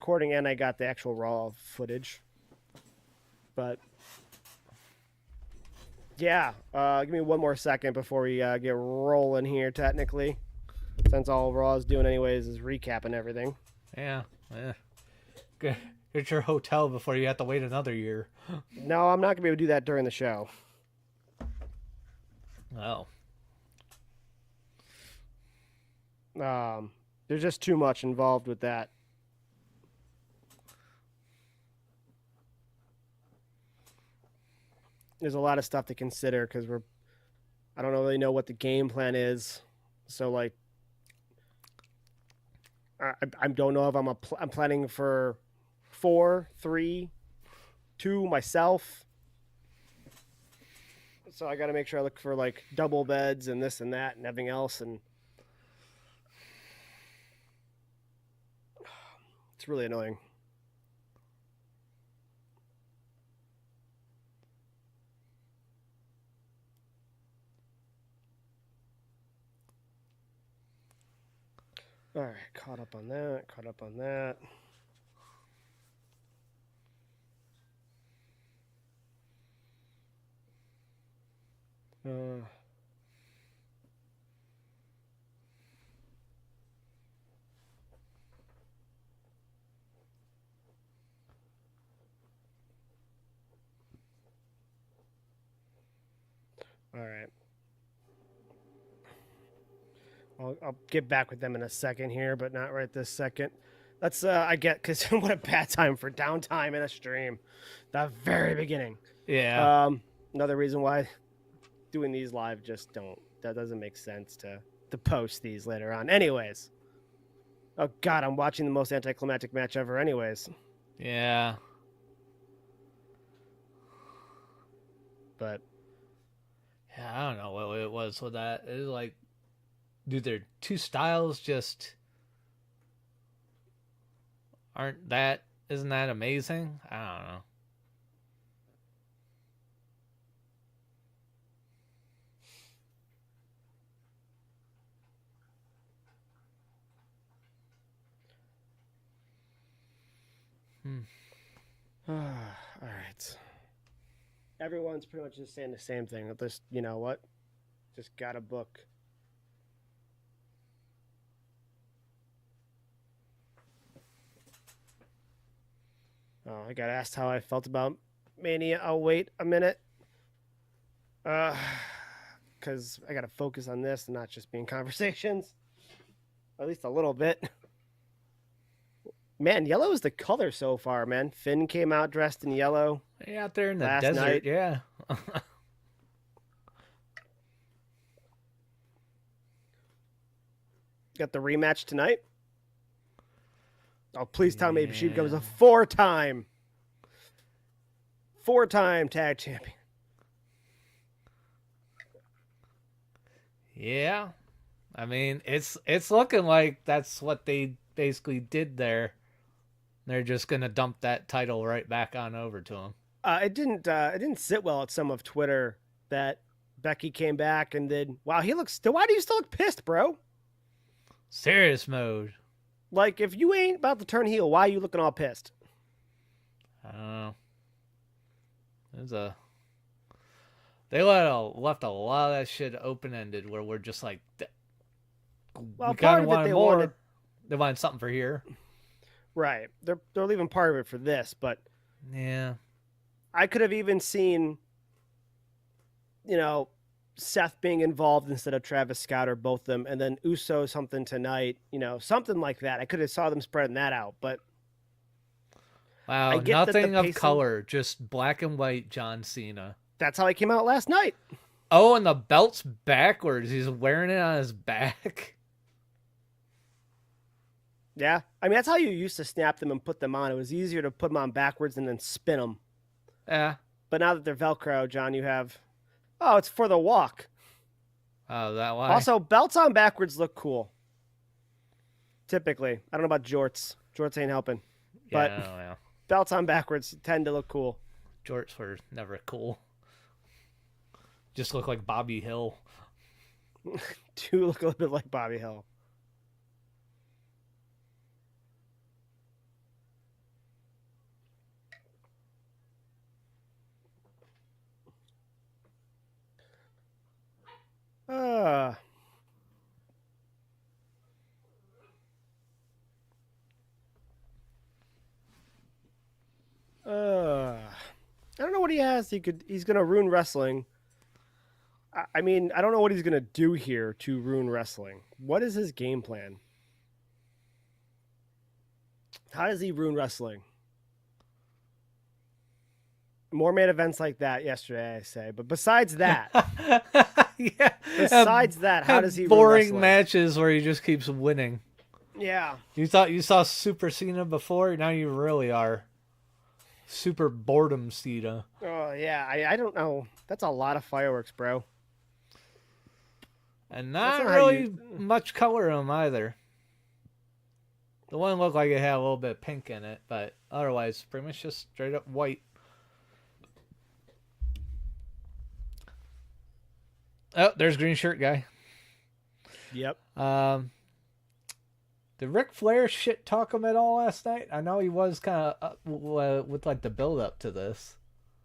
recording and I got the actual raw footage. But yeah, give me one more second before we get rolling here. Technically, since all Raw is doing anyways is recapping everything. Yeah. Get your hotel before you have to wait another year. No, I'm not gonna be able to do that during the show. Oh. There's just too much involved with that. There's a lot of stuff to consider because I don't really know what the game plan is. So like, I don't know if I'm planning for 4, 3, 2 myself. So I got to make sure I look for like double beds and this and that and everything else, and it's really annoying. All right, caught up on that. All right. I'll get back with them in a second here, but not right this second. Let's I get because what a bad time for downtime in a stream, the very beginning. Yeah. Another reason why doing these live just that doesn't make sense to post these later on. Anyways, oh god, I'm watching the most anticlimactic match ever. Anyways, Yeah. but Yeah, I don't know what it was with that. It was like, dude, their two styles just isn't that amazing? I don't know. all right. Everyone's pretty much just saying the same thing. Just, you know what? Just got a book. Oh, I got asked how I felt about Mania. I'll wait a minute. Because I got to focus on this and not just be in conversations. At least a little bit. Man, yellow is the color so far, man. Finn came out dressed in yellow. Yeah, out there in the last desert, night. Yeah. Got the rematch tonight. Oh, please tell me she becomes a four-time tag champion. Yeah. I mean, it's looking like that's what they basically did there. They're just going to dump that title right back on over to him. It didn't sit well at some of Twitter that Becky came back and did, wow, why do you still look pissed, bro? Serious mode. Like, if you ain't about to turn heel, why are you looking all pissed? I don't know. They left a lot of that shit open-ended where we're just like, well, we kind of wanted more. They wanted something for here. Right. They're leaving part of it for this, but yeah, I could have even seen, Seth being involved instead of Travis Scott or both of them, and then Uso something tonight, something like that. I could have saw them spreading that out, but wow, nothing of color, just black and white John Cena. That's how he came out last night. Oh, and the belt's backwards. He's wearing it on his back. Yeah. I mean, that's how you used to snap them and put them on. It was easier to put them on backwards and then spin them. Yeah. But now that they're Velcro, John, you have... Oh, it's for the walk. Oh, that why? Also, belts on backwards look cool. Typically. I don't know about jorts. Jorts ain't helping. But yeah. Belts on backwards tend to look cool. Jorts were never cool. Just look like Bobby Hill. Do look a little bit like Bobby Hill. Uh, I don't know what he has. He's gonna ruin wrestling. I mean, I don't know what he's gonna do here to ruin wrestling. What is his game plan? How does he ruin wrestling? More main events like that yesterday, I say. But besides that, Yeah. besides that, how does he ruin boring wrestling? matches where he just keeps winning? Yeah. You thought you saw Super Cena before? Now you really are Super Boredom Cena. Oh yeah. I don't know. That's a lot of fireworks, bro. And That's not not how really you- much color in them either. The one looked like it had a little bit of pink in it, but otherwise, pretty much just straight up white. Oh, there's green shirt guy. Yep. Did Ric Flair shit talk him at all last night? I know he was kind of with like the build up to this.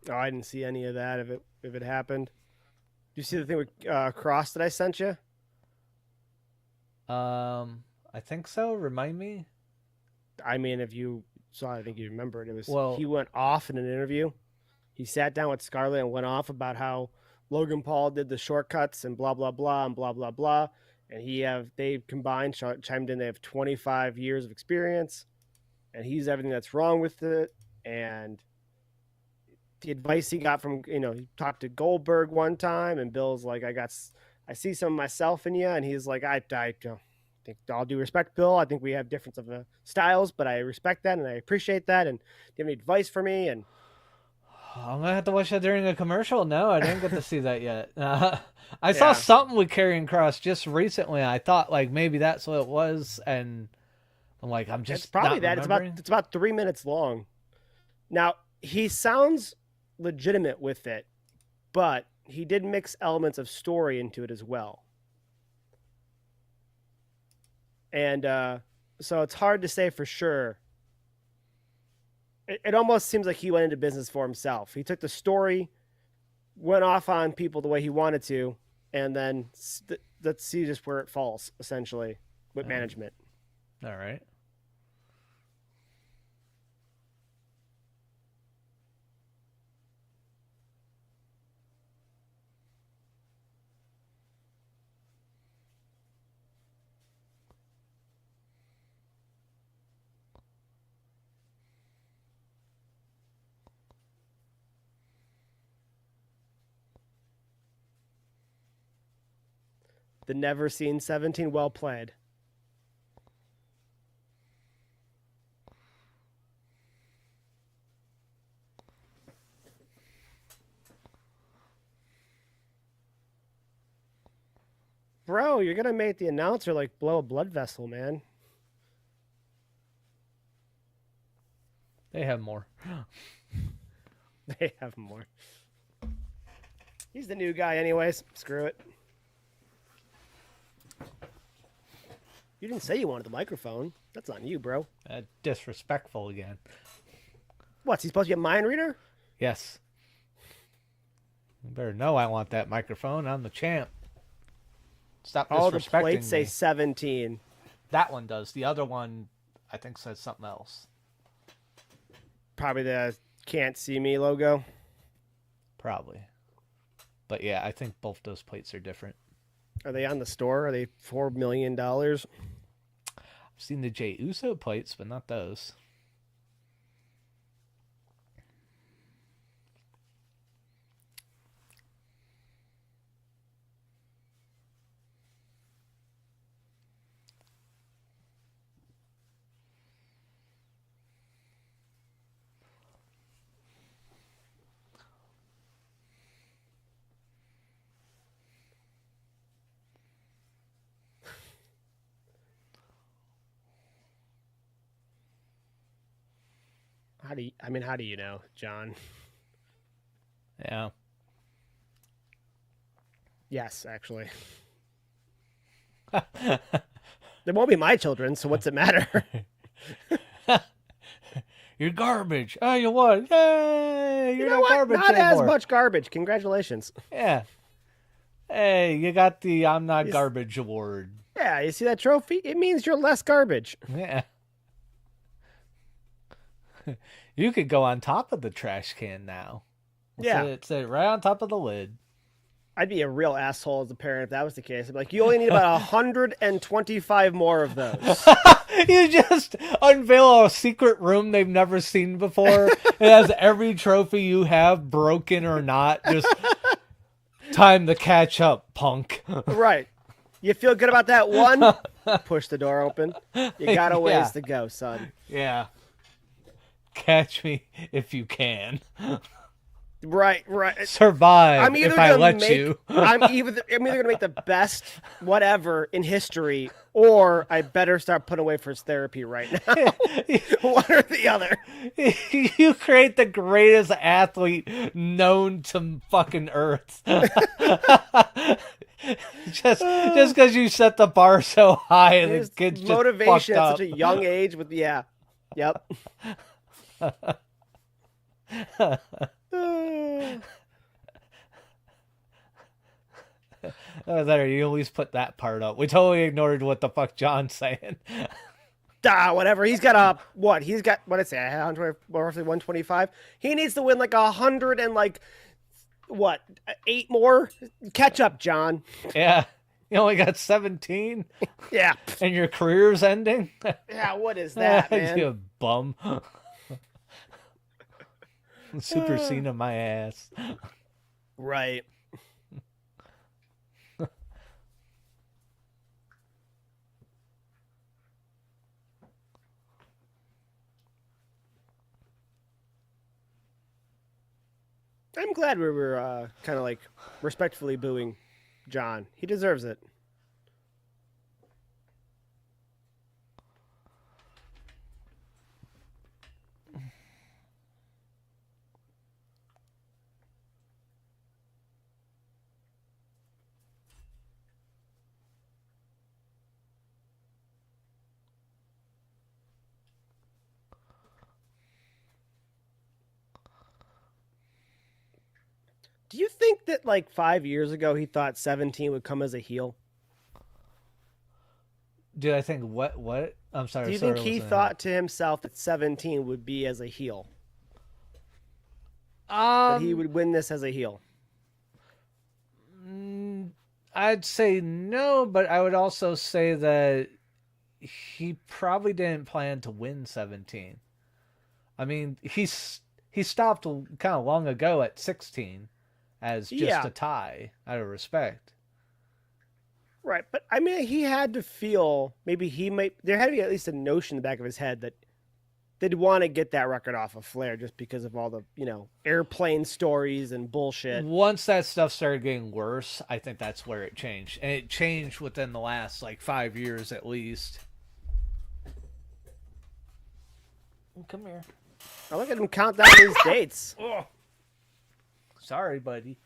Oh, I didn't see any of that if it happened. Did you see the thing with Cross that I sent you? I think so. Remind me. I mean, if you saw it, I think you remember it. It was Well- he went off in an interview. He sat down with Scarlett and went off about how Logan Paul did the shortcuts and blah blah blah and blah blah blah. And they combined chimed in. They have 25 years of experience, and he's everything that's wrong with it. And the advice he got from he talked to Goldberg one time, and Bill's like, I see some of myself in you, and he's like, I think all due respect, Bill, I think we have difference of styles, but I respect that and I appreciate that. And do you have any advice for me? And I'm gonna have to watch that during a commercial. No, I didn't get to see that yet. I saw Yeah. something with Karrion Kross just recently. I thought like maybe that's what it was, and I'm like, I'm just it's probably not that. remembering. It's about 3 minutes long. Now he sounds legitimate with it, but he did mix elements of story into it as well. And so it's hard to say for sure. It almost seems like he went into business for himself. He took the story, went off on people the way he wanted to, and then let's see just where it falls, essentially, with management. All right. The never seen 17, well played. Bro, you're gonna make the announcer like blow a blood vessel, man. They have more. They have more. He's the new guy, anyways. Screw it. You didn't say you wanted the microphone. That's on you, bro. Disrespectful again. What's he supposed to be a mind reader? Yes. You better know I want that microphone. I'm the champ. Stop All the disrespecting plates say me. 17. That one does. The other one, I think, says something else. Probably the can't see me logo. Probably. But yeah, I think both those plates are different. Are they on the store? Are they $4 million? I've seen the Jey Uso plates, but not those. How do you know, John? Yeah. Yes, actually. They won't be my children, so what's it matter? You're garbage. Oh, you won. Yay! You're You know not what? garbage Not anymore. as much garbage. Congratulations. Yeah. Hey, you got the I'm not You, garbage award. yeah, you see that trophy? It means you're less garbage. Yeah. You could go on top of the trash can now. Yeah. Sit it right on top of the lid. I'd be a real asshole as a parent if that was the case. I'd be like, you only need about 125 more of those. You just unveil a secret room they've never seen before. It has every trophy you have, broken or not. Just time to catch up, punk. Right. You feel good about that one? Push the door open. You got a ways to go, son. Yeah. Catch me if you can. Right, right. Survive if I let you. I'm either gonna make the best whatever in history, or I better start putting away for therapy right now. One or the other. You create the greatest athlete known to fucking Earth. just because you set the bar so high and the kids just motivation fucked at up. such a young age. With yep. There, you at least put that part up. We totally ignored what the fuck John's saying. Whatever. He's got what? He's got what? I'd say 120, roughly 125. He needs to win like 100 and like what? 8 more. Catch up, John. Yeah, you only got 17. Yeah. And your career's ending. Yeah. What is that, man? You bum. Super Cena my ass. Right. I'm glad we were kind of like respectfully booing John. He deserves it. Do you think that like 5 years ago he thought 17 would come as a heel? Dude, I think what? I'm sorry. Do you think he thought to himself that 17 would be as a heel? That he would win this as a heel? I'd say no, but I would also say that he probably didn't plan to win 17. I mean, he stopped kind of long ago at 16 as just a tie out of respect. Right, but I mean, he had to feel maybe there had to be at least a notion in the back of his head that they'd want to get that record off of Flair just because of all the, airplane stories and bullshit. Once that stuff started getting worse, I think that's where it changed. And it changed within the last, 5 years at least. Come here. I look at him count down these dates. Oh. Sorry, buddy.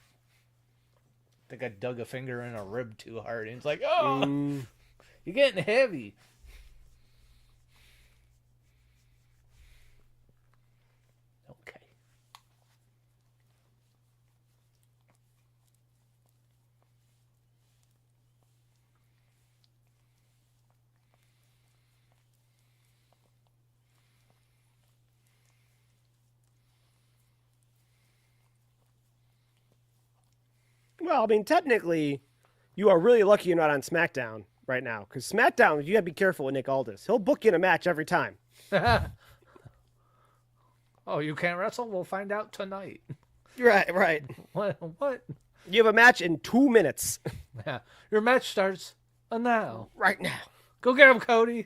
I think I dug a finger in a rib too hard. And it's like, you're getting heavy. Okay. Well, I mean, technically, you are really lucky you're not on SmackDown right now. Because SmackDown, you got to be careful with Nick Aldis. He'll book you in a match every time. Oh, you can't wrestle? We'll find out tonight. Right. What? You have a match in 2 minutes. Yeah. Your match starts now. Right now. Go get him, Cody.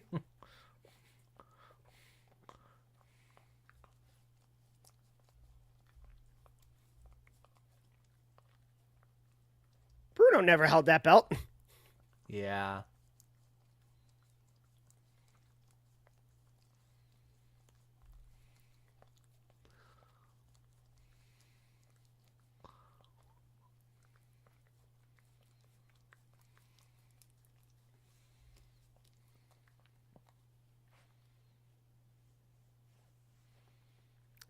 Bruno never held that belt. Yeah.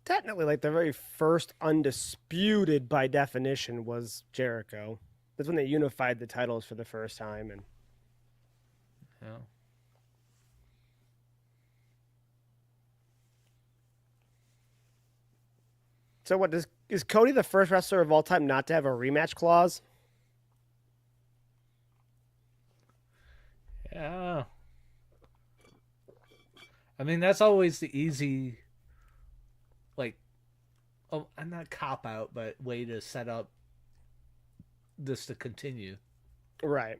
Technically, like the very first undisputed by definition was Jericho. That's when they unified the titles for the first time. And Yeah. so, what is Cody the first wrestler of all time not to have a rematch clause? Yeah. I mean, that's always the easy, like, oh, I'm not cop out, but way to set up this to continue. Right.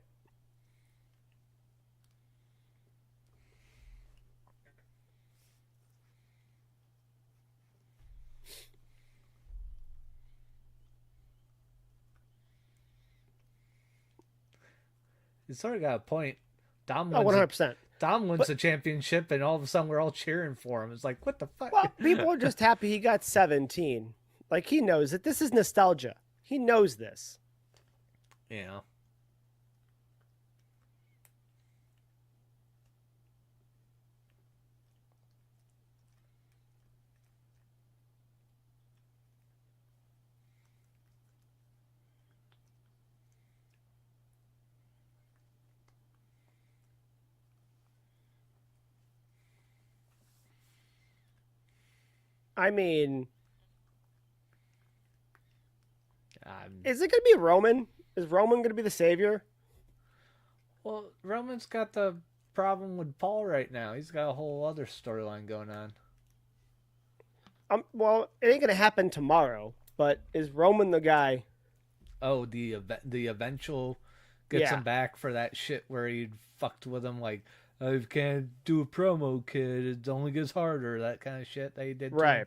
It's sort of got a point. Dom Oh, wins 100%. Dom wins But the championship, and all of a sudden we're all cheering for him. It's like, what the fuck? well, people are just happy he got 17. Like he knows that this is nostalgia. He knows this. Yeah. I mean, Um, is it going to be Roman? Is Roman going to be the savior? well, Roman's got the problem with Paul right now. He's got a whole other storyline going on. Well, it ain't going to happen tomorrow. But is Roman the guy? Oh, the eventual gets Yeah. him back for that shit where he fucked with him like, I can't do a promo, kid. It only gets harder. That kind of shit they did. To him. Right.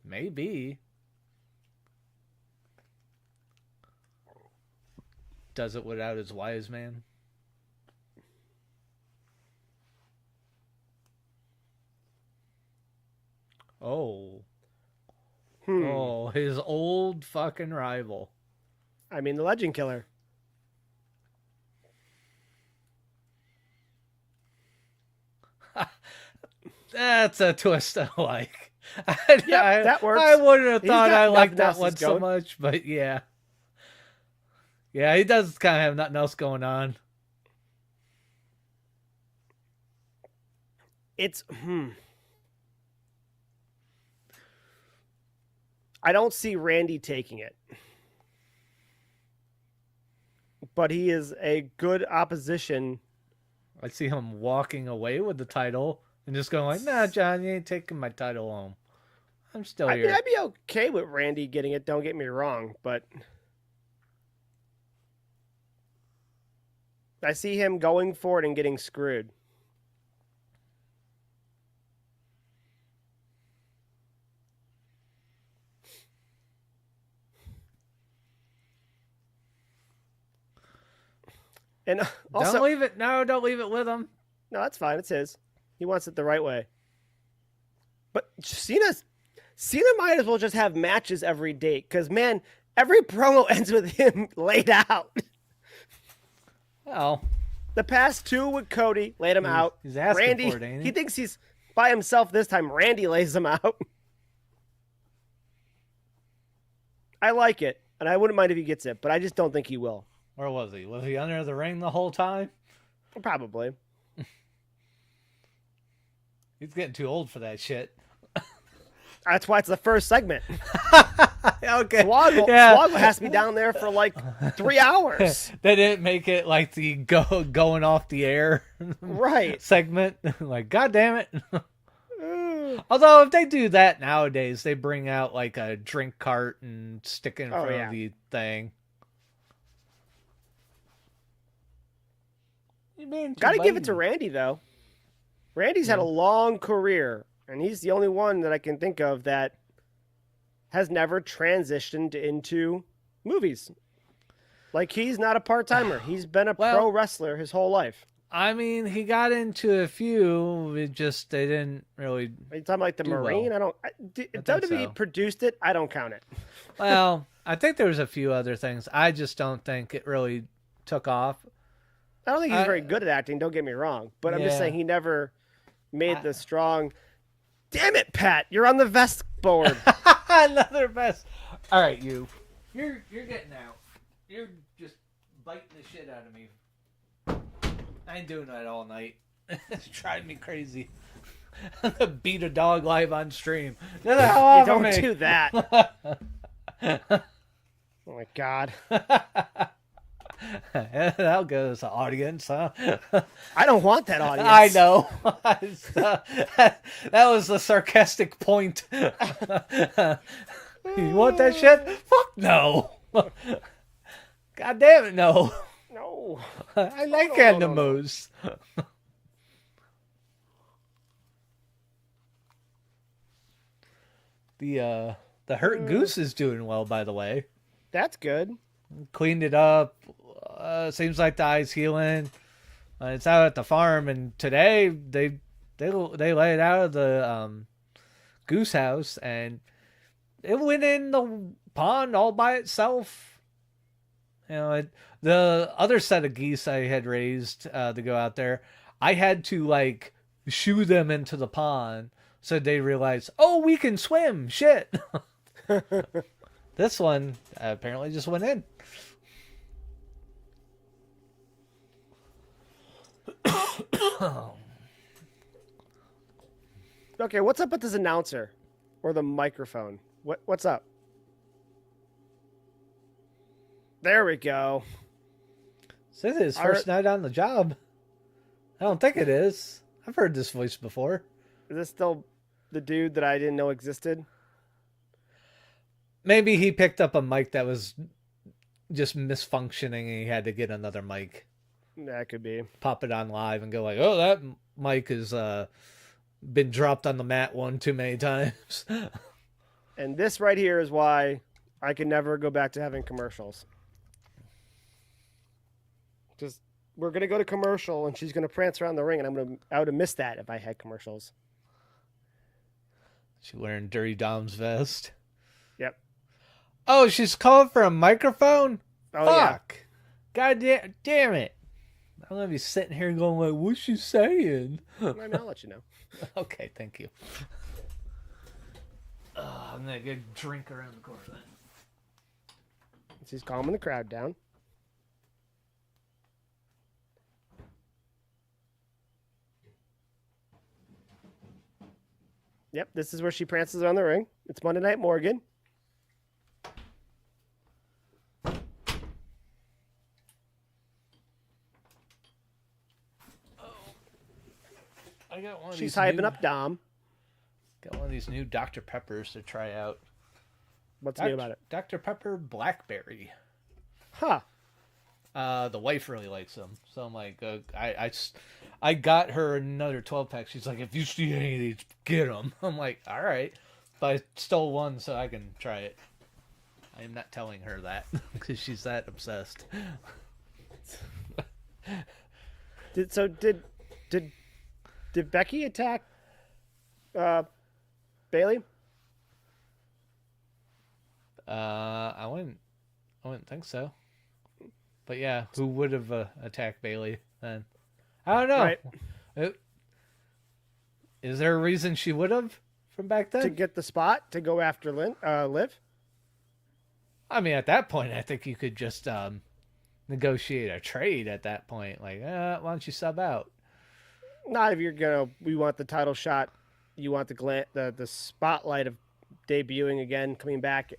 Maybe. Does it without his wise man? Oh. Oh, his old fucking rival. I mean, the Legend Killer. That's a twist I like. That works. I wouldn't have He's thought got I liked nothing that else one that's so going. much, but yeah. Yeah, he does kind of have nothing else going on. It's I don't see Randy taking it. But he is a good opposition. I see him walking away with the title and just going like, nah, John, you ain't taking my title home. I'm still I here. mean, I'd be okay with Randy getting it, don't get me wrong, but I see him going for it and getting screwed. And also, Don't leave it. No, don't leave it with him. no, that's fine. It's his. He wants it the right way. But Cena might as well just have matches every date because, man, every promo ends with him laid out. Well, The past two with Cody laid him out. he's asking Randy, for it, ain't he? he thinks he's by himself this time. Randy lays him out. I like it, and I wouldn't mind if he gets it, but I just don't think he will. where was he? Was he under the ring the whole time? Probably. He's getting too old for that shit. That's why it's the first segment. Okay. Swoggle has to be down there for like 3 hours. They didn't make it like the going off the air Right. segment. Like, god damn it. Although if they do that nowadays, they bring out like a drink cart and stick it in front of the thing. Got to give it to Randy, though. Randy's had a long career, and he's the only one that I can think of that has never transitioned into movies. Like, he's not a part-timer. He's been a pro wrestler his whole life. I mean, he got into a few. It just, they didn't really. Are you talking like the Marine? Well. WWE produced it. I don't count it. Well, I think there was a few other things. I just don't think it really took off. I don't think he's very good at acting. Don't get me wrong, but I'm just saying he never made the strong. Damn it, Pat! You're on the vest board. Another vest. All right, you're getting out. You're just biting the shit out of me. I ain't doing that all night. It's driving me crazy. I'm gonna beat a dog live on stream. Get the hell out of me! Don't do that. Oh my god. That'll go as an audience, huh? I don't want that audience. I know. That was a sarcastic point. You want that shit? Fuck no. God damn it, no. No. I like No. animals. The hurt goose is doing well, by the way. That's good. Cleaned it up. Seems like the eye's healing. It's out at the farm, and today they let it out of the goose house, and it went in the pond all by itself. You know, the other set of geese I had raised to go out there, I had to like shoo them into the pond so they realized, oh, we can swim. Shit. This one apparently just went in. Okay, what's up with this announcer or the microphone? What's up? There we go. This is his first night on the job. I don't think it is. I've heard this voice before. Is this still the dude that I didn't know existed? Maybe he picked up a mic that was just misfunctioning and he had to get another mic. That could be. Pop it on live and go like, oh, that mic has been dropped on the mat one too many times. And this right here is why I can never go back to having commercials. Just, we're going to go to commercial and she's going to prance around the ring and I would have missed that if I had commercials. She wearing Dirty Dom's vest. Yep. Oh, she's calling for a microphone? Oh, fuck. Yeah. God damn it. I'm going to be sitting here going like, what's she saying? I'll let you know. Okay, thank you. I'm going to get a drink around the corner then. She's calming the crowd down. Yep, this is where she prances around the ring. It's Monday Night Morgan. I got one of She's these hyping new, up Dom. Got one of these new Dr. Peppers to try out. What's new about it? Dr. Pepper Blackberry. Huh. The wife really likes them. So I'm like, I got her another 12-pack. She's like, if you see any of these, get them. I'm like, all right. But I stole one so I can try it. I am not telling her that because she's that obsessed. Did Becky attack Bailey? I wouldn't think so. But yeah, who would have attacked Bailey then? I don't know. Right. Is there a reason she would have from back then? To get the spot to go after Liv? I mean, at that point, I think you could just negotiate a trade at that point. Like, why don't you sub out? Not if we want the title shot. You want the spotlight of debuting again, coming back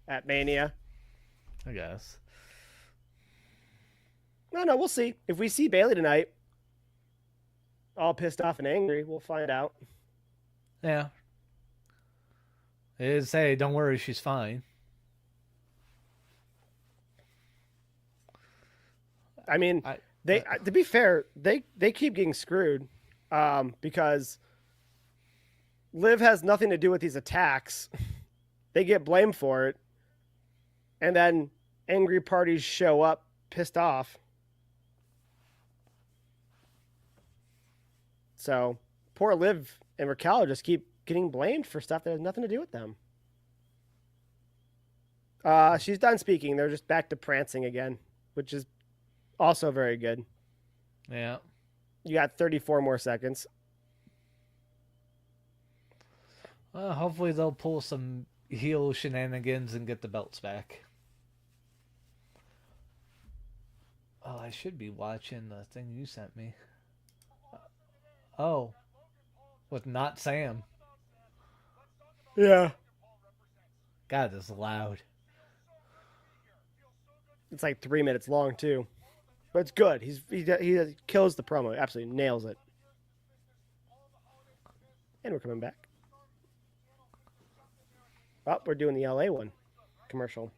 at Mania. I guess. No, we'll see. If we see Bailey tonight, all pissed off and angry, we'll find out. Yeah. It is say, don't worry, she's fine. I mean, to be fair, they keep getting screwed because Liv has nothing to do with these attacks. They get blamed for it. And then angry parties show up pissed off. So poor Liv and Raquel just keep getting blamed for stuff that has nothing to do with them. She's done speaking. They're just back to prancing again, which is also very good. Yeah. You got 34 more seconds. Well, hopefully they'll pull some heel shenanigans and get the belts back. Oh, I should be watching the thing you sent me. Oh, with not Sam. Yeah. God, this is loud. It's like 3 minutes long too, but it's good. He kills the promo, absolutely nails it. And we're coming back. Oh, we're doing the LA one commercial.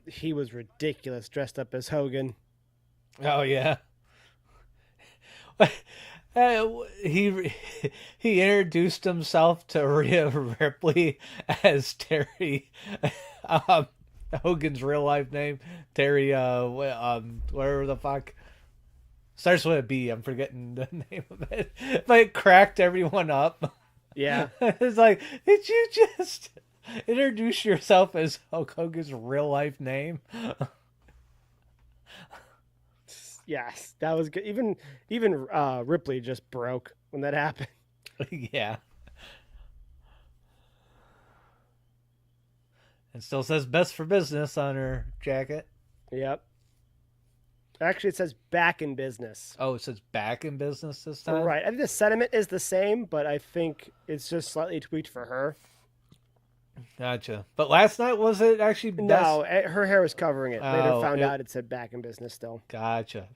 He was ridiculous dressed up as Hogan. Oh yeah. he he introduced himself to Rhea Ripley as Terry, um, Hogan's real life name, Terry. Whatever the fuck starts with a B. I'm forgetting the name of it, but it cracked everyone up. Yeah. It's like, did you just introduce yourself as Hulk Hogan's real life name? Yes, that was good. Even Ripley just broke when that happened. Yeah. It still says best for business on her jacket. Yep. Actually, it says back in business. Oh, it says back in business this time? Right. I think the sentiment is the same, but I think it's just slightly tweaked for her. Gotcha. But last night, was it actually best? No, her hair was covering it. Later Oh, found out it said back in business still. Gotcha.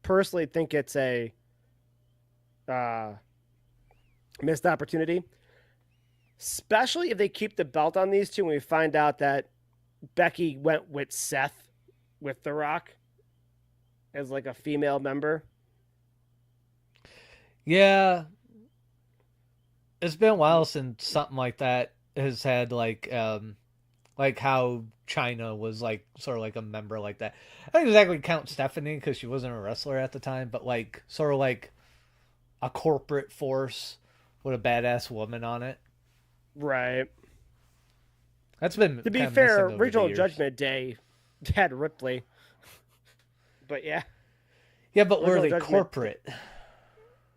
Personally, think it's a missed opportunity, especially if they keep the belt on these two and we find out that Becky went with Seth with The Rock as like a female member. Yeah. It's been a while since something like that has had like how China was like sort of like a member like that. I don't exactly count Stephanie because she wasn't a wrestler at the time, but like sort of like a corporate force with a badass woman on it. Right. That's been To be kind of fair, missing over the original years. Judgment Day had Ripley. But yeah. Yeah, but were Original they Judgment- corporate?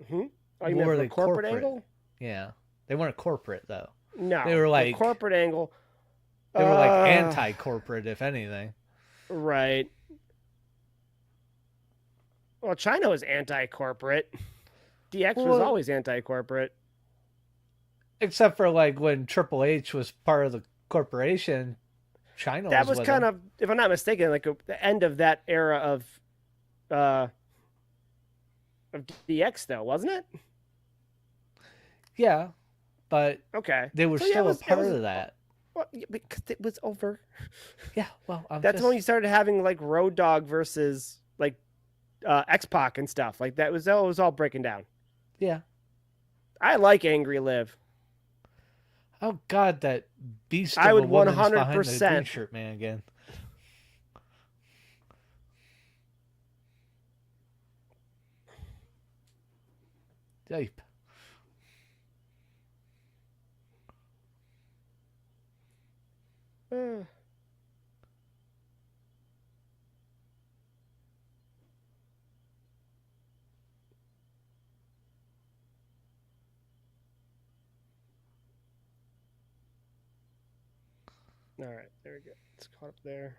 Hmm? Oh, you mean Were from they a corporate corporate? angle? Yeah, they weren't corporate though. No. They were like the corporate angle. They were like anti-corporate, if anything. Right. Well, China was anti-corporate. DX was Well, always anti-corporate. Except for like when Triple H was part of the corporation, China That was with kind him. of, if I'm not mistaken, like the end of that era of DX, though, wasn't it? Yeah, but Okay. they were So, yeah, still it was- a part it was- of that. Well, yeah, because it was over. Yeah, well, That's when you started having like Road Dogg versus like X-Pac and stuff. Like that was all breaking down. Yeah. I like Angry Liv. Oh God, that beast! I of would a woman's behind the 100%. T-shirt man again. Yep. All right, there we go. It's caught up there.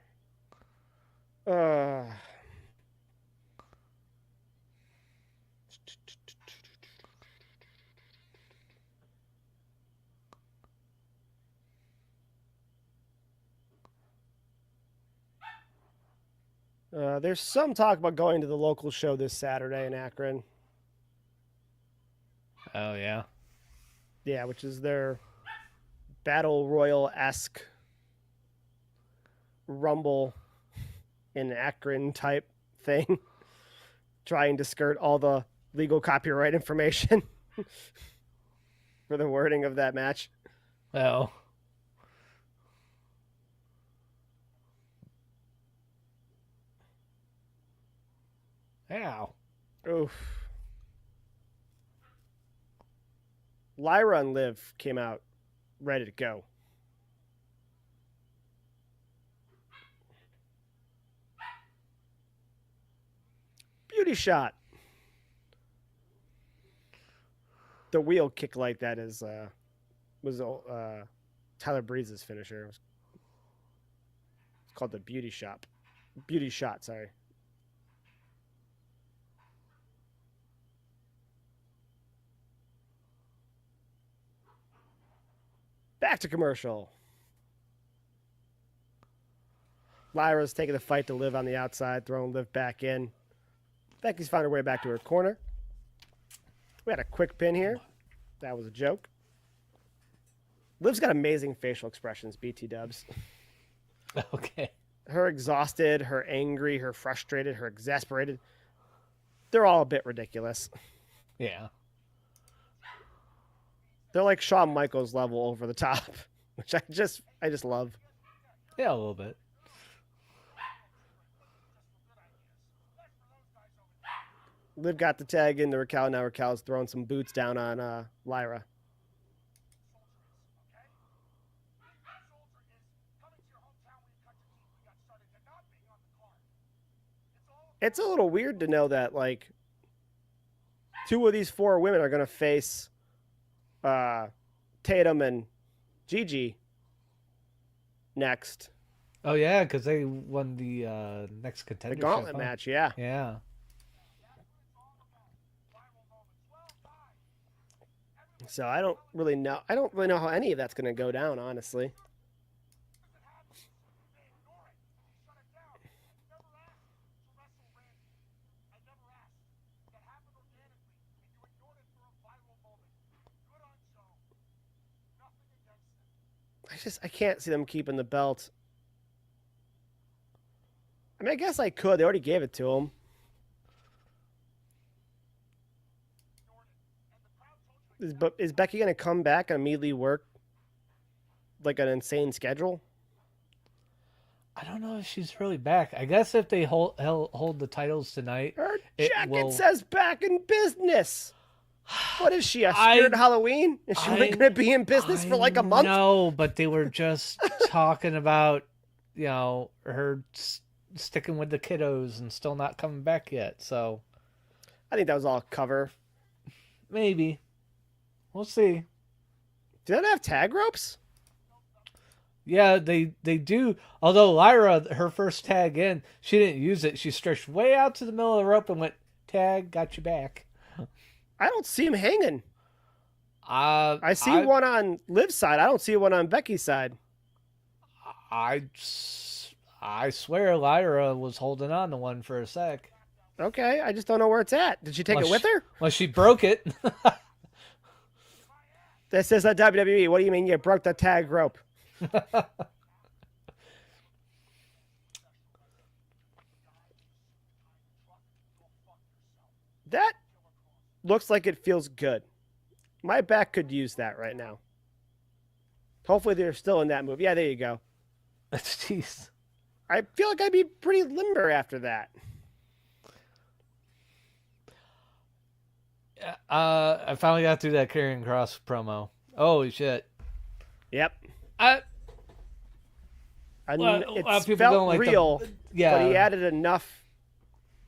Uh, there's some talk about going to the local show this Saturday in Akron. Oh yeah. Yeah, which is their battle royal-esque Rumble in Akron type thing, trying to skirt all the legal copyright information for the wording of that match. Oh. Ow. Oof. Lyra and Liv came out ready to go. Beauty shot. The wheel kick like that was Tyler Breeze's finisher. It's called the beauty shot. Beauty shot, sorry. Back to commercial. Lyra's taking the fight to Liv on the outside, throwing Liv back in. Becky's found her way back to her corner. We had a quick pin here. That was a joke. Liv's got amazing facial expressions, BT dubs. Okay. Her exhausted, her angry, her frustrated, her exasperated. They're all a bit ridiculous. Yeah. They're like Shawn Michaels level over the top, which I just love. Yeah, a little bit. Liv got the tag into Raquel. Now Raquel's throwing some boots down on Lyra. It's a little weird to know that, like, 2 of these 4 women are going to face Tatum and Gigi next. Oh yeah, because they won the next contender. The gauntlet match, yeah. Yeah. So I don't really know. I don't really know how any of that's going to go down, honestly. I can't see them keeping the belt. I mean, I guess I could. They already gave it to him. Is Becky going to come back and immediately work like an insane schedule? I don't know if she's really back. I guess if they hold the titles tonight, her jacket says back in business. What is she, a spirit of Halloween? Is she only going to be in business for like a month? No, but they were just talking about, her sticking with the kiddos and still not coming back yet. So I think that was all cover. Maybe. We'll see. Do they have tag ropes? Yeah, they do. Although Lyra, her first tag in, she didn't use it. She stretched way out to the middle of the rope and went, tag, got you back. I don't see him hanging. I see one on Liv's side. I don't see one on Becky's side. I swear Lyra was holding on to one for a sec. Okay, I just don't know where it's at. Did she take it with her? Well, she broke it. This is a WWE. What do you mean you broke the tag rope? That looks like it feels good. My back could use that right now. Hopefully they're still in that move. Yeah, there you go. Jeez. I feel like I'd be pretty limber after that. I finally got through that Karrion Kross promo. Holy shit. Yep. It felt like real, but he added enough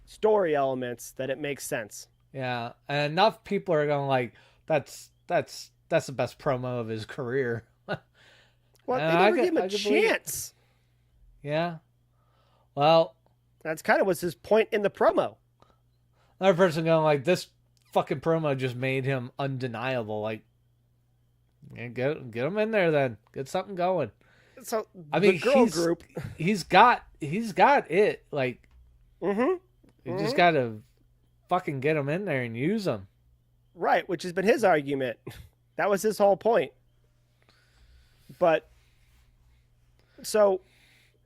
story elements that it makes sense. Yeah, and enough people are going like, that's the best promo of his career. Well, they never gave him a chance. Yeah. Well, that's kind of was his point in the promo. Another person going like, this fucking promo just made him undeniable. Like, yeah, get him in there then. Get something going. So the girl group, he's got it. Like, you just got to fucking get him in there and use him. Right, which has been his argument. That was his whole point. But so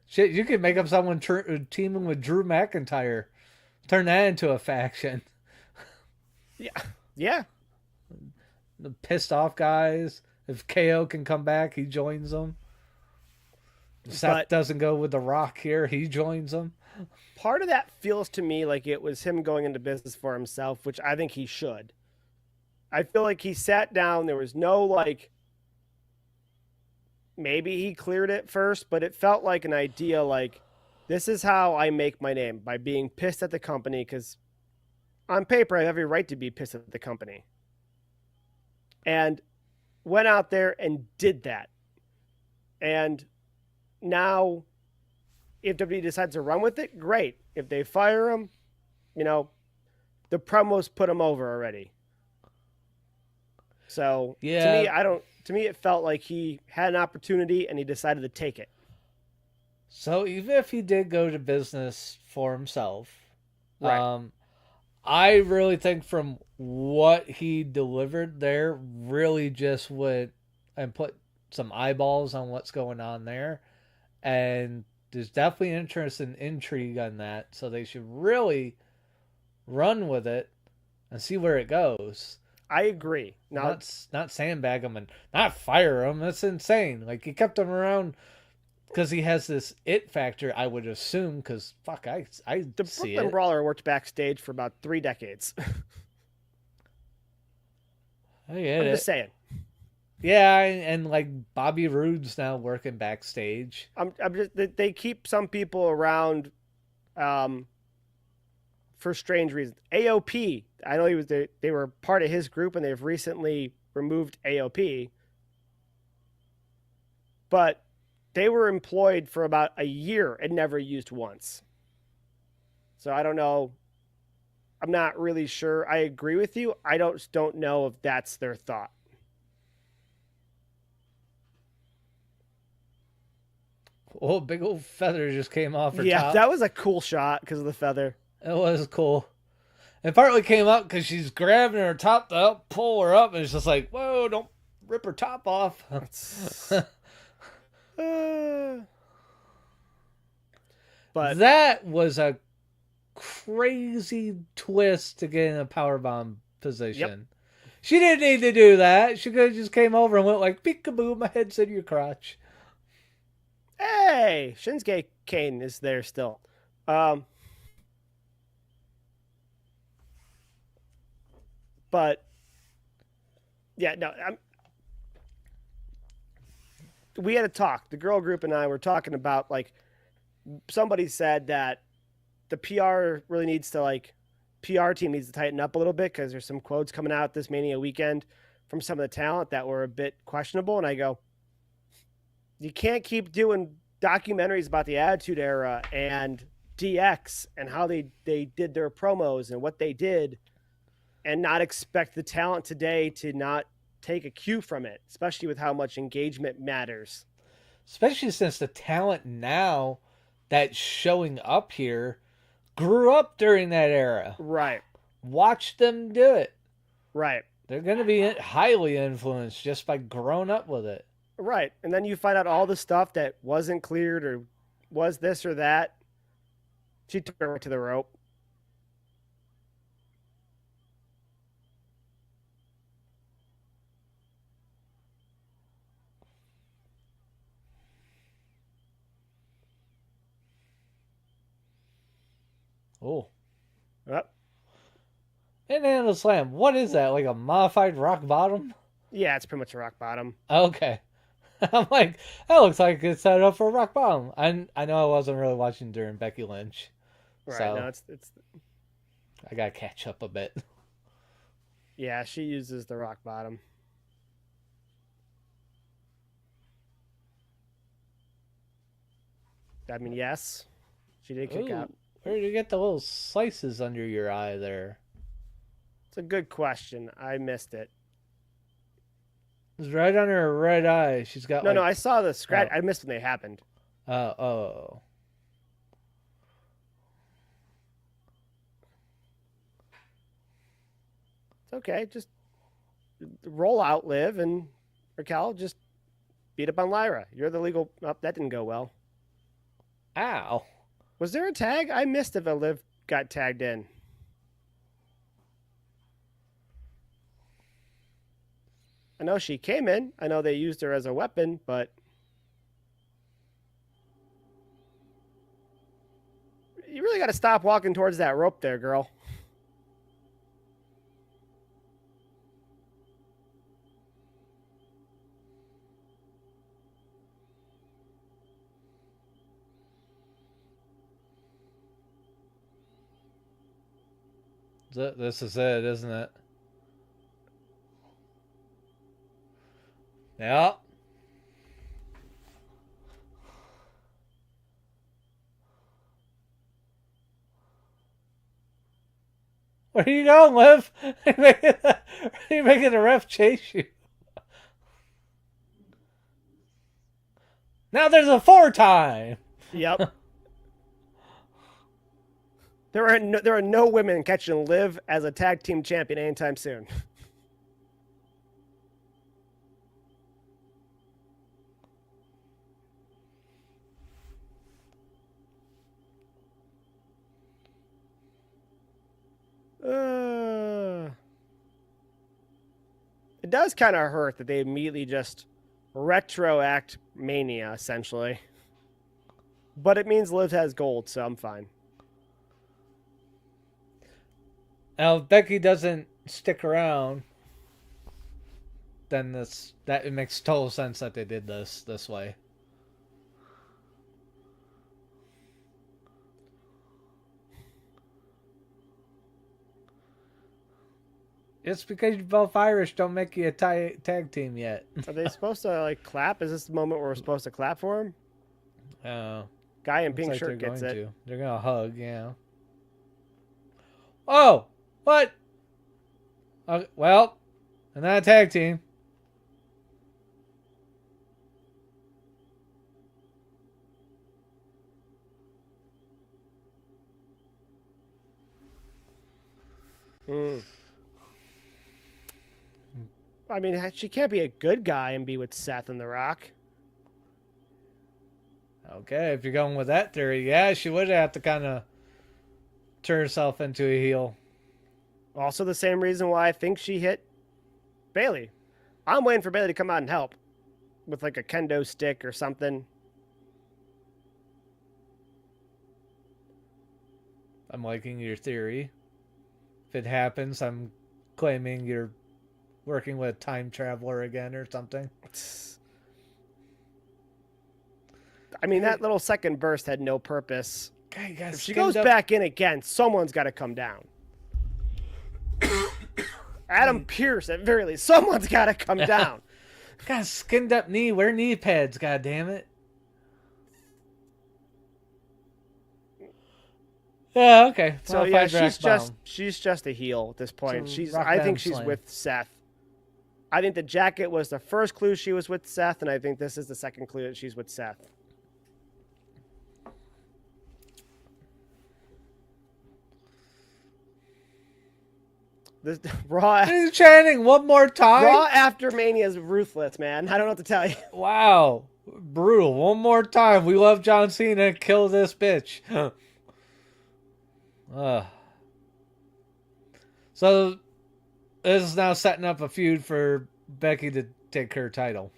Shit, you could make up someone teaming with Drew McIntyre, turn that into a faction. yeah, yeah. The pissed off guys. If KO can come back, he joins them. If Seth But doesn't go with The Rock here, he joins them. part of that feels to me like it was him going into business for himself, which I think he should. I feel like he sat down. There was no like, maybe he cleared it first, but it felt like an idea like, this is how I make my name by being pissed at the company because on paper, I have every right to be pissed at the company. And went out there and did that. And now, if WWE decides to run with it, great. If they fire him, the promos put him over already. So Yeah. To me, it felt like he had an opportunity and he decided to take it. So even if he did go to business for himself, Right. I really think from what he delivered there really just went and put some eyeballs on what's going on there. And there's definitely interest and intrigue on that. So they should really run with it and see where it goes. I agree. Now, Not sandbag him and not fire him. That's insane. Like he kept him around because he has this it factor. I would assume because fuck, I the see Brooklyn it. Brawler worked backstage for about 3 decades. I get I'm it. just saying. Yeah, and like Bobby Roode's now working backstage. I'm just they keep some people around, for strange reasons. AOP. I know they were part of his group, and they've recently removed AOP. But they were employed for about a year and never used once. So I don't know. I'm not really sure. I agree with you. I don't know if that's their thought. Oh, big old feather just came off her Yeah, top. that was a cool shot because of the feather. It was cool. It partly came up because she's grabbing her top to help pull her up, and it's just like, whoa, don't rip her top off. But that was a crazy twist to get in a powerbomb position. Yep. She didn't need to do that. She could have just came over and went like, peekaboo, my head's in your crotch. Hey, Shinsuke Kane is there still. But yeah, no, we had a talk. The girl group and I were talking about like somebody said that the PR really needs to PR team needs to tighten up a little bit because there's some quotes coming out this Mania weekend from some of the talent that were a bit questionable. And I go, you can't keep doing documentaries about the Attitude Era and DX and how they did their promos and what they did and not expect the talent today to not take a cue from it, especially with how much engagement matters. Especially since the talent now that's showing up here grew up during that era. Right. Watch them do it. Right. They're going to be highly influenced just by growing up with it. Right. And then you find out all the stuff that wasn't cleared or was this or that. She took her to the rope. Oh. Yep. And Handle Slam. What is that? Like a modified rock bottom? Yeah, it's pretty much a rock bottom. Okay. I'm like, that looks like it's set up for a rock bottom. I know I wasn't really watching during Becky Lynch. Right. So No, it's I gotta catch up a bit. yeah, she uses the rock bottom. I mean, yes. She did kick Ooh, out. where did you get the little slices under your eye there? It's a good question. I missed it. It's right under her right eye. She's got No, I saw the scratch. Oh. I missed when they happened. Oh. It's okay. Just roll out Liv and Raquel just beat up on Lyra. You're the legal. Oh, that didn't go well. Ow. Was there a tag? I missed if a Liv got tagged in. I know she came in. I know they used her as a weapon, but you really got to stop walking towards that rope there, girl. This is it, isn't it? Yeah. Where are you going, Liv? Are you making the ref chase you? Now there's a 4-time. Yep. There are no women catching Liv as a tag team champion anytime soon. It does kind of hurt that they immediately just retroact Mania, essentially. But it means Liv has gold, so I'm fine. Now, if Becky doesn't stick around, then it makes total sense that they did this way. It's because you're both Irish don't make you a tag team yet. Are they supposed to like clap? Is this the moment where we're supposed to clap for him? Guy in pink like shirt gets it. They're gonna hug, yeah. Oh, what? Well, and not a tag team. I mean, she can't be a good guy and be with Seth and The Rock. Okay, if you're going with that theory, yeah, she would have to kind of turn herself into a heel. Also, the same reason why I think she hit Bayley. I'm waiting for Bayley to come out and help with like a kendo stick or something. I'm liking your theory. If it happens, I'm claiming you're working with a time traveler again or something. I mean, that little second burst had no purpose. Okay, if she goes back in again, someone's got to come down. Adam Pearce, at very least, someone's got to come down. Got a skinned up knee. Wear knee pads, god damn it. Yeah, okay. So yeah, she's just a heel at this point. I think she's with Seth. I think the jacket was the first clue she was with Seth, and I think this is the second clue that she's with Seth. This Raw. He's chanting one more time. Raw after Mania is ruthless, man. I don't know what to tell you. Wow, brutal. One more time. We love John Cena. Kill this bitch. So this is now setting up a feud for Becky to take her title.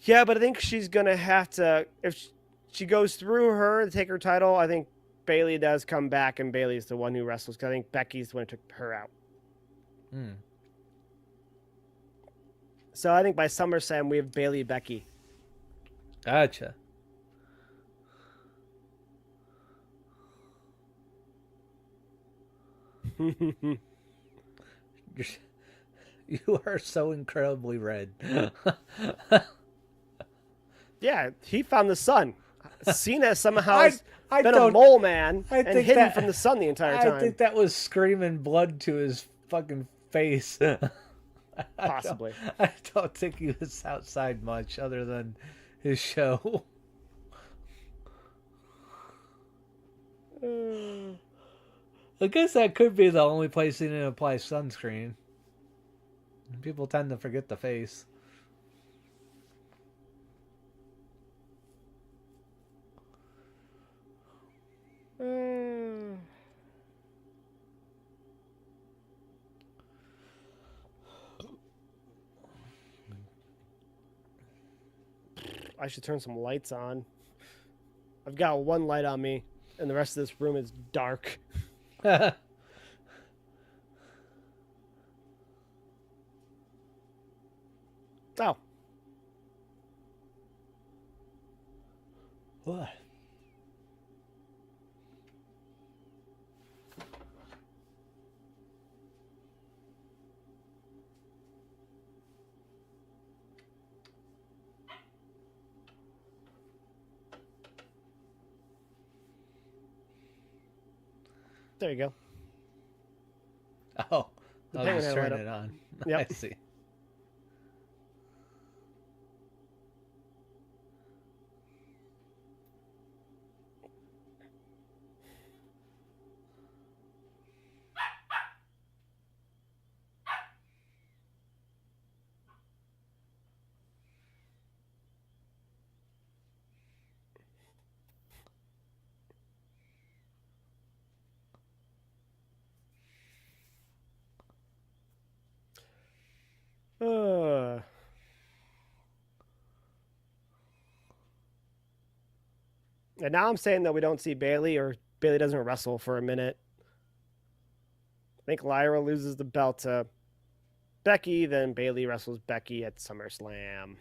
Yeah, but I think she's gonna have to. If she goes through her to take her title, I think Bayley does come back, and Bayley's the one who wrestles, because I think Becky's the one who took her out. So I think by SummerSlam we have Bayley Becky. Gotcha. You are so incredibly red. Yeah, he found the sun. Cena somehow has been a mole man and hidden from the sun the entire time. I think that was screaming blood to his fucking face. Possibly. I don't think he was outside much other than his show. I guess that could be the only place he didn't apply sunscreen. People tend to forget the face. Uh, I should turn some lights on. I've got one light on me, and the rest of this room is dark. Oh. What? There you go. Oh, The I'll penguin just had a light turn up. it on. Yep. I see. Uh, and now I'm saying that we don't see Bailey, or Bailey doesn't wrestle for a minute. I think Lyra loses the belt to Becky, then Bailey wrestles Becky at SummerSlam.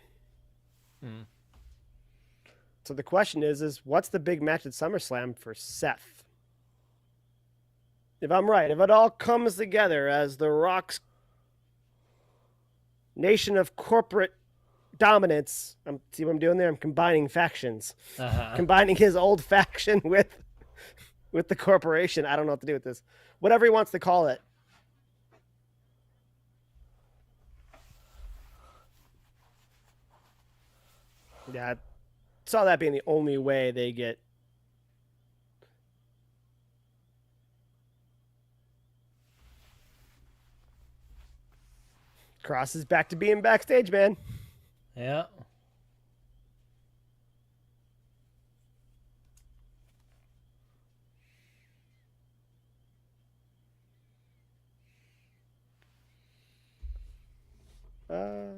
Hmm. So the question is what's the big match at SummerSlam for Seth? If I'm right, if it all comes together as The Rock's nation of corporate dominance, see what I'm doing there? I'm combining factions. Combining his old faction with the corporation. I don't know what to do with this. Whatever he wants to call it. Yeah, I saw that being the only way they get. Cross is back to being backstage, man. Yeah. Oh,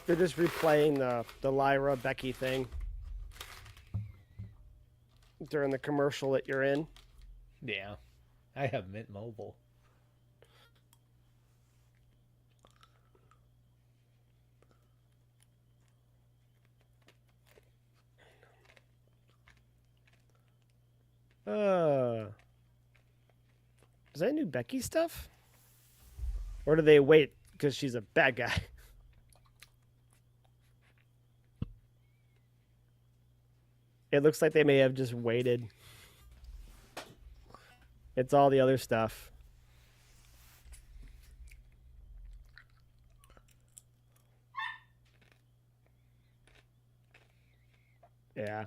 they're just replaying the Lyra Becky thing during the commercial that you're in. Yeah. I have Mint Mobile. Is that new Becky stuff? Or do they wait because she's a bad guy? It looks like they may have just waited. It's all the other stuff. Yeah.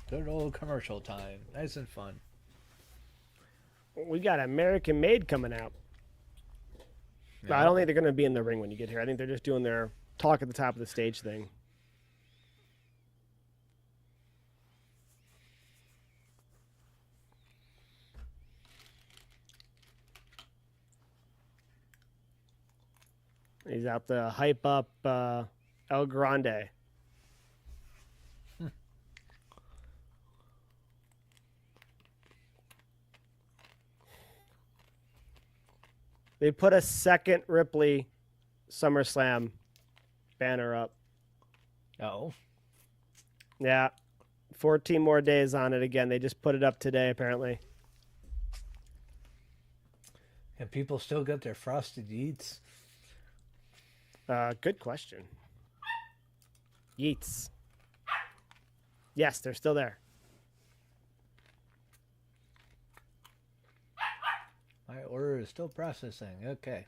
Good old commercial time. Nice and fun. We got American Made coming out. No, I don't think they're going to be in the ring when you get here. I think they're just doing their talk at the top of the stage thing. He's out to hype up El Grande. They put a second Ripley SummerSlam banner up. Oh. Yeah. 14 more days on it again. They just put it up today, apparently. Can people still get their frosted yeets? Good question. Yeets. Yes, they're still there. My order is still processing. Okay.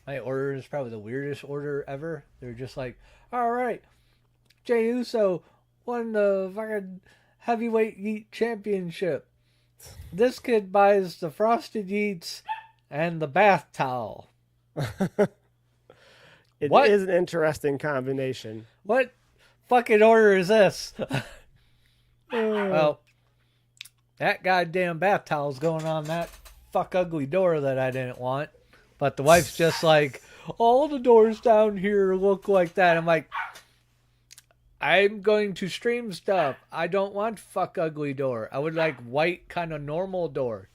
My order is probably the weirdest order ever. They're just like, all right, Jey Uso won the fucking heavyweight yeet championship. This kid buys the frosted yeets and the bath towel. It What? is an interesting combination. What fucking order is this? Uh, Well, that goddamn bath towel's going on that fuck ugly door that I didn't want. But the wife's just like, all the doors down here look like that. I'm like, I'm going to stream stuff. I don't want fuck ugly door. I would like white kind of normal door.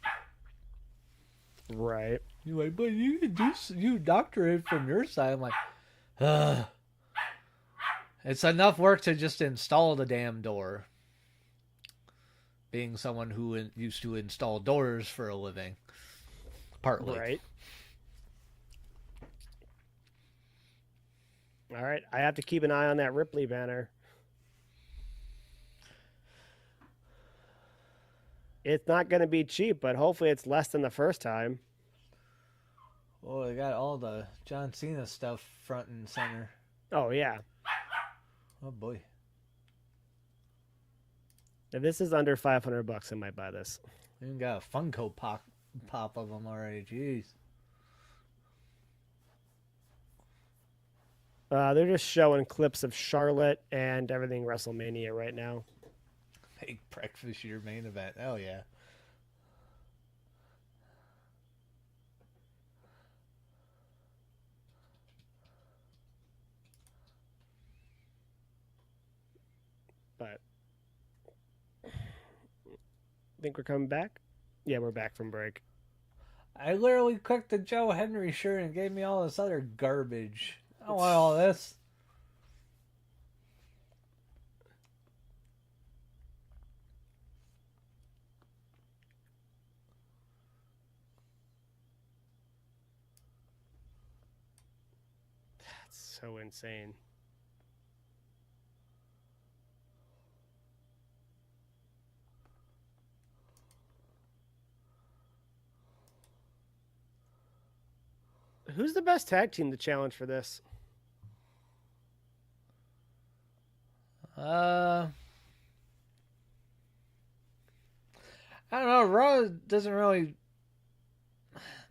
right. You're like, but you can do, you doctor it from your side. I'm like, ugh. It's enough work to just install the damn door. Being someone who used to install doors for a living. Partly. Right. All right. I have to keep an eye on that Ripley banner. It's not going to be cheap, but hopefully it's less than the first time. Oh, they got all the John Cena stuff front and center. Oh, yeah. Oh, boy. If this is under $500, I might buy this. They even got a Funko pop of them already. Jeez. They're just showing clips of Charlotte and everything WrestleMania right now. Make breakfast your main event. Hell yeah. But think we're coming back? Yeah, we're back from break. I literally clicked the Joe Henry shirt and gave me all this other garbage. I don't want all this. That's so insane. Who's the best tag team to challenge for this? I don't know. Raw doesn't really.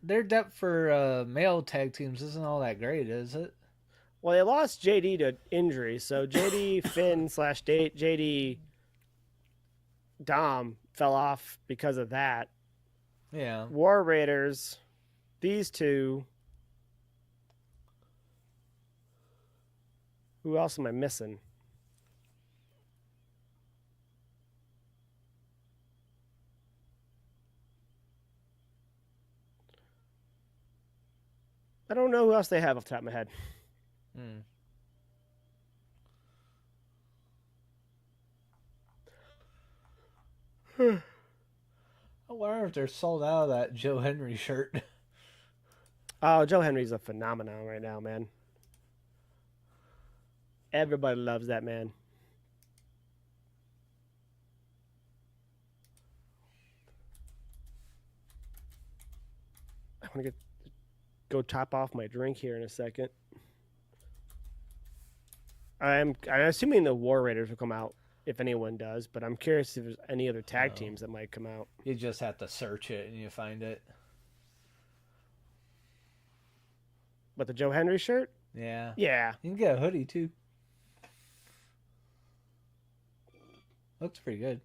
Their depth for male tag teams isn't all that great, is it? Well, they lost JD to injury, so JD Finn / JD Dom fell off because of that. Yeah. War Raiders, these two. Who else am I missing? I don't know who else they have off the top of my head. Hmm. I wonder if they're sold out of that Joe Henry shirt. Oh, Joe Henry's a phenomenon right now, man. Everybody loves that man. I want to go top off my drink here in a second. I'm assuming the War Raiders will come out if anyone does, but I'm curious if there's any other tag teams that might come out. You just have to search it and you find it. But the Joe Henry shirt? Yeah. Yeah. You can get a hoodie too. Looks pretty good.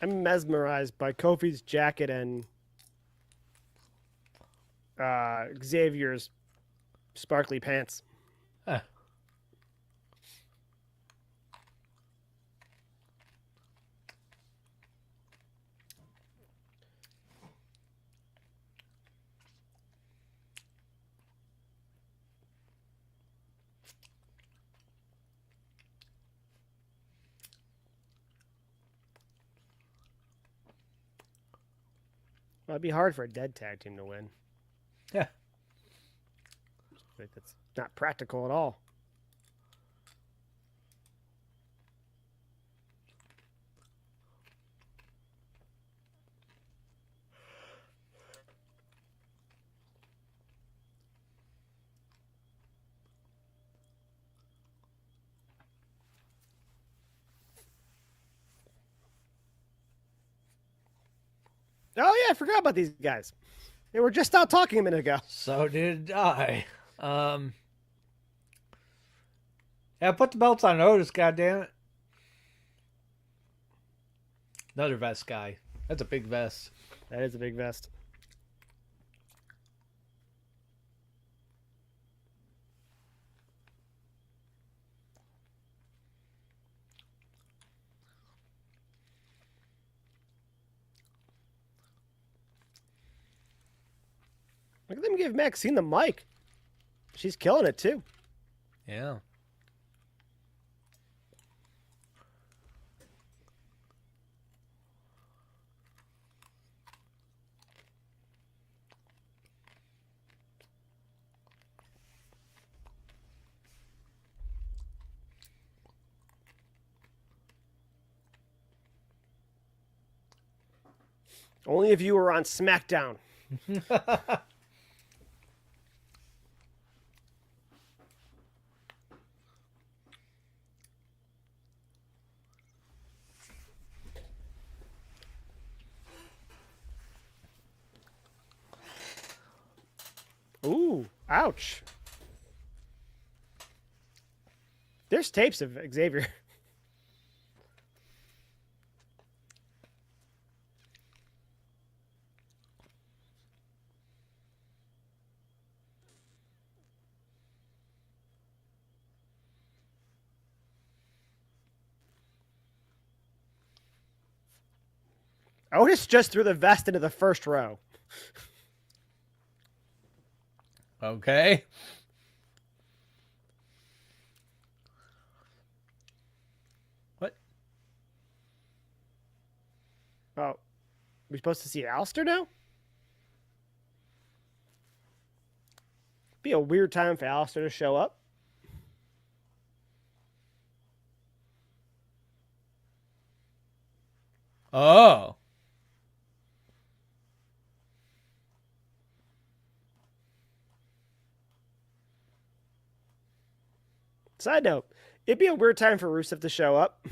I'm mesmerized by Kofi's jacket and Xavier's sparkly pants. Huh. It'd be hard for a dead tag team to win. Yeah. Like, that's not practical at all. Oh yeah, I forgot about these guys. They were just out talking a minute ago. So did I. Yeah, put the belts on Otis, goddammit. Another vest guy. That's a big vest. That is a big vest. Look at them give Maxine the mic. She's killing it too. Yeah. Only if you were on SmackDown. Ooh, ouch. There's tapes of Xavier. Otis just threw the vest into the first row. Okay. What? Oh, we supposed to see Alistair now? Be a weird time for Alistair to show up. Oh. Side note, it'd be a weird time for Rusev to show up.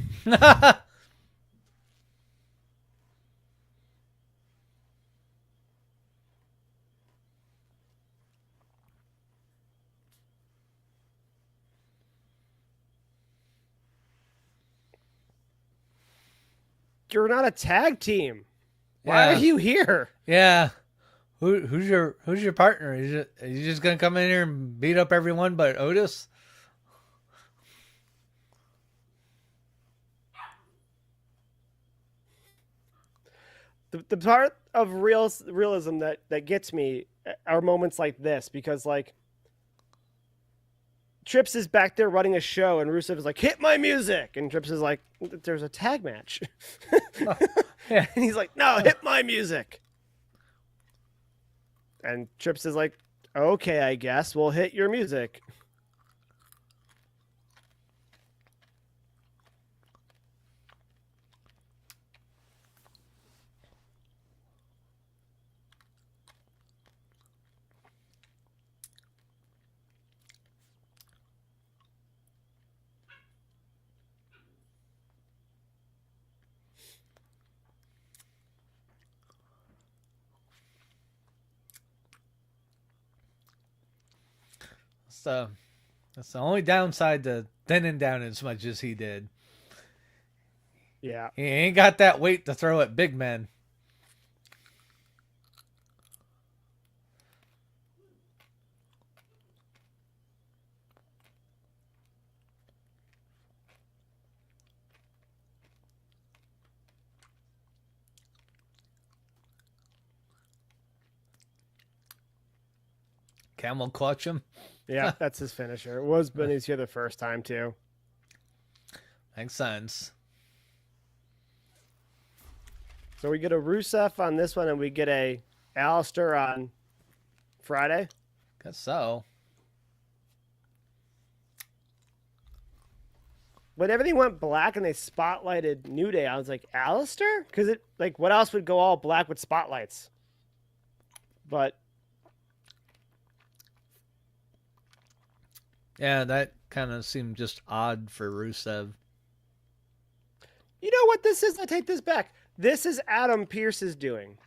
You're not a tag team. Why Yeah. are you here? Yeah. Who's your partner? Are you just gonna come in here and beat up everyone but Otis? The part of realism that gets me are moments like this, because like Trips is back there running a show and Rusev is like, hit my music, and Trips is like, there's a tag match. Yeah. And he's like, no, hit my music. And Trips is like, okay, I guess we'll hit your music. So that's the only downside to thinning down as much as he did. Yeah. He ain't got that weight to throw at big men. Camel clutch him. Yeah, that's his finisher. It was when he was here the first time too. Makes sense. So we get a Rusev on this one, and we get a Alistair on Friday. Guess so. When everything went black and they spotlighted New Day, I was like, Alistair? Because it like what else would go all black with spotlights? But Yeah, that kind of seemed just odd for Rusev. you know what this is? I take this back. This is Adam Pearce's doing.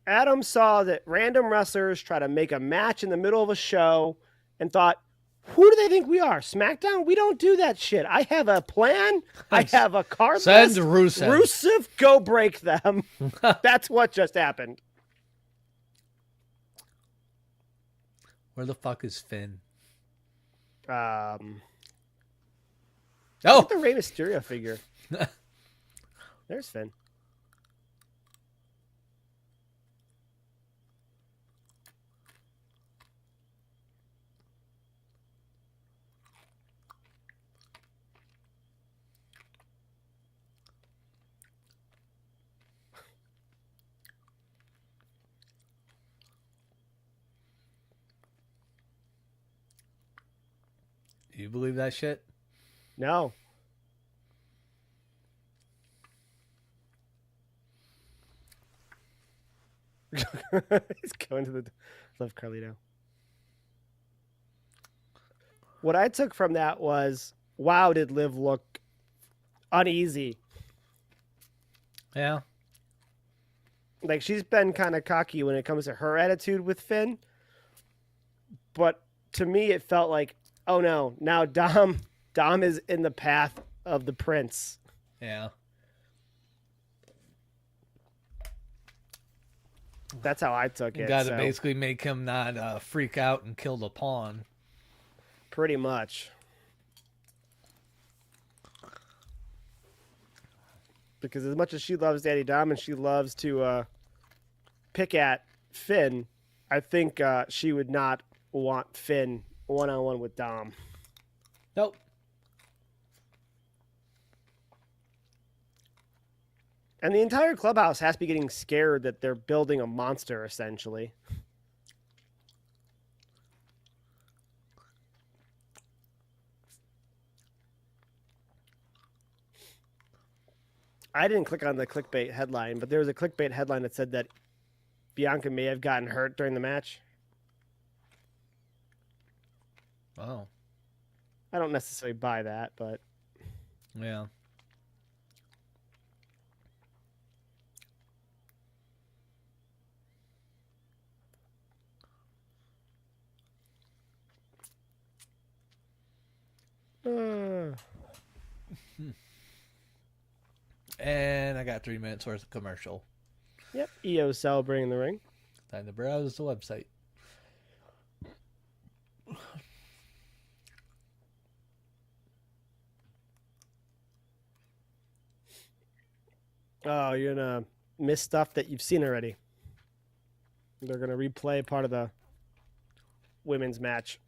Adam saw that random wrestlers try to make a match in the middle of a show and thought, who do they think we are? SmackDown? We don't do that shit. I have a plan. I have a card Send list. Rusev. Rusev, go break them. That's what just happened. Where the fuck is Finn? Oh, Oh, the Rey Mysterio figure. There's Finn. you believe that shit? No. He's going to the love Carlito. What I took from that was, wow, did Liv look uneasy. Yeah. Like, she's been kind of cocky when it comes to her attitude with Finn. But to me, it felt like, oh no, now Dom is in the path of the prince. Yeah. That's how I took it. Got to so, basically make him not freak out and kill the pawn. pretty much. Because as much as she loves Daddy Dom and she loves to pick at Finn, I think she would not want Finn one-on-one with Dom. Nope. And the entire clubhouse has to be getting scared that they're building a monster, essentially. I didn't click on the clickbait headline, but there was a clickbait headline that said that Bianca may have gotten hurt during the match. Oh. I don't necessarily buy that, but Yeah. And I got 3 minutes worth of commercial. Yep, EO celebrating the ring. Time to browse the website. Oh, you're gonna miss stuff that you've seen already. They're gonna replay part of the women's match.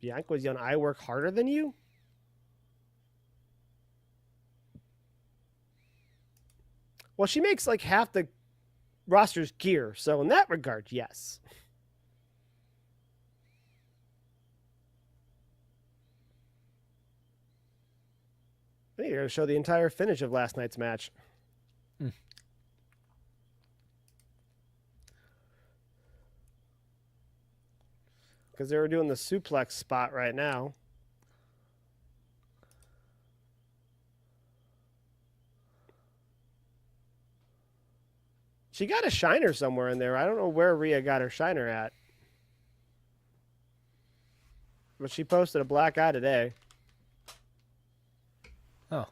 Bianca was yelling, I work harder than you? Well, she makes like half the roster's gear, so in that regard, yes. I think you're going to show the entire finish of last night's match. Because they were doing the suplex spot right now. She got a shiner somewhere in there. I don't know where Rhea got her shiner at. But she posted a black eye today. Oh.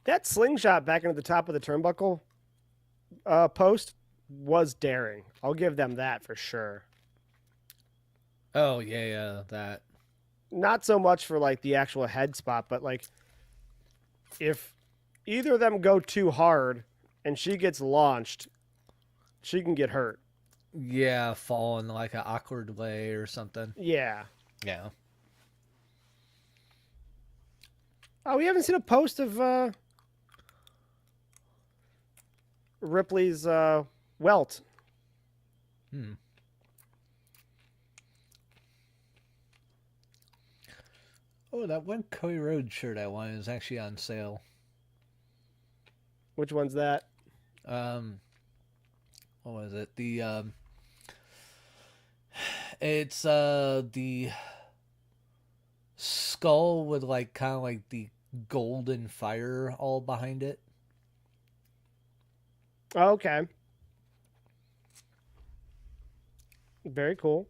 That slingshot back into the top of the turnbuckle post was daring. I'll give them that for sure. Oh, yeah, that. Not so much for like the actual head spot, but like if either of them go too hard and she gets launched, she can get hurt. Yeah, fall in like an awkward way or something. Yeah. Yeah. Oh, we haven't seen a post of Ripley's welt. Hmm. Oh, that one Cody Rhodes shirt I wanted is actually on sale. Which one's that? What was it? It's the skull with like kind of like the golden fire all behind it. Oh, okay. Very cool.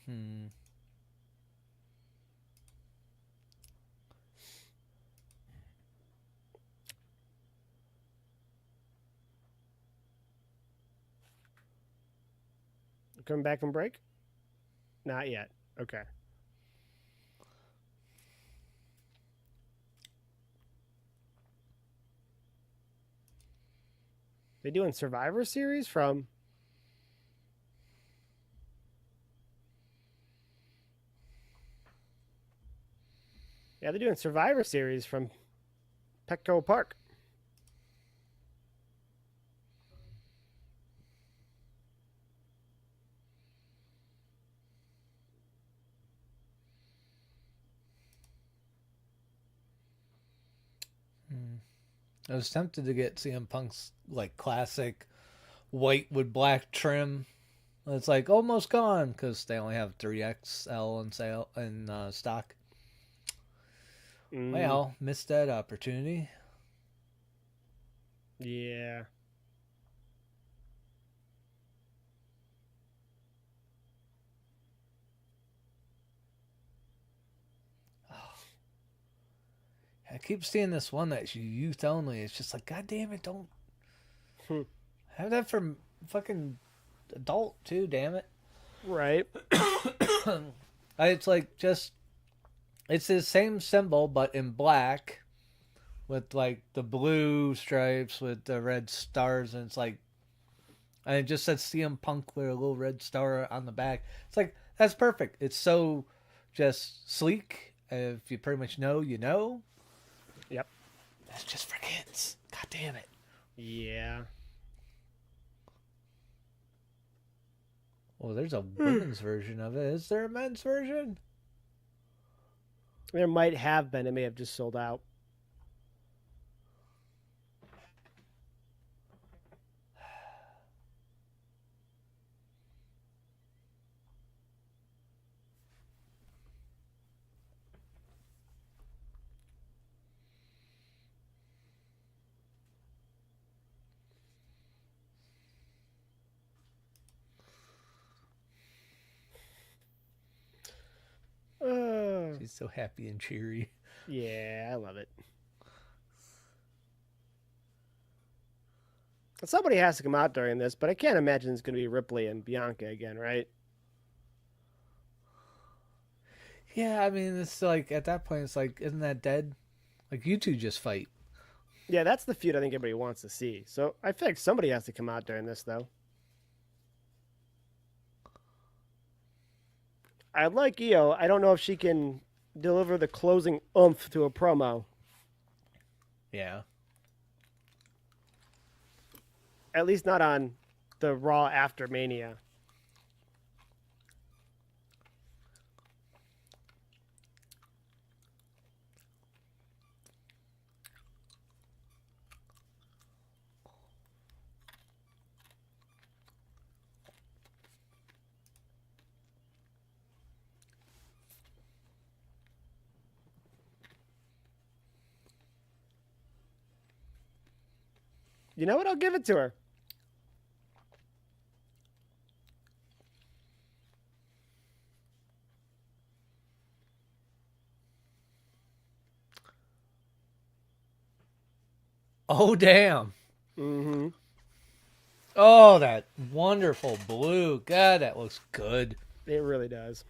Hmm. Coming back from break? Not yet. Okay. They doing Survivor Series from. Yeah, they're doing Survivor Series from Petco Park. I was tempted to get CM Punk's like classic white with black trim. It's like almost gone because they only have 3XL in sale in stock. Well, missed that opportunity. Yeah. I keep seeing this one that's youth only. It's just like, God damn it, don't have that for fucking adult too, damn it. Right. It's like just, it's the same symbol but in black with like the blue stripes with the red stars, and it's like, and it just says CM Punk with a little red star on the back. It's like, that's perfect. It's so just sleek. If you pretty much know, you know. Yep. That's just for kids. God damn it. Yeah. Well, there's a women's version of it. Is there a men's version? There might have been. It may have just sold out. She's so happy and cheery. Yeah, I love it. Somebody has to come out during this, but I can't imagine it's going to be Ripley and Bianca again, right? Yeah, I mean, it's like, at that point, it's like, isn't that dead? Like, you two just fight. Yeah, that's the feud I think everybody wants to see. So I feel like somebody has to come out during this, though. I like Io. I don't know if she can deliver the closing oomph to a promo. Yeah. At least not on the Raw after Mania. You know what? I'll give it to her. Oh, damn. Mm-hmm. Oh, that wonderful blue. God, that looks good. It really does.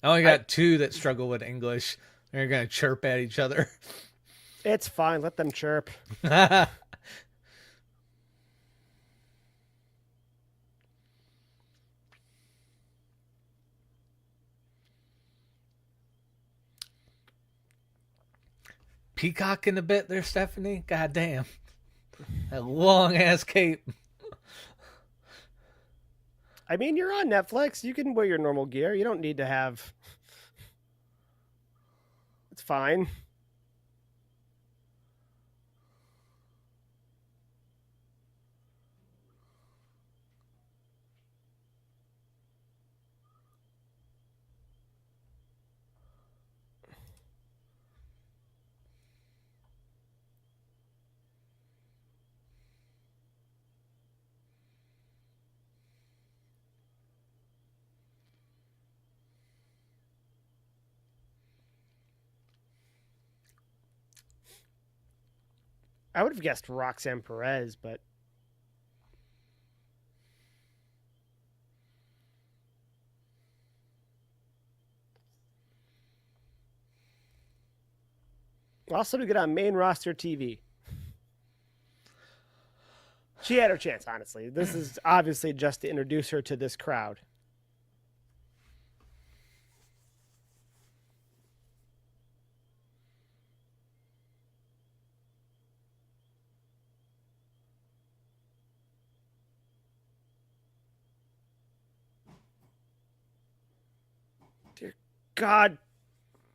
I only got two that struggle with English. They're going to chirp at each other. It's fine. Let them chirp. Peacocking a bit there, Stephanie. God damn. That long ass cape. I mean, you're on Netflix. You can wear your normal gear. You don't need to have. It's fine. I would have guessed Roxanne Perez, but also to get on main roster TV. She had her chance, honestly. This is obviously just to introduce her to this crowd. Dear God,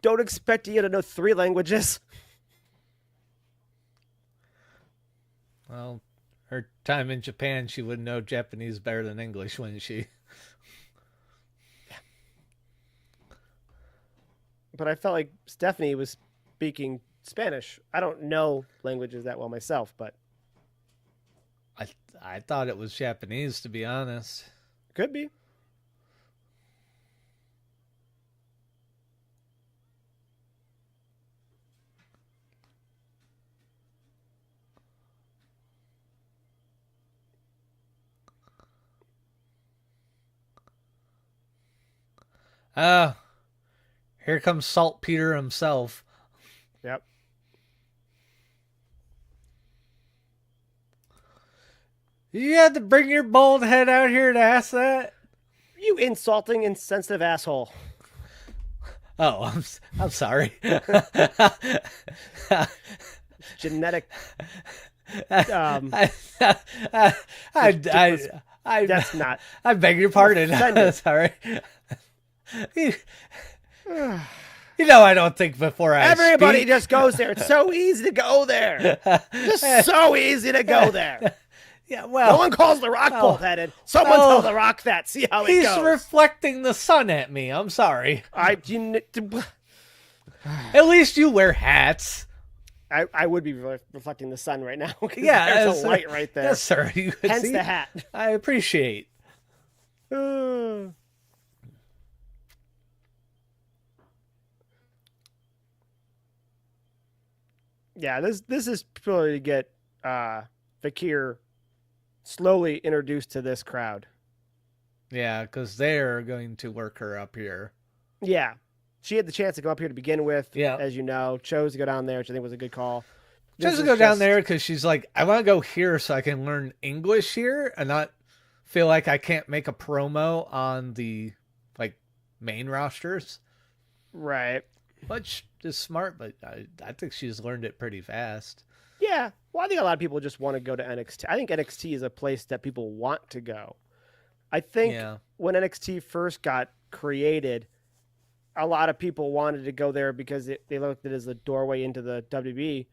don't expect you to know 3 languages. Well, her time in Japan, she would know Japanese better than English, wouldn't she? But I felt like Stephanie was speaking Spanish. I don't know languages that well myself, but I thought it was Japanese, to be honest. could be. Here comes Saltpeter himself. Yep. You had to bring your bald head out here to ask that? You insulting, insensitive asshole. Oh, I'm sorry. Genetic. That's not. I beg your pardon. Sorry. You know, I don't think before I Everybody speak. just goes there. It's so easy to go there. Just so easy to go there. Yeah, well, No one calls the Rock bald-headed. Someone tell the Rock that. See how it goes. He's reflecting the sun at me. I'm sorry. At least you wear hats. I would be reflecting the sun right now. Yeah, there's a light right there. Yes, sir. You could Hence see. the hat. I appreciate. Yeah, this is purely to get Fakir slowly introduced to this crowd. Yeah, because they're going to work her up here. Yeah. She had the chance to go up here to begin with, Yeah. as you know. Chose to go down there, which I think was a good call. Just to go down there because she's like, I want to go here so I can learn English here and not feel like I can't make a promo on the main rosters. Right. Which is smart, but I think she's learned it pretty fast. Yeah. Well, I think a lot of people just want to go to NXT. I think NXT is a place that people want to go. I think when NXT first got created, a lot of people wanted to go there because they looked at it as a doorway into the WWE.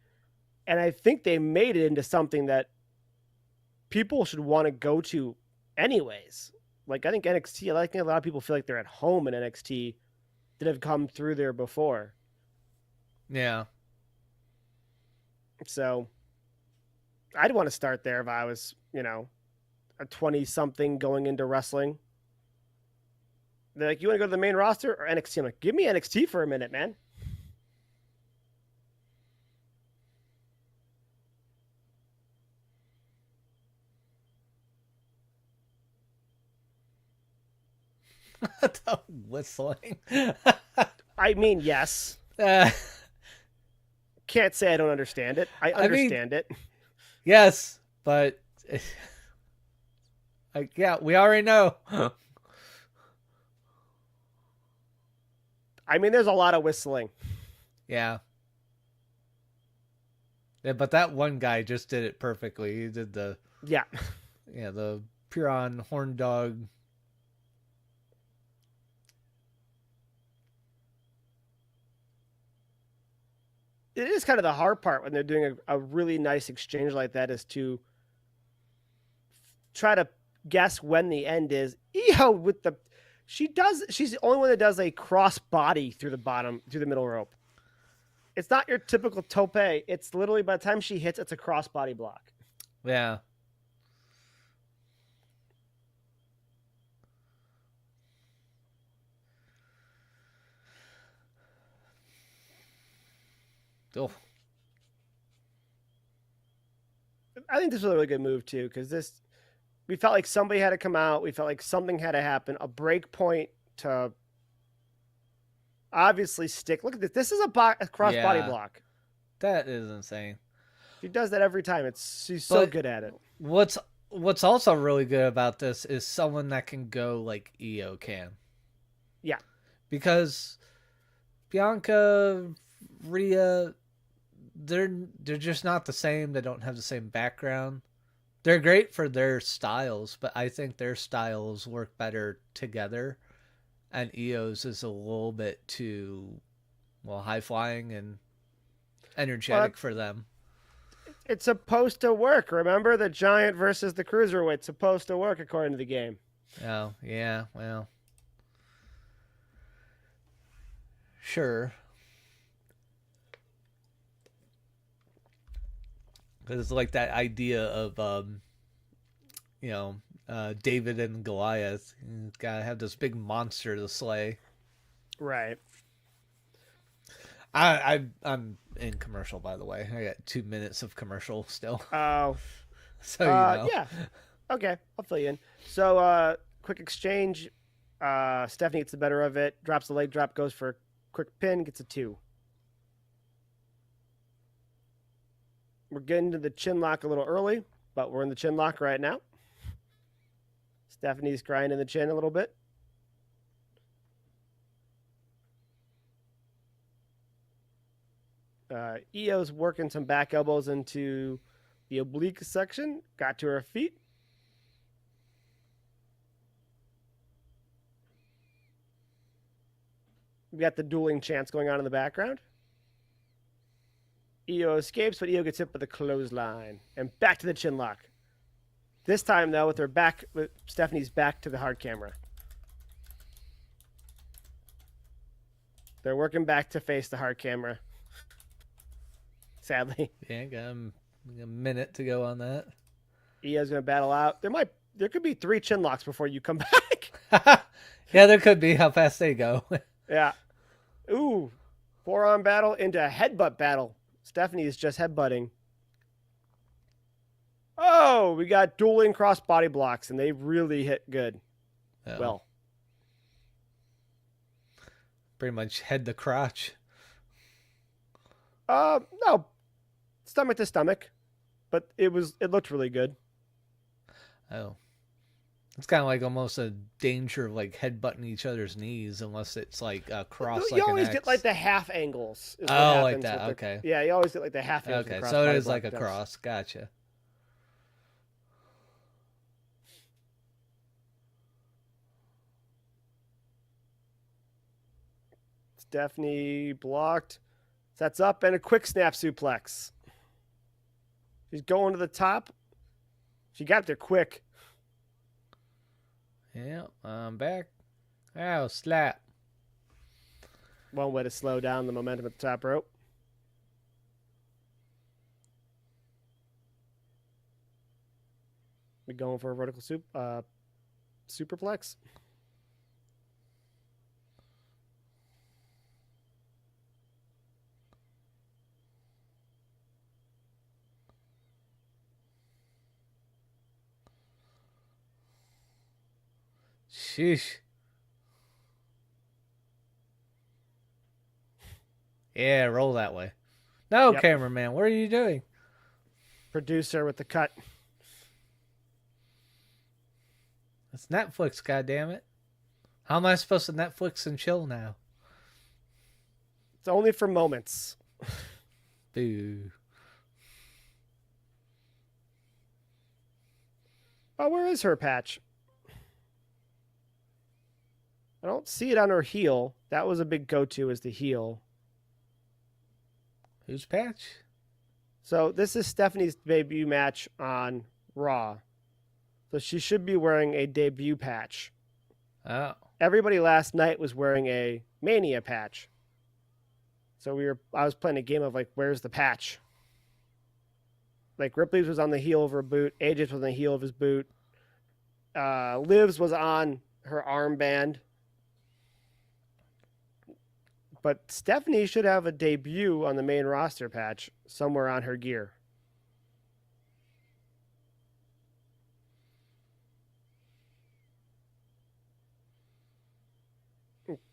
And I think they made it into something that people should want to go to anyways. Like, I think NXT, I think a lot of people feel like they're at home in NXT that have come through there before. Yeah. So I'd want to start there if I was, a 20-something going into wrestling. They're like, you want to go to the main roster or NXT? I'm like, give me NXT for a minute, man. The whistling. I mean, yes. uh, Can't say I don't understand it. I I mean, understand it. yes, but like, yeah, we already know. I mean, there's a lot of whistling. Yeah. Yeah, but that one guy just did it perfectly. He did the Yeah. the Puron horn dog. It is kind of the hard part when they're doing a really nice exchange like that is to try to guess when the end is. Io with the she's the only one that does a cross body through the middle rope. It's not your typical tope. It's literally by the time she hits, it's a cross body block. Yeah. Oh. I think this was a really good move too, because we felt like somebody had to come out. We felt like something had to happen. A break point to obviously stick. Look at this. This is a cross body block. That is insane. She does that every time. She's so But good at it. what's also really good about this is someone that can go like Io can. Yeah. Because Bianca, Rhea, they're just not the same. They don't have the same background. They're great for their styles, but I think their styles work better together. And Io's is a little bit too, high flying and energetic for them. It's supposed to work. Remember the giant versus the cruiserweight. Supposed to work according to the game. Oh, yeah, well. Sure. Because it's like that idea of, David and Goliath. You gotta have this big monster to slay. Right. I'm in commercial, by the way. I got 2 minutes of commercial still. Oh. So you know. Yeah. Okay, I'll fill you in. So, quick exchange. Stephanie gets the better of it. Drops the leg drop. Goes for a quick pin. Gets a 2. We're getting to the chin lock a little early, but we're in the chin lock right now. Stephanie's grinding the chin a little bit. Io's working some back elbows into the oblique section. Got to her feet. We got the dueling chants going on in the background. Io escapes, but Io gets hit with a clothesline. And back to the chin lock. This time, though, with Stephanie's back to the hard camera. They're working back to face the hard camera. Sadly. Yeah, got a minute to go on that. Io's going to battle out. There could be 3 chin locks before you come back. Yeah, there could be how fast they go. Yeah. Ooh. Forearm battle into a headbutt battle. Stephanie is just headbutting. Oh, we got dueling cross body blocks, and they really hit good. Oh. Well. Pretty much head to crotch. No. Stomach to stomach. But it looked really good. Oh. It's kind of like almost a danger of like headbutting each other's knees unless it's like a cross. You always get like the half angles. Oh, like that. Okay. Yeah, you always get like the half angles. Okay, so it is like a cross. Gotcha. Stephanie blocked. Sets up and a quick snap suplex. She's going to the top. She got there quick. Yeah, I'm back. Oh, slap. One way to slow down the momentum at the top rope. We going for a vertical superplex. Sheesh. Yeah, roll that way. No, Yep. cameraman, what are you doing? Producer with the cut. It's Netflix, goddammit. How am I supposed to Netflix and chill now? It's only for moments. Boo. Oh, where is her patch? I don't see it on her heel. That was a big go-to, is the heel. Who's Patch? So this is Stephanie's debut match on Raw. So she should be wearing a debut patch. Oh. Everybody last night was wearing a Mania patch. So I was playing a game of like, where's the patch? Like Ripley's was on the heel of her boot. AJ's was on the heel of his boot. Liv's was on her armband. But Stephanie should have a debut on the main roster patch somewhere on her gear.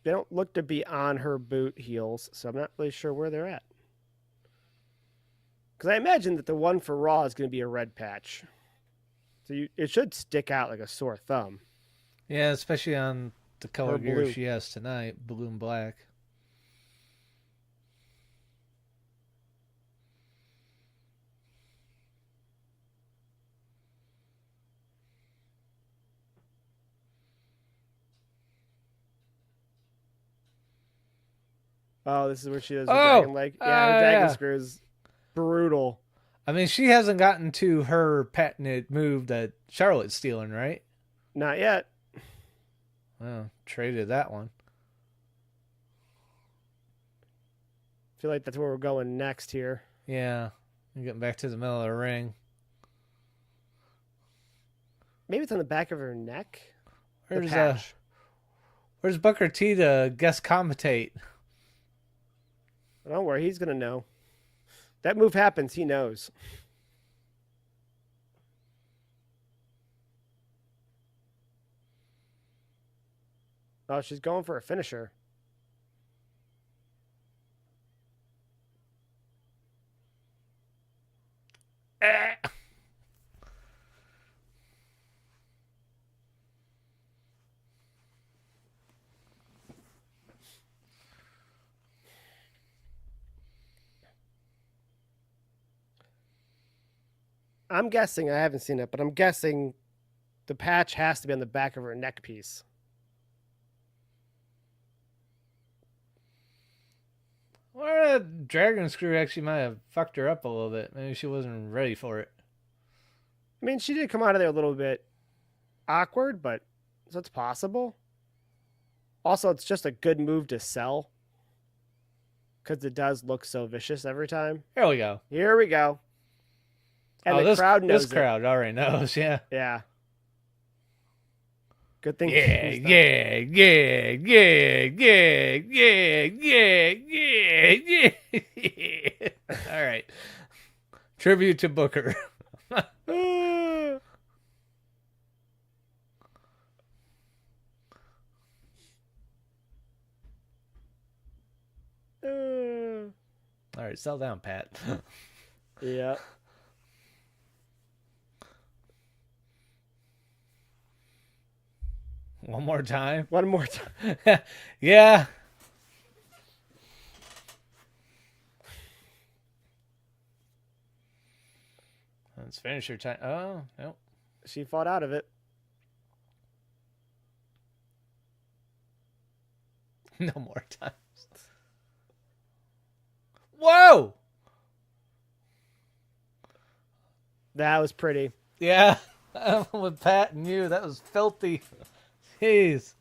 They don't look to be on her boot heels, so I'm not really sure where they're at. Because I imagine that the one for Raw is going to be a red patch. So it should stick out like a sore thumb. Yeah, especially on the color Or gear blue. she has tonight, blue and black. Oh, this is where she does the Oh! dragon leg. Yeah, her dragon Yeah. screw is brutal. I mean, she hasn't gotten to her patented move that Charlotte's stealing, right? Not yet. Oh, traded that one. I feel like that's where we're going next here. Yeah. I'm getting back to the middle of the ring. Maybe it's on the back of her neck. The Where's patch. where's Booker T to guest commentate? Don't worry, he's gonna know. That move happens, he knows. Oh, she's going for a finisher. I'm guessing, I haven't seen it, but I'm guessing the patch has to be on the back of her neck piece. Well, that dragon screw actually might have fucked her up a little bit. Maybe she wasn't ready for it. I mean, she did come out of there a little bit awkward, but so it's possible. Also, it's just a good move to sell because it does look so vicious every time. Here we go. Here we go. And the this crowd knows This crowd already knows, yeah. it. Yeah. Good thing. Yeah, yeah, yeah, yeah, yeah, yeah, yeah, yeah, yeah. All right. Tribute to Booker. All right, settle down, Pat. Yeah. One more time. One more time. Yeah. Let's finish your time. Oh, no. She fought out of it. No more times. Whoa! That was pretty. Yeah. With Pat and you, that was filthy. Jeez.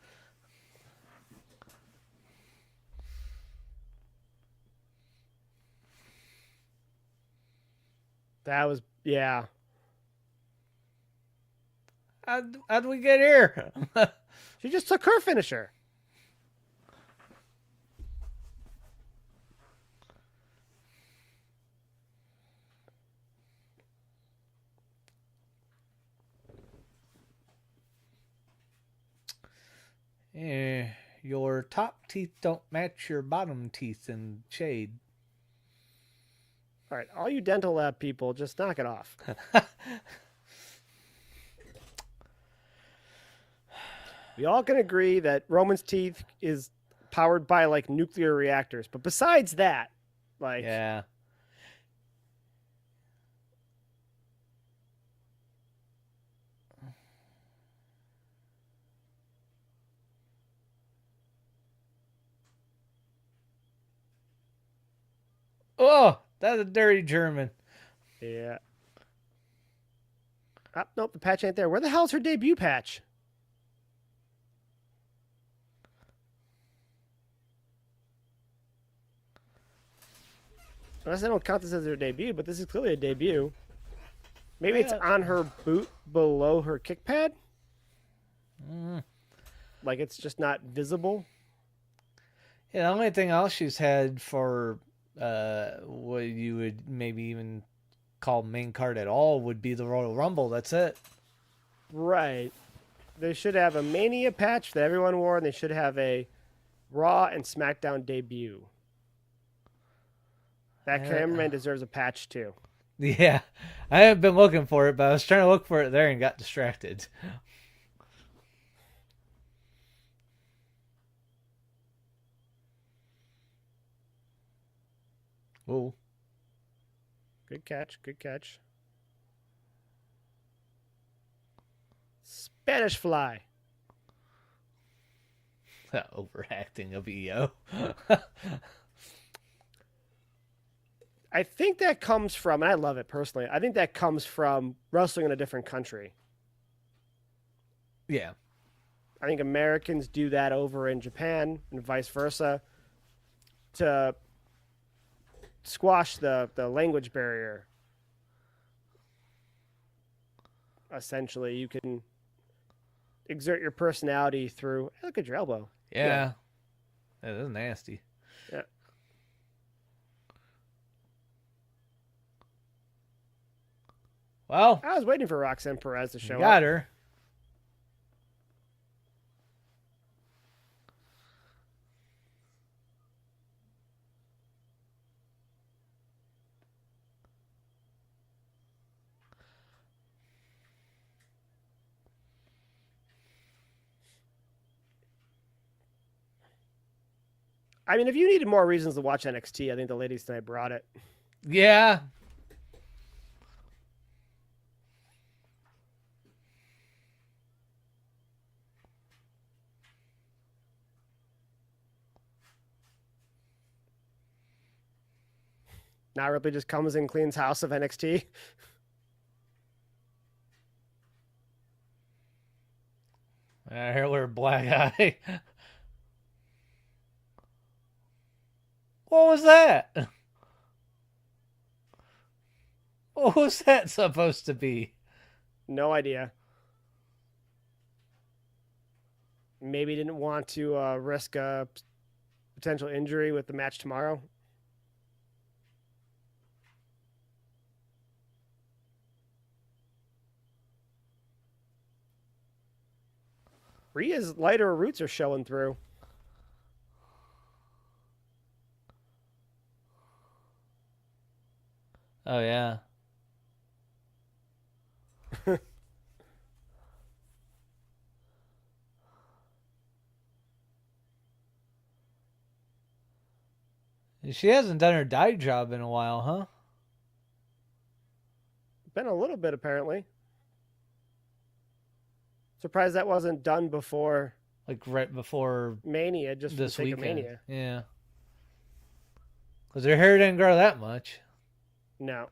That was, yeah. How'd we get here? She just took her finisher. Your top teeth don't match your bottom teeth in shade. All right, all you dental lab people, just knock it off. We all can agree that Roman's teeth is powered by like nuclear reactors, but besides that, like, Yeah. Oh, that's a dirty German. yeah. Ah, nope, the patch ain't there. Where the hell's her debut patch? Unless I don't count this as her debut, but this is clearly a debut. Maybe it's on her boot below her kick pad? Like it's just not visible? Yeah, the only thing else she's had for what you would maybe even call main card at all would be the Royal Rumble. That's it. Right. They should have a Mania patch that everyone wore, and they should have a Raw and SmackDown debut. That cameraman deserves a patch too. Yeah, I haven't been looking for it, but I was trying to look for it there and got distracted. Oh, Good catch. Good catch. Spanish fly. overacting of EO. I think that comes from, and I love it personally, I think that comes from wrestling in a different country. Yeah. I think Americans do that over in Japan and vice versa to squash the language barrier. Essentially, you can exert your personality through. Hey, look at your elbow. Yeah. That is nasty. Yeah. Well, I was waiting for Roxanne Perez to show got up. her. I mean, if you needed more reasons to watch NXT, I think the ladies tonight brought it. Yeah. Now Ripley just comes and cleans house of NXT. I hear her black eye. What was that? What was that supposed to be? No idea. Maybe didn't want to risk a potential injury with the match tomorrow. Rhea's lighter roots are showing through. Oh, yeah. She hasn't done her dye job in a while, huh? Been a little bit, apparently. Surprised that wasn't done before Like right before Mania, just for the this sake weekend. of Mania. Yeah. Because her hair didn't grow that much. No.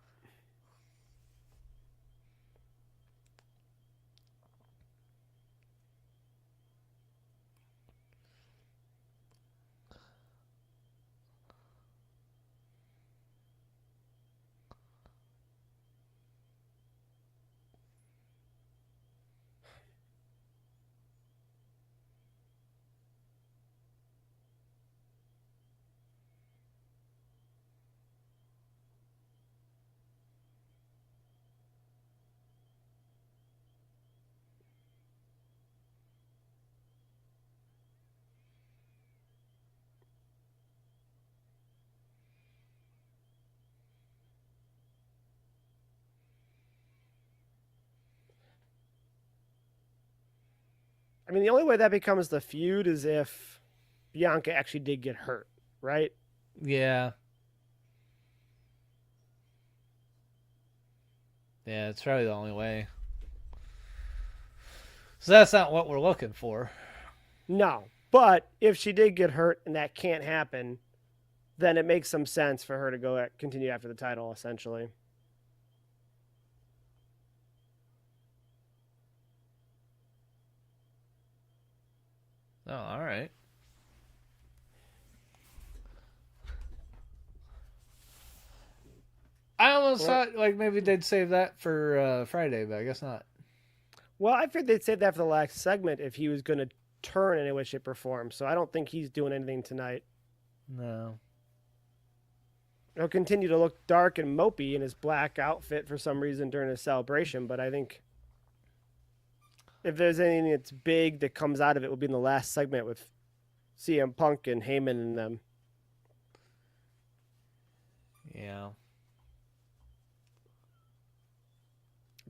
I mean, the only way that becomes the feud is if Bianca actually did get hurt, right? Yeah. Yeah, it's probably the only way. So that's not what we're looking for. No. But if she did get hurt and that can't happen, then it makes some sense for her to continue after the title, essentially. Oh, all right. I almost thought like maybe they'd save that for Friday, but I guess not. Well, I figured they'd save that for the last segment if he was going to turn in any way, shape, or form. So I don't think he's doing anything tonight. No. He'll continue to look dark and mopey in his black outfit for some reason during his celebration, but I think if there's anything that's big that comes out of it, will be in the last segment with CM Punk and Heyman and them. Yeah.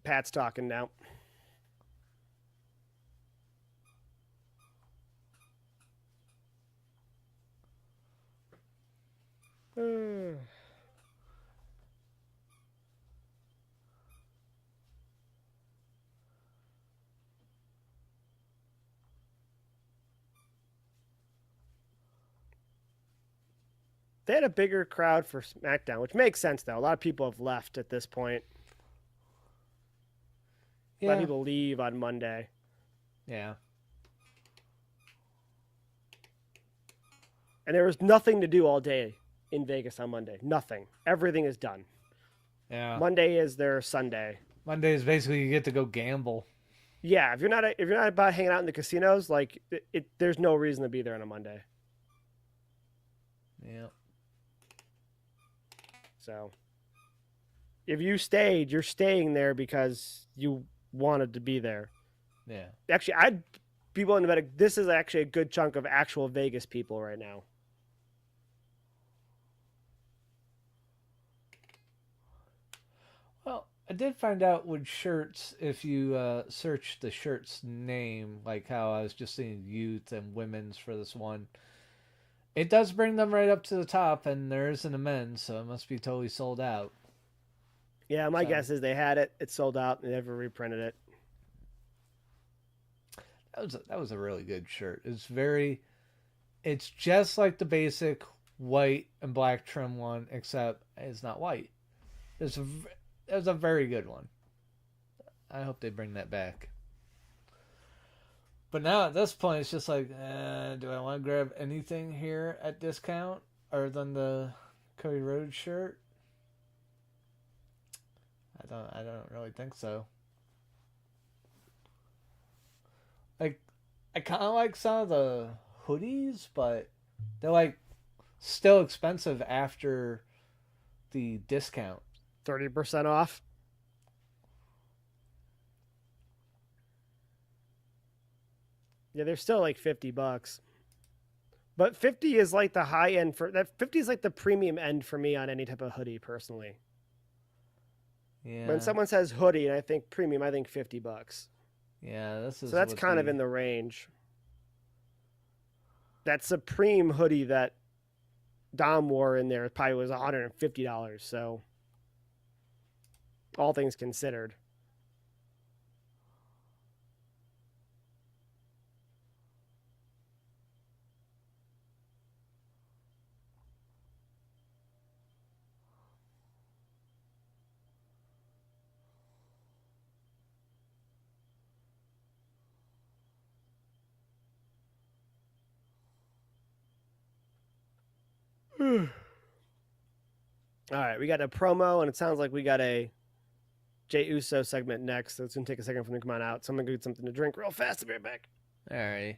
Pat's talking now. They had a bigger crowd for SmackDown, which makes sense, though. A lot of people have left at this point. A lot of Yeah. people leave on Monday. Yeah. And there was nothing to do all day in Vegas on Monday. Nothing. Everything is done. Yeah. Monday is their Sunday. Monday is basically you get to go gamble. Yeah, if you're not about hanging out in the casinos, like there's no reason to be there on a Monday. Yeah. So if you stayed, you're staying there because you wanted to be there. Yeah. Actually, I'd be willing to bet this is actually a good chunk of actual Vegas people right now. Well, I did find out with shirts, if you search the shirt's name, like how I was just seeing youth and women's for this one, it does bring them right up to the top, and there isn't a men's, so it must be totally sold out. Yeah, my guess is they had it, it sold out, and they never reprinted it. That was a really good shirt. It's just like the basic white and black trim one, except it's not white. It was a very good one. I hope they bring that back. But now at this point, it's just like, do I want to grab anything here at discount other than the Cody Rhodes shirt? I don't really think so. Like, I kind of like some of the hoodies, but they're like still expensive after the discount. 30% off. Yeah, they're still like $50. But 50 is like the high end for that. 50 is like the premium end for me on any type of hoodie, personally. Yeah. When someone says hoodie and I think premium, I think $50. Yeah, this is So that's kind of in the range. That Supreme hoodie that Dom wore in there probably was $150. So, all things considered. All right, we got a promo, and it sounds like we got a Jey Uso segment next. So it's gonna take a second for them to come on out. So I'm gonna get something to drink real fast. I'll be right back. Alrighty.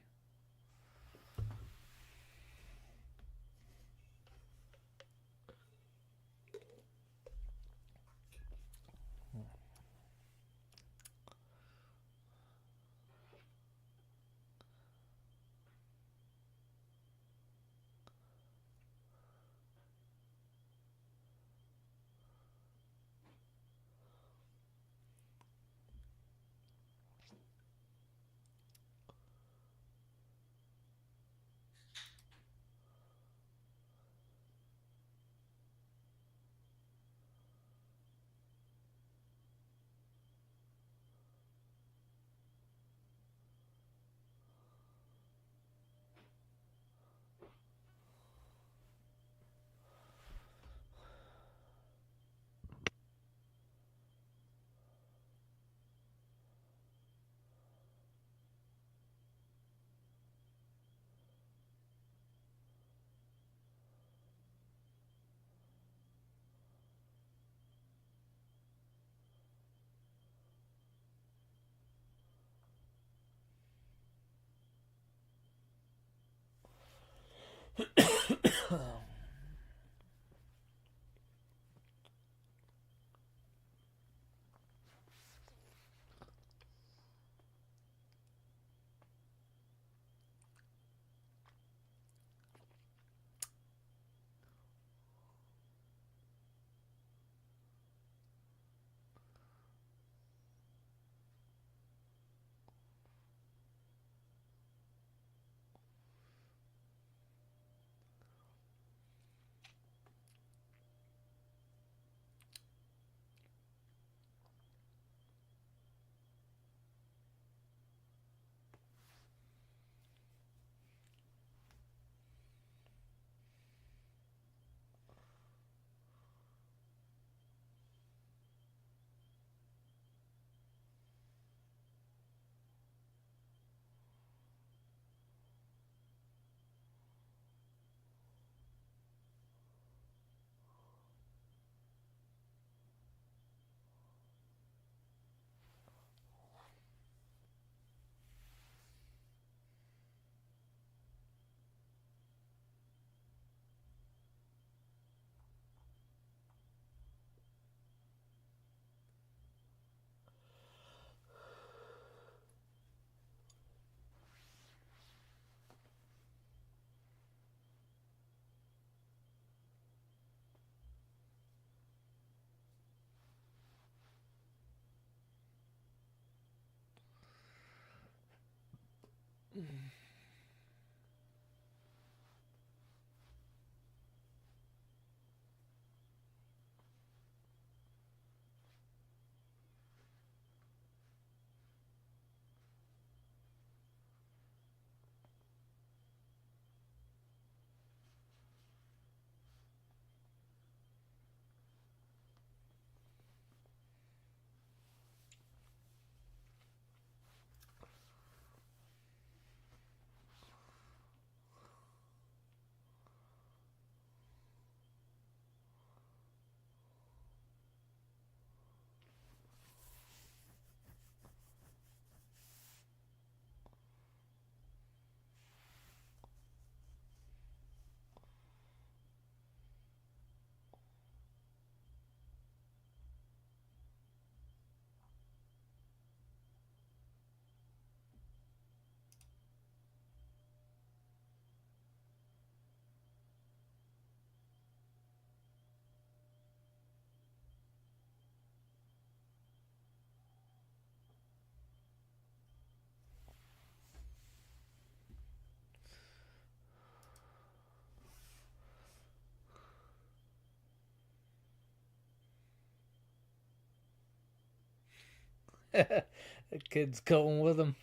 The kid's going with him.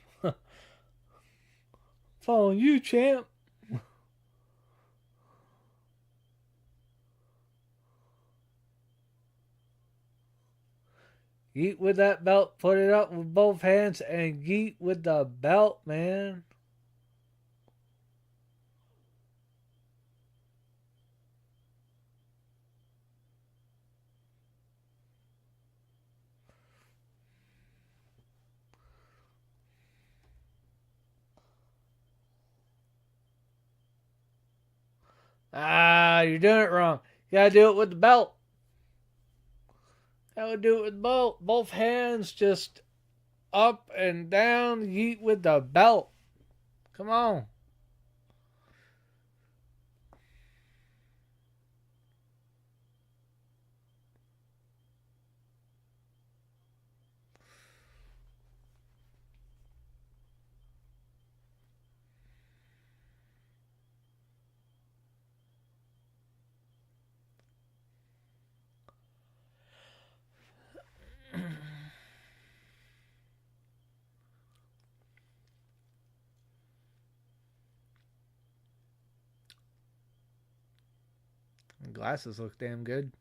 Following you, champ. Yeet with that belt, put it up with both hands, and yeet with the belt, man. Ah, you're doing it wrong. You gotta do it with the belt. I would do it with both hands, just up and down, yeet with the belt. Come on. Glasses look damn good.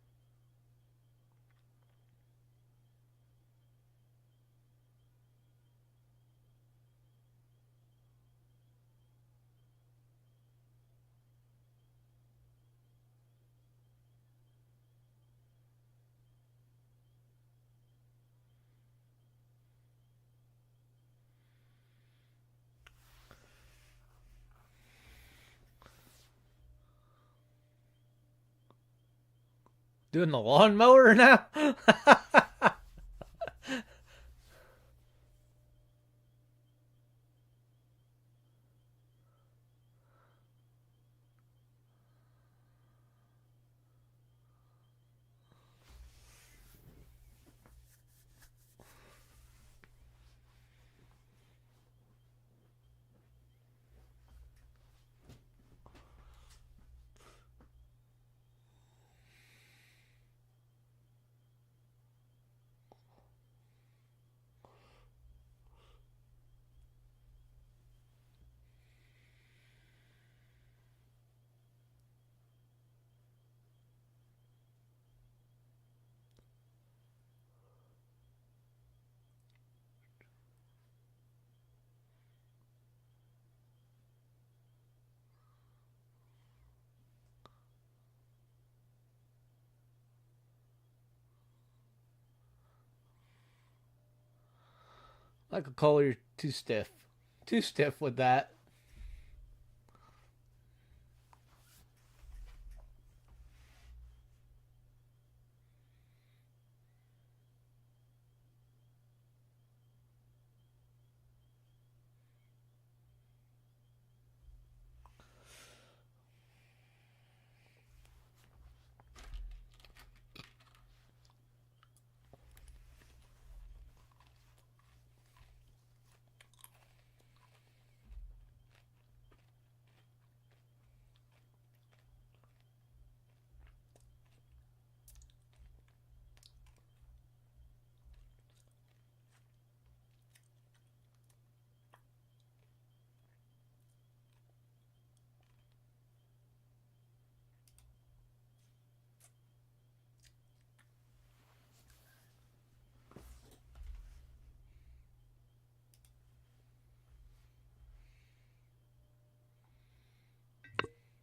Doing the lawnmower now? Michael Cole, you're too stiff. Too stiff with that.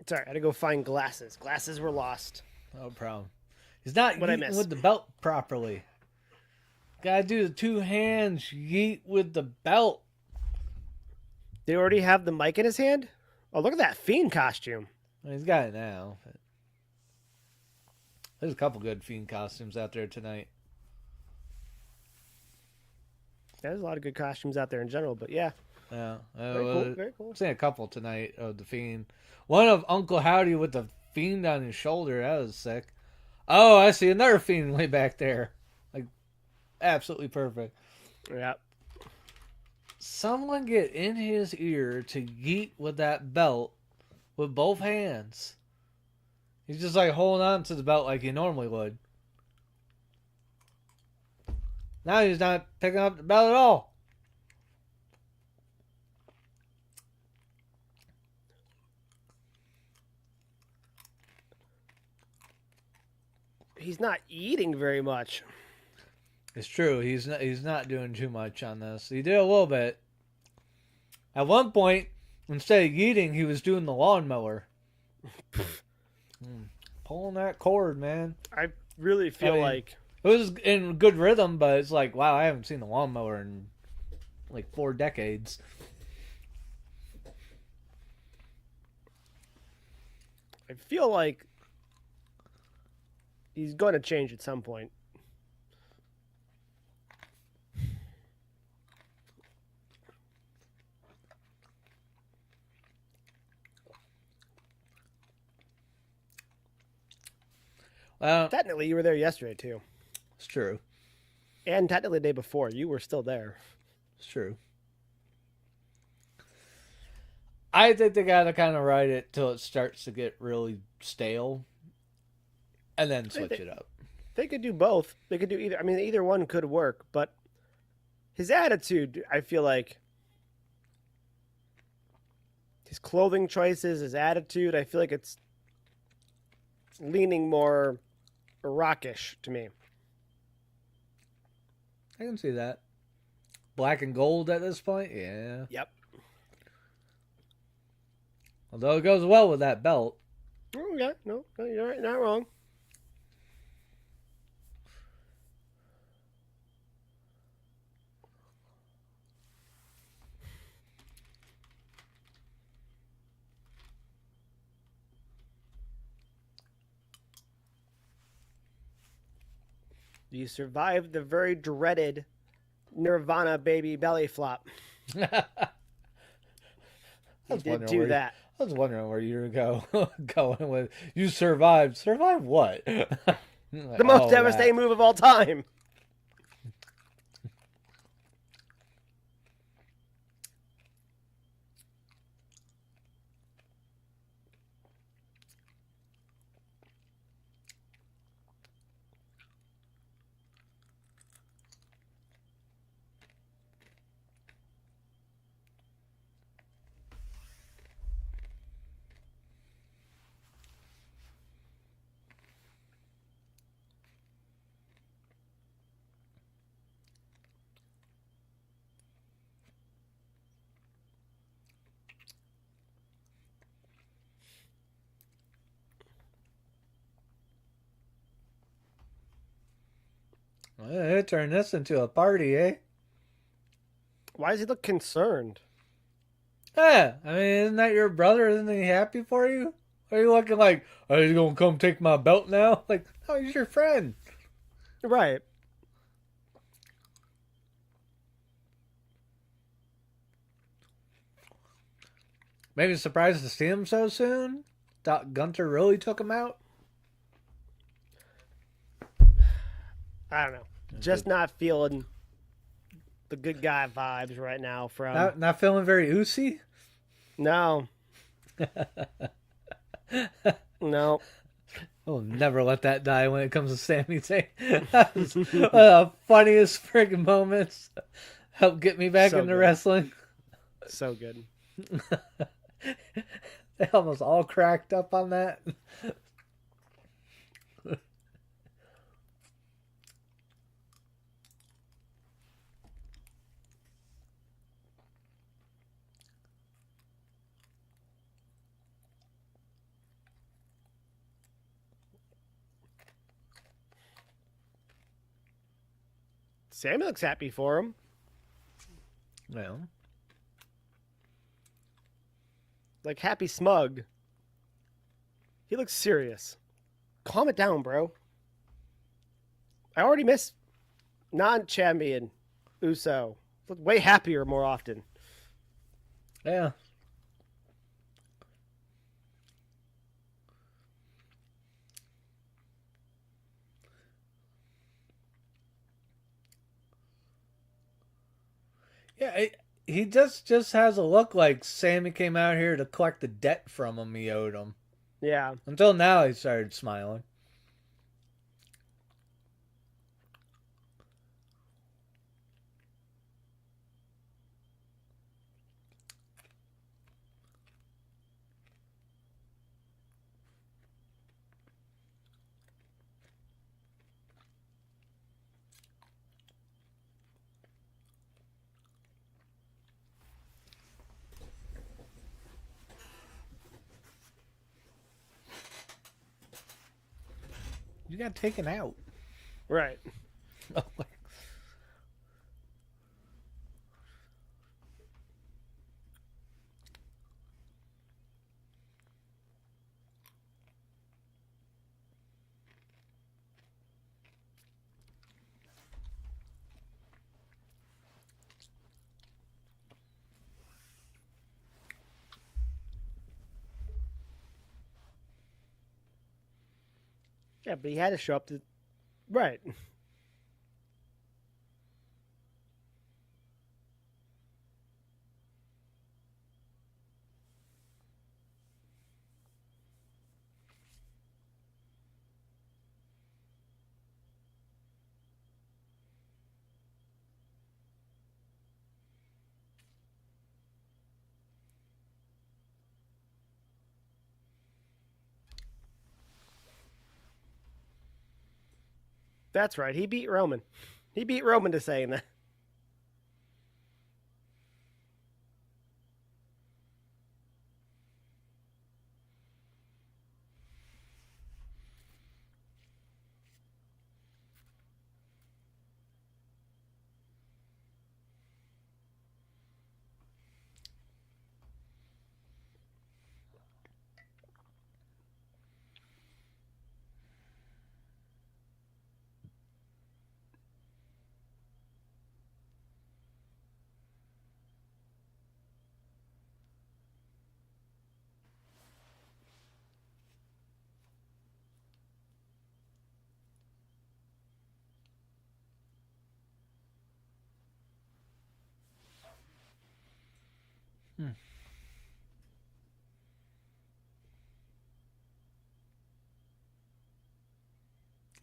Sorry, I had to go find glasses. Glasses were lost. No problem. He's not What'd I yeeting miss? with the belt properly. Gotta do the two hands yeet with the belt. They already have the mic in his hand? Oh, look at that Fiend costume. Well, he's got it now. But there's a couple good Fiend costumes out there tonight. There's a lot of good costumes out there in general, but yeah. Yeah. Very cool. Very cool. I've seen a couple tonight of the Fiend. One of Uncle Howdy with the Fiend on his shoulder. That was sick. Oh, I see another Fiend way back there. Like, absolutely perfect. Yeah. Someone get in his ear to yeet with that belt with both hands. He's just like holding on to the belt like he normally would. Now he's not picking up the belt at all. He's not eating very much. It's true. He's not doing too much on this. He did a little bit. At one point, instead of eating, he was doing the lawnmower. Pulling that cord, man. I really feel like it was in good rhythm, but it's like, wow, I haven't seen the lawnmower in like 4 decades. I feel like he's going to change at some point. Well, Technically, you were there yesterday too, it's true. and technically the day before. You were still there. It's true. I think they gotta kind of ride it till it starts to get really stale, and then switch it up. They could do both. They could do either. I mean, either one could work, but his attitude, I feel like, his clothing choices, his attitude, I feel like it's leaning more rockish to me. I can see that. Black and gold at this point, yeah. Yep. Although it goes well with that belt. Oh yeah, no, you're right, not wrong. You survived the very dreaded Nirvana baby belly flop. I You was did wondering do where that. I was wondering where you were going with. You survived. Survive what? The most devastating move of all time. Well, turn this into a party, eh? Why does he look concerned? Yeah, I mean, isn't that your brother? Isn't he happy for you? Are you looking like, are you gonna come take my belt now? Like, no, he's your friend. Right. Maybe surprised to see him so soon. Thought Gunter really took him out. I don't know. Just not feeling the good guy vibes right now from. Not feeling very oozy. No. No. I'll never let that die when it comes to Sami Zayn. That's one of the funniest friggin' moments. Help get me back So into good. wrestling. So good. They almost all cracked up on that. Sammy looks happy for him. Well, Like happy smug. He looks serious. Calm it down, bro. I already miss non-champion Uso. Look way happier more often. yeah. Yeah, he just has a look like Sammy came out here to collect the debt from him he owed him. Yeah. Until now, he started smiling. You got taken out. Right. Yeah, but he had to show up to. Right. That's right. He beat Roman. He beat Roman to saying that.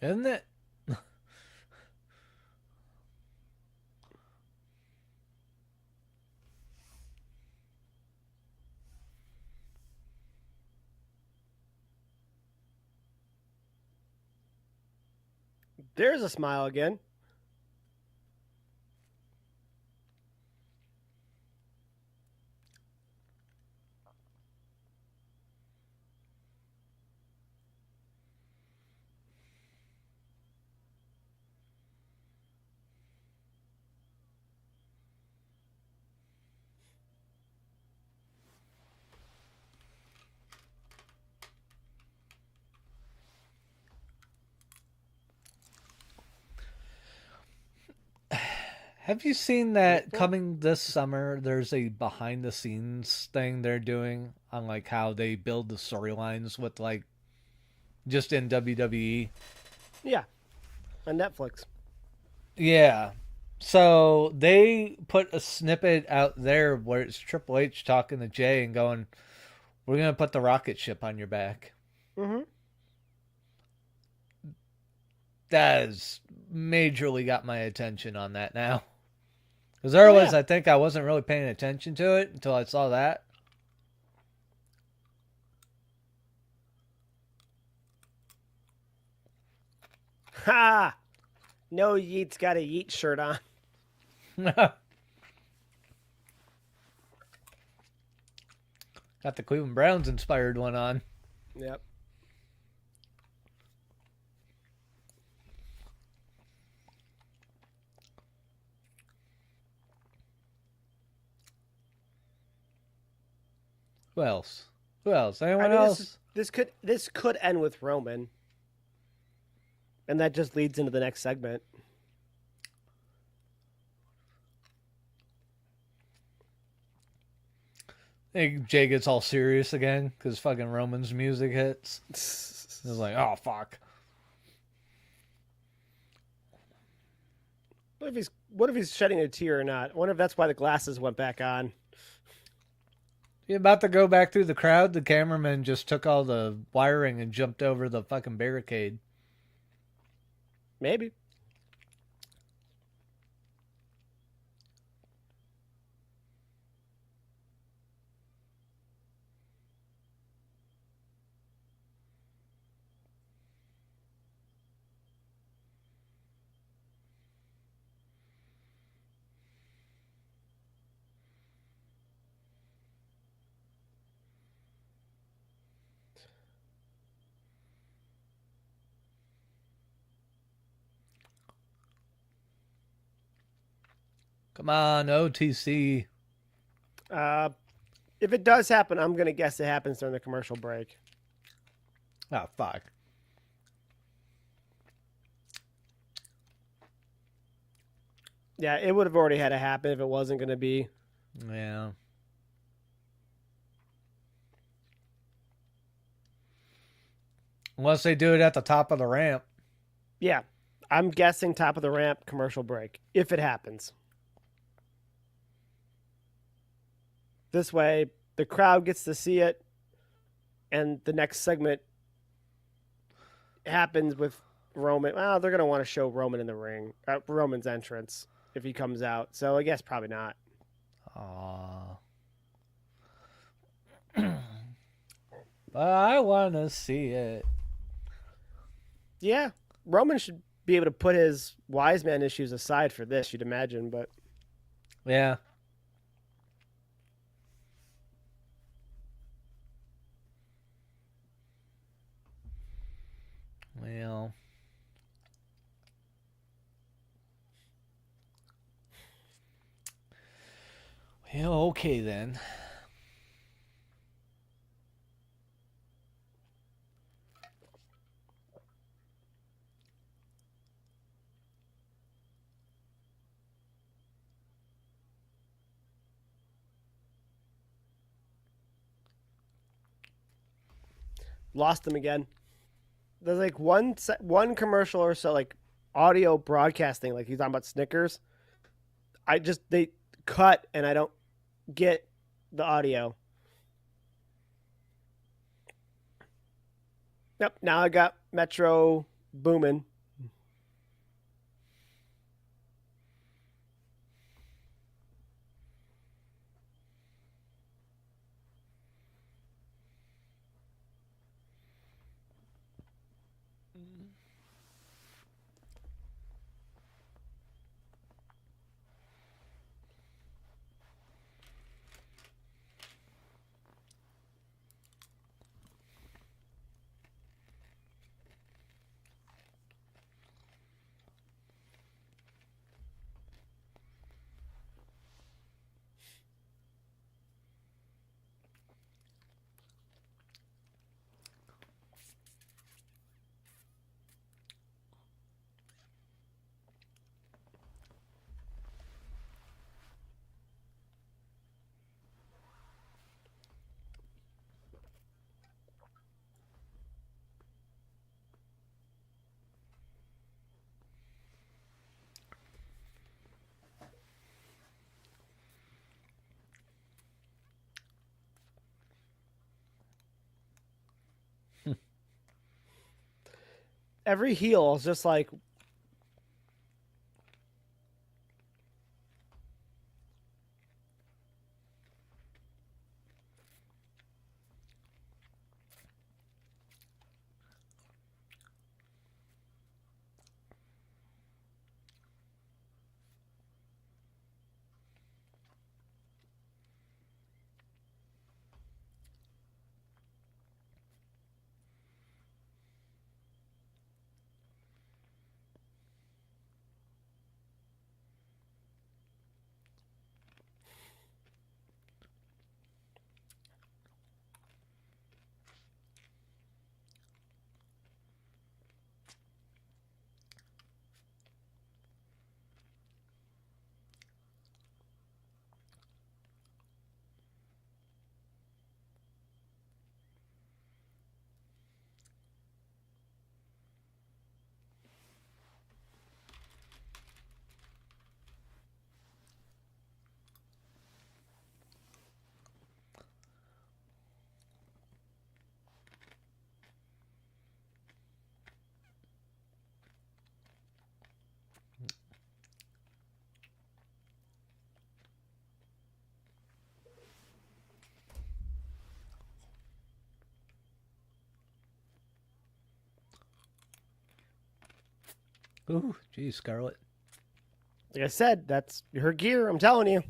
Isn't it? There's a smile again. Have you seen that coming this summer? There's a behind the scenes thing they're doing on like how they build the storylines with like just in WWE. Yeah, on Netflix. Yeah. So they put a snippet out there where it's Triple H talking to Jay and going, "We're gonna put the rocket ship on your back." Mm-hmm. That has majorly got my attention on that now. Because otherwise, Yeah. I think I wasn't really paying attention to it until I saw that. Ha! No Yeet's got a Yeet shirt on. Got the Cleveland Browns inspired one on. Yep. Who else? Who else? I Anyone mean, else? this could end with Roman, and that just leads into the next segment. I think Jay gets all serious again because fucking Roman's music hits. It's like, oh fuck. What if he's shedding a tear or not? I wonder if that's why the glasses went back on. You about to go back through the crowd? The cameraman just took all the wiring and jumped over the fucking barricade. Maybe. Come on, OTC. If it does happen, I'm gonna guess it happens during the commercial break. Oh fuck. Yeah, it would have already had to happen if it wasn't gonna be. Yeah. Unless they do it at the top of the ramp. Yeah, I'm guessing top of the ramp commercial break if it happens. This way, the crowd gets to see it, and the next segment happens with Roman. Well, they're gonna want to show Roman in the ring, Roman's entrance if he comes out. So I guess probably not. Aww. But I want to see it. Yeah, Roman should be able to put his wise man issues aside for this. You'd imagine, but Yeah. Well. Well, okay then. lost him again. There's like one commercial or so, like audio broadcasting, like he's talking about Snickers. They cut, and I don't get the audio. Yep. Now I got Metro booming. Every heel is just like, Ooh, geez, Scarlet. like I said, that's her gear. I'm telling you.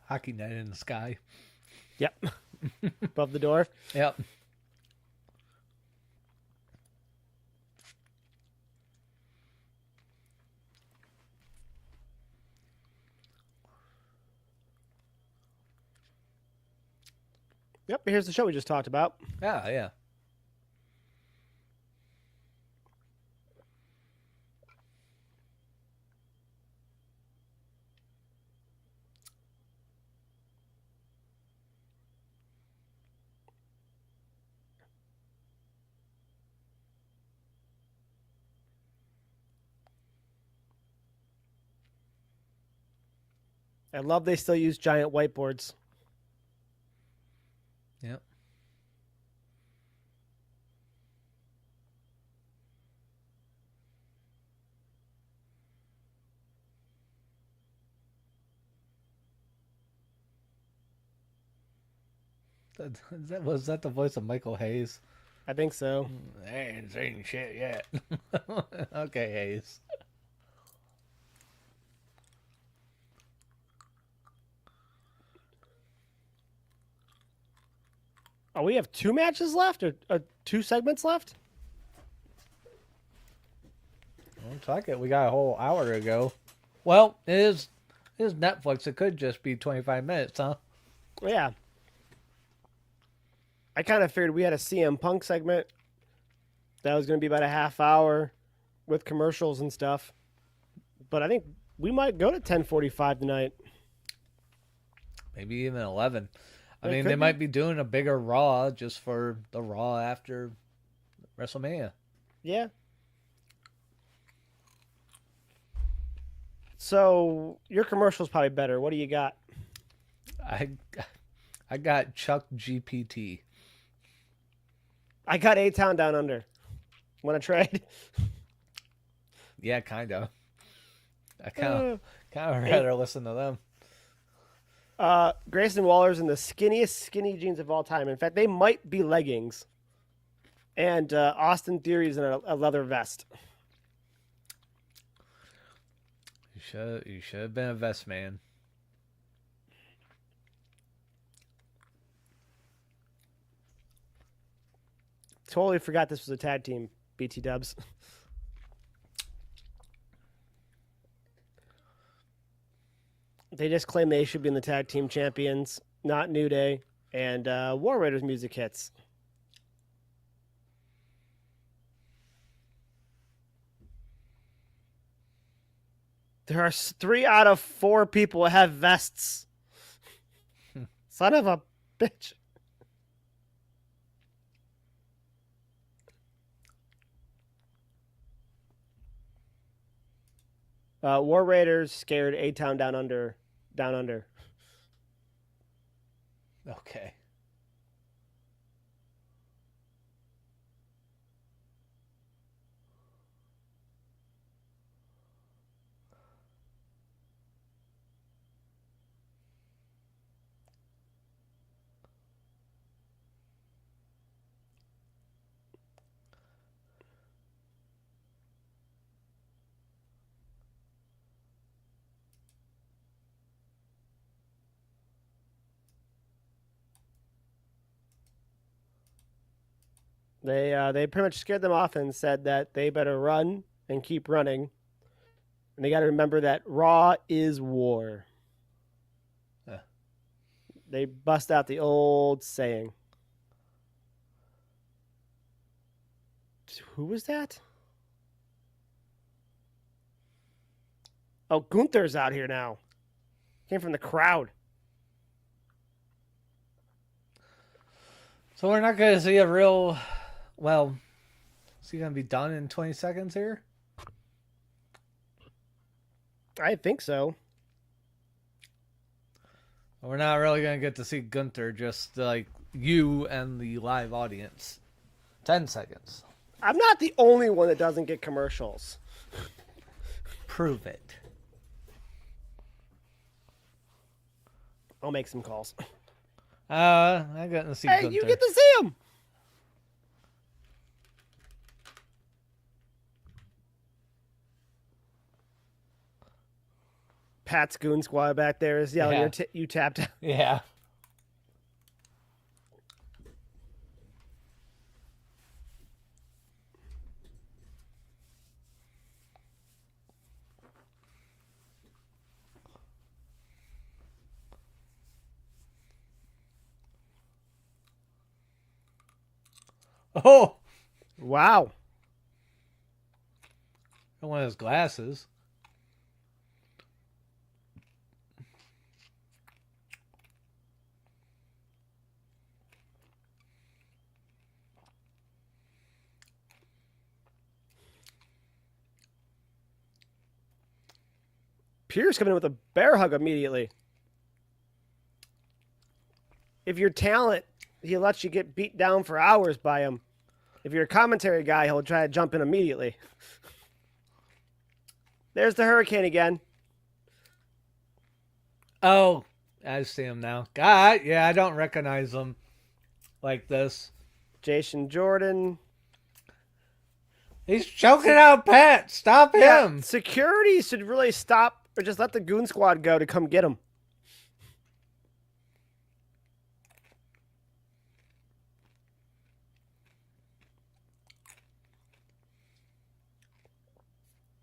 Hockey night in the sky. Yep. Above the door. Yep. Yep. Here's the show we just talked about. Yeah, yeah. I love they still use giant whiteboards. Yep. Was that the voice of Michael Hayes? I think so. I ain't seen shit yet. Okay, Hayes. Oh, we have 2 matches left or 2 segments left? Looks like it. We got a whole hour to go. Well, it is Netflix. It could just be 25 minutes, huh? Yeah. I kind of figured we had a CM Punk segment that was going to be about a half hour with commercials and stuff. But I think we might go to 10:45 tonight. Maybe even 11. I It mean, could they be. might be doing a bigger Raw just for the Raw after WrestleMania. Yeah. So your commercial's probably better. What do you got? I I got Chuck GPT. I got A Town Down Under. Want to trade? Yeah, kind of. I Uh, kind of A- rather listen to them. Grayson Waller's in the skinniest skinny jeans of all time. In fact, they might be leggings. And Austin Theory's in a leather vest. You should have been a vest man. Totally forgot this was a tag team, BT Dubs. They just claim they should be in the tag team champions, not New Day. And War Raiders music hits. There are 3 out of 4 people who have vests. Son of a bitch. War Raiders scared A Town Down Under. Down Under. Okay. They pretty much scared them off and said that they better run and keep running. And they got to remember that Raw is war. Huh. They bust out the old saying. Who was that? Oh, Gunther's out here now. Came from the crowd. So we're not going to see a real. Well, is he going to be done in 20 seconds here? I think so. We're not really going to get to see Gunther, just like you and the live audience. 10 seconds. I'm not the only one that doesn't get commercials. Prove it. I'll make some calls. I got to see Hey, Gunther. you get to see him. Pat's Goon Squad back there is yelling, Yeah. you tapped out. Yeah. Oh! Wow. One of his glasses. Pierce coming in with a bear hug immediately. If you're talent, he lets you get beat down for hours by him. If you're a commentary guy, he'll try to jump in immediately. There's the Hurricane again. Oh, I see him now. God, yeah, I don't recognize him like this. Jason Jordan. He's choking out Pat. Stop him. Security should really stop or just let the Goon Squad go to come get him.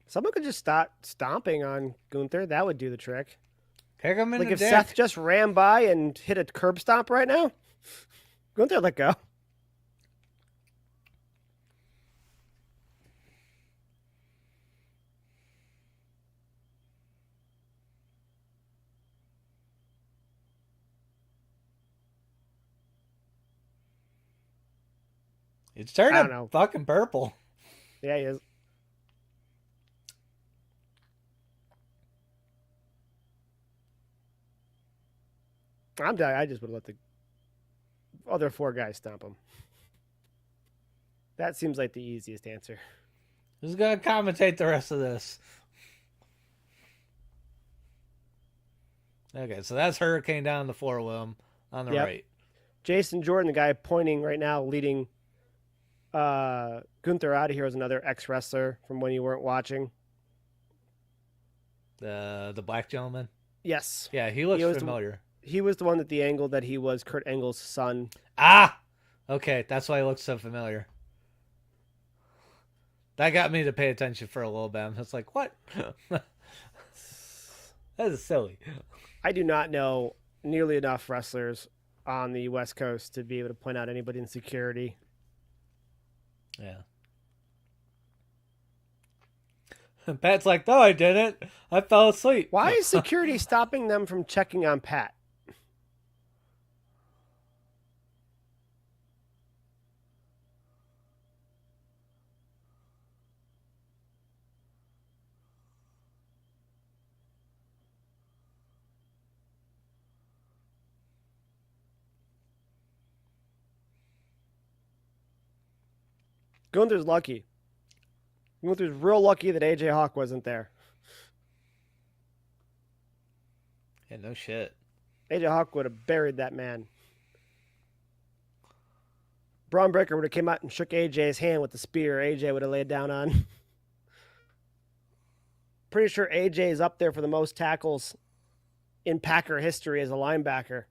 Someone could just stop stomping on Gunther. That would do the trick. Kick him in Like the if dick. Seth just ran by and hit a curb stomp right now, Gunther let go. It's I don't turning know. fucking purple. Yeah, he is. I'm done. I just would let the other 4 guys stomp him. That seems like the easiest answer. Who's gonna commentate the rest of this? Okay, so that's Hurricane down the floor with him on the right. Jason Jordan, the guy pointing right now, leading Gunther out of here, is another ex wrestler from when you weren't watching. The black gentleman. Yes. Yeah, he looks familiar. He was the one at the angle that he was Kurt Angle's son. Ah! Okay, that's why he looks so familiar. That got me to pay attention for a little bit. I was like, what? That is silly. I do not know nearly enough wrestlers on the West Coast to be able to point out anybody in security. Yeah. Pat's like, no, I didn't. I fell asleep. Why is security stopping them from checking on Pat? Gunther's lucky. Gunther's real lucky that AJ Hawk wasn't there. Yeah, no shit. AJ Hawk would have buried that man. Braun Breaker would have came out and shook AJ's hand with the spear AJ would have laid down on. Pretty sure AJ is up there for the most tackles in Packer history as a linebacker.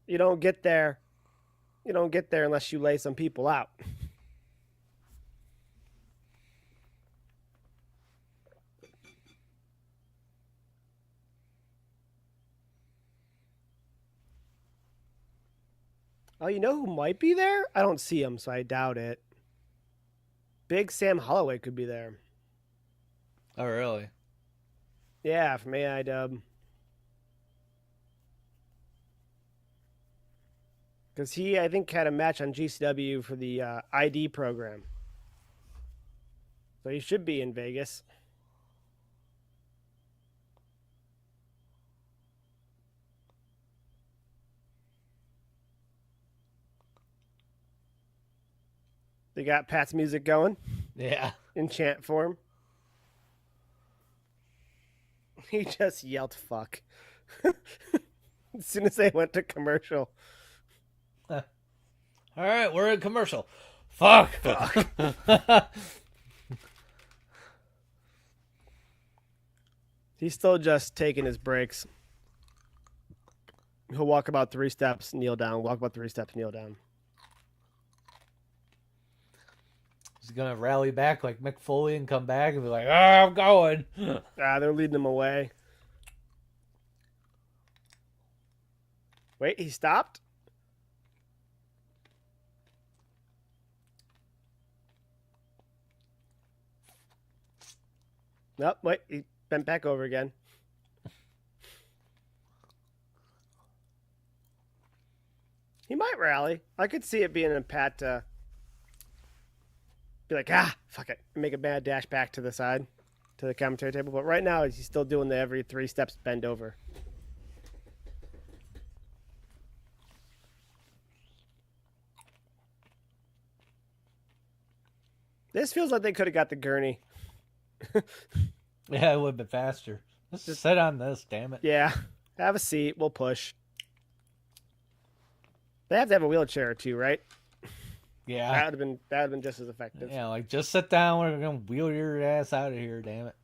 You don't get there. You don't get there unless you lay some people out. Oh, you know who might be there? I don't see him, so I doubt it. Big Sam Holloway could be there. Oh, really? Yeah, from AIW. Because he, I think, had a match on GCW for the ID program. So he should be in Vegas. They got Pat's music going. Yeah. In chant form. He just yelled fuck. As soon as they went to commercial. All right, we're in commercial. Fuck. He's still just taking his breaks. He'll walk about 3 steps, kneel down. Walk about 3 steps, kneel down. He's going to rally back like Mick Foley and come back and be like, I'm going. They're leading him away. Wait, he stopped? Nope, wait, he bent back over again. He might rally. I could see it being a Pat to be like, fuck it. Make a bad dash back to the side, to the commentary table. But right now, he's still doing the every 3 steps bend over. This feels like they could have got the gurney. Yeah, it would have been faster. Let's just sit on this, damn it. Yeah. Have a seat. We'll push. They have to have a wheelchair or two, right? Yeah. That would have been just as effective. Yeah, like just sit down. We're gonna wheel your ass out of here, damn it.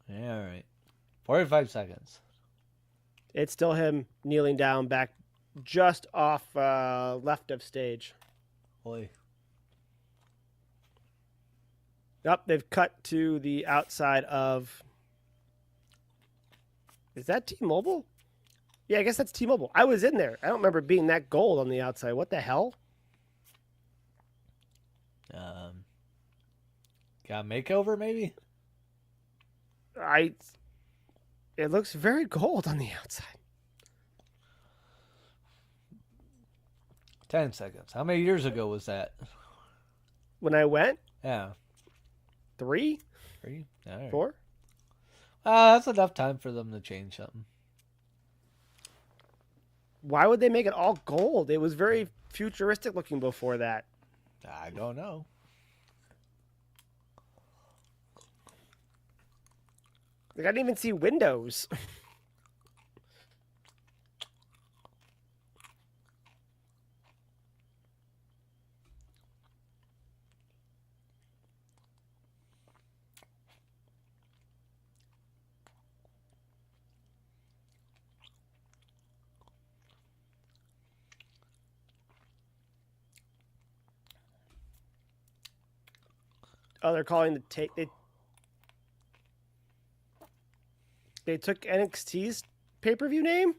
Yeah, all right. 45 seconds. It's still him kneeling down back just off left of stage. Boy. Up, they've cut to the outside of. Is that T-Mobile? Yeah, I guess that's T-Mobile. I was in there. I don't remember being that gold on the outside. What the hell? Got a makeover maybe? It looks very gold on the outside. 10 seconds. How many years ago was that? When I went, Yeah. 3, 3? All right. 4. That's enough time for them to change something. Why would they make it all gold? It was very futuristic looking before that. I don't know. Like, I didn't even see windows. Oh, they're calling the take. They took NXT's pay-per-view name?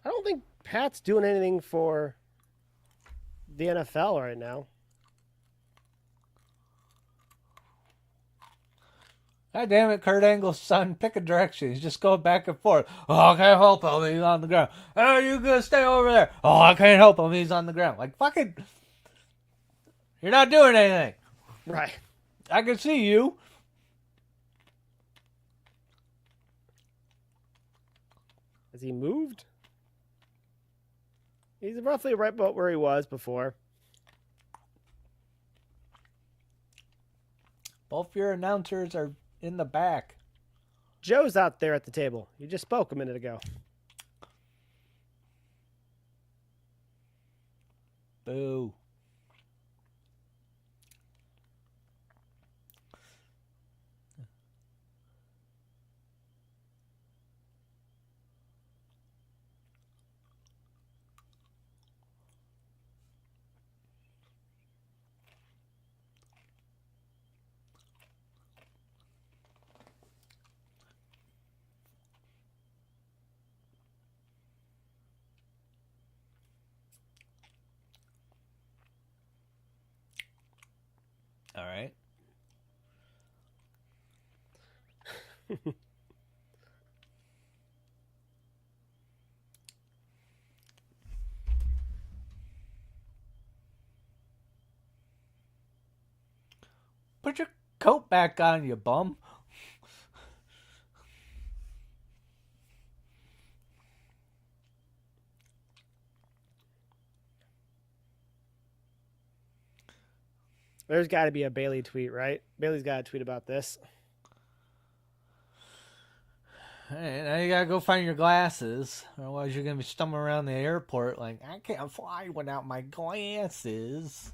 I don't think Pat's doing anything for the NFL right now. God damn it, Kurt Angle's son, pick a direction. He's just going back and forth. Oh, I can't help him. He's on the ground. Oh, you gonna stay over there. Oh, I can't help him. He's on the ground. Like, fucking, you're not doing anything. Right. I can see you. Has he moved? He's roughly right about where he was before. Both your announcers are in the back. Joe's out there at the table. You just spoke a minute ago. Boo. All right. Put your coat back on, you bum. There's got to be a Bailey tweet, right? Bailey's got to tweet about this. Hey, now you gotta go find your glasses. Otherwise, you're gonna be stumbling around the airport like, I can't fly without my glasses.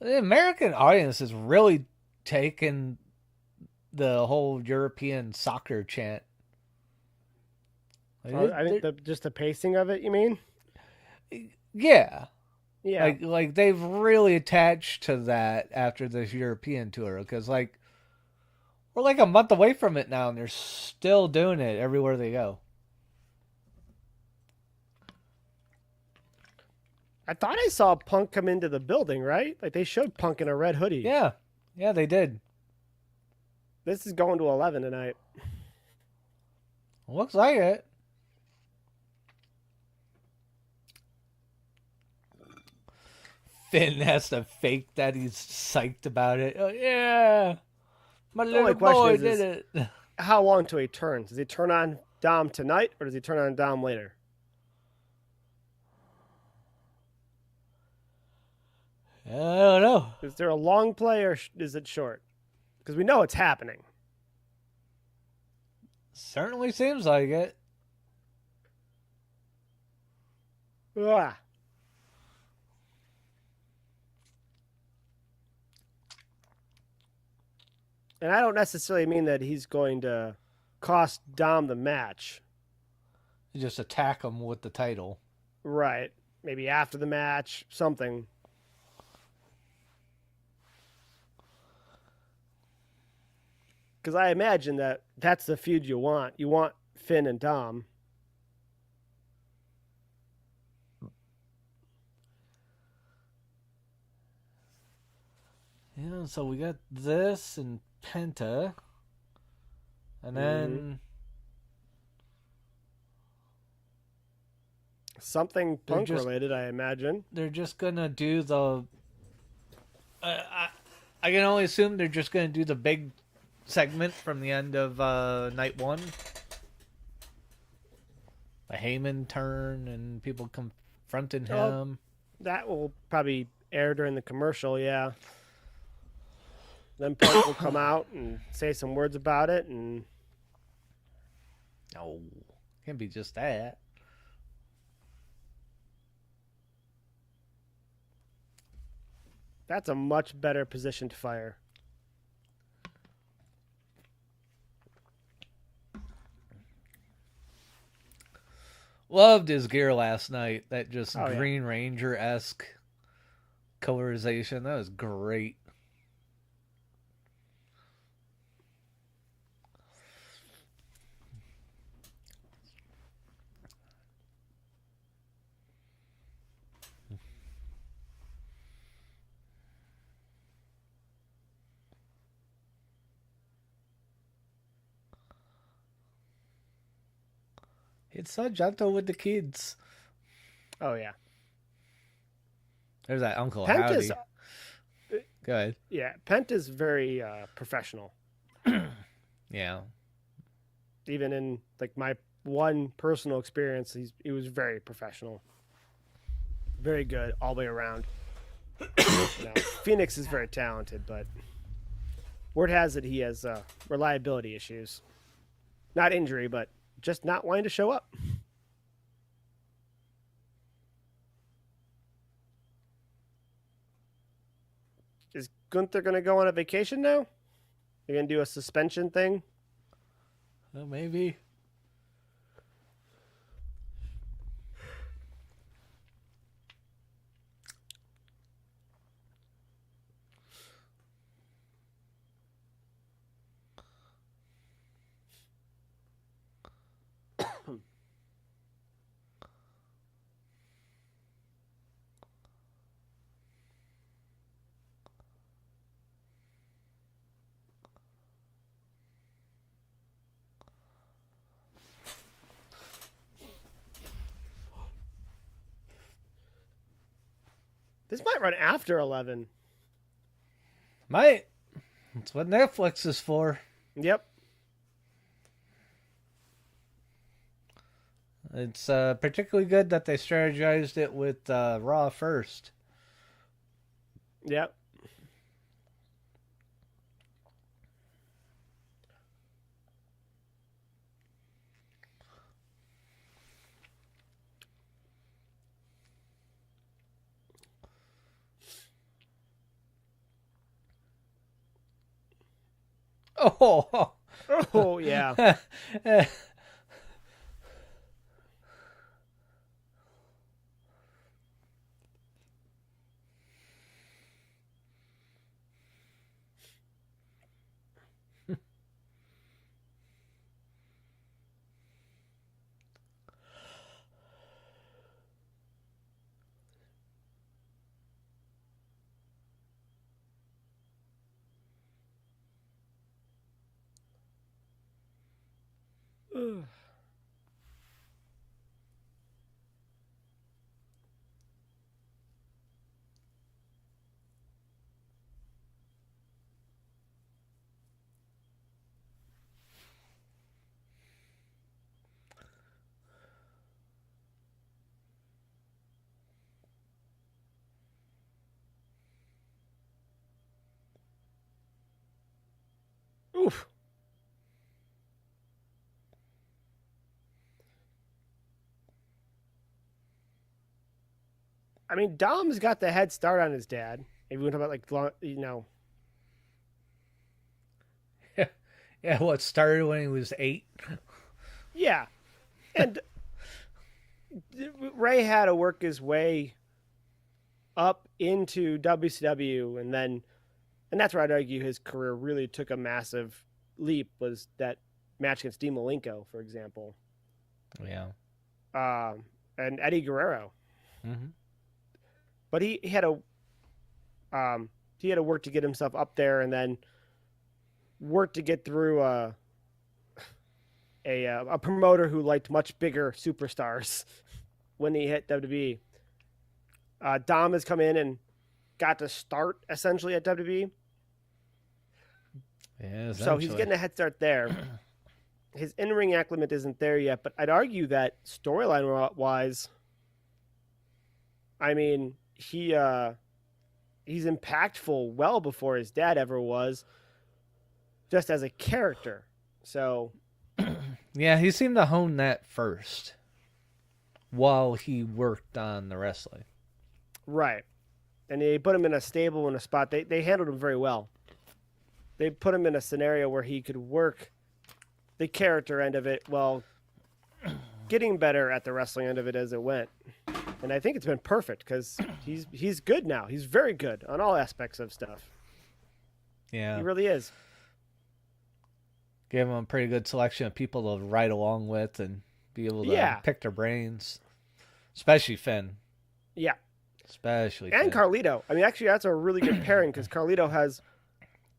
The American audience has really taken the whole European soccer chant. I think just the pacing of it, you mean? Yeah. Yeah. Like they've really attached to that after this European tour because like we're like a month away from it now and they're still doing it everywhere they go. I thought I saw Punk come into the building, right? Like they showed Punk in a red hoodie. Yeah. Yeah, they did. This is going to 11 tonight. Looks like it. Finn has to fake that he's psyched about it. Oh, yeah. My The only little question boy is did it. how long till he turns? Does he turn on Dom tonight or does he turn on Dom later? I don't know. Is there a long play or is it short? Because we know it's happening. Certainly seems like it. Ugh. And I don't necessarily mean that he's going to cost Dom the match. You just attack him with the title. Right. Maybe after the match, something. Because I imagine that that's the feud you want. You want Finn and Dom. Yeah, so we got this and Penta. And then something Punk just, related, I imagine. They're just going to do the... I can only assume they're just going to do the big segment from the end of night one. The Heyman turn and people confronting him. Oh, that will probably air during the commercial, yeah. Then Punk will come out and say some words about it, and no, can't be just that. that's a much better position to fire. Loved his gear last night. That just Green Yeah. Ranger-esque colorization. That was great. It's so gentle with the kids. Oh, yeah. There's that Uncle Penta's, Howdy. Go ahead. Yeah, Penta's very professional. Yeah. Even in like my one personal experience, he was very professional. Very good all the way around. Phoenix is very talented, but word has it he has reliability issues. Not injury, but just not wanting to show up. Is Gunther going to go on a vacation now? You're going to do a suspension thing? Well, maybe. This might run after 11. Might. That's what Netflix is for. Yep. It's particularly good that they strategized it with Raw first. Yep. Oh. Oh, yeah. I mean, Dom's got the head start on his dad. If you want to talk about Yeah, what started when he was 8? yeah, and Ray had to work his way up into WCW, and that's where I'd argue his career really took a massive leap. Was that match against Dean Malenko, for example, Yeah. and Eddie Guerrero. Mm-hmm. But he had to work to get himself up there, and then work to get through a promoter who liked much bigger superstars when he hit WWE. Dom has come in and got to start essentially at WWE, Yeah, so he's getting a head start there. His in-ring acclimate isn't there yet, but I'd argue that storyline wise, I mean, he's impactful well before his dad ever was, just as a character. So Yeah, he seemed to hone that first while he worked on the wrestling. right, and they put him in a stable in a spot. They handled him very well. They put him in a scenario where he could work the character end of it while getting better at the wrestling end of it as it went. And I think it's been perfect because he's good now. He's very good on all aspects of stuff. Yeah. He really is. Gave him a pretty good selection of people to ride along with and be able to pick their brains. Especially Finn. Yeah. Especially And Finn. Carlito. I mean, actually, that's a really good pairing because Carlito has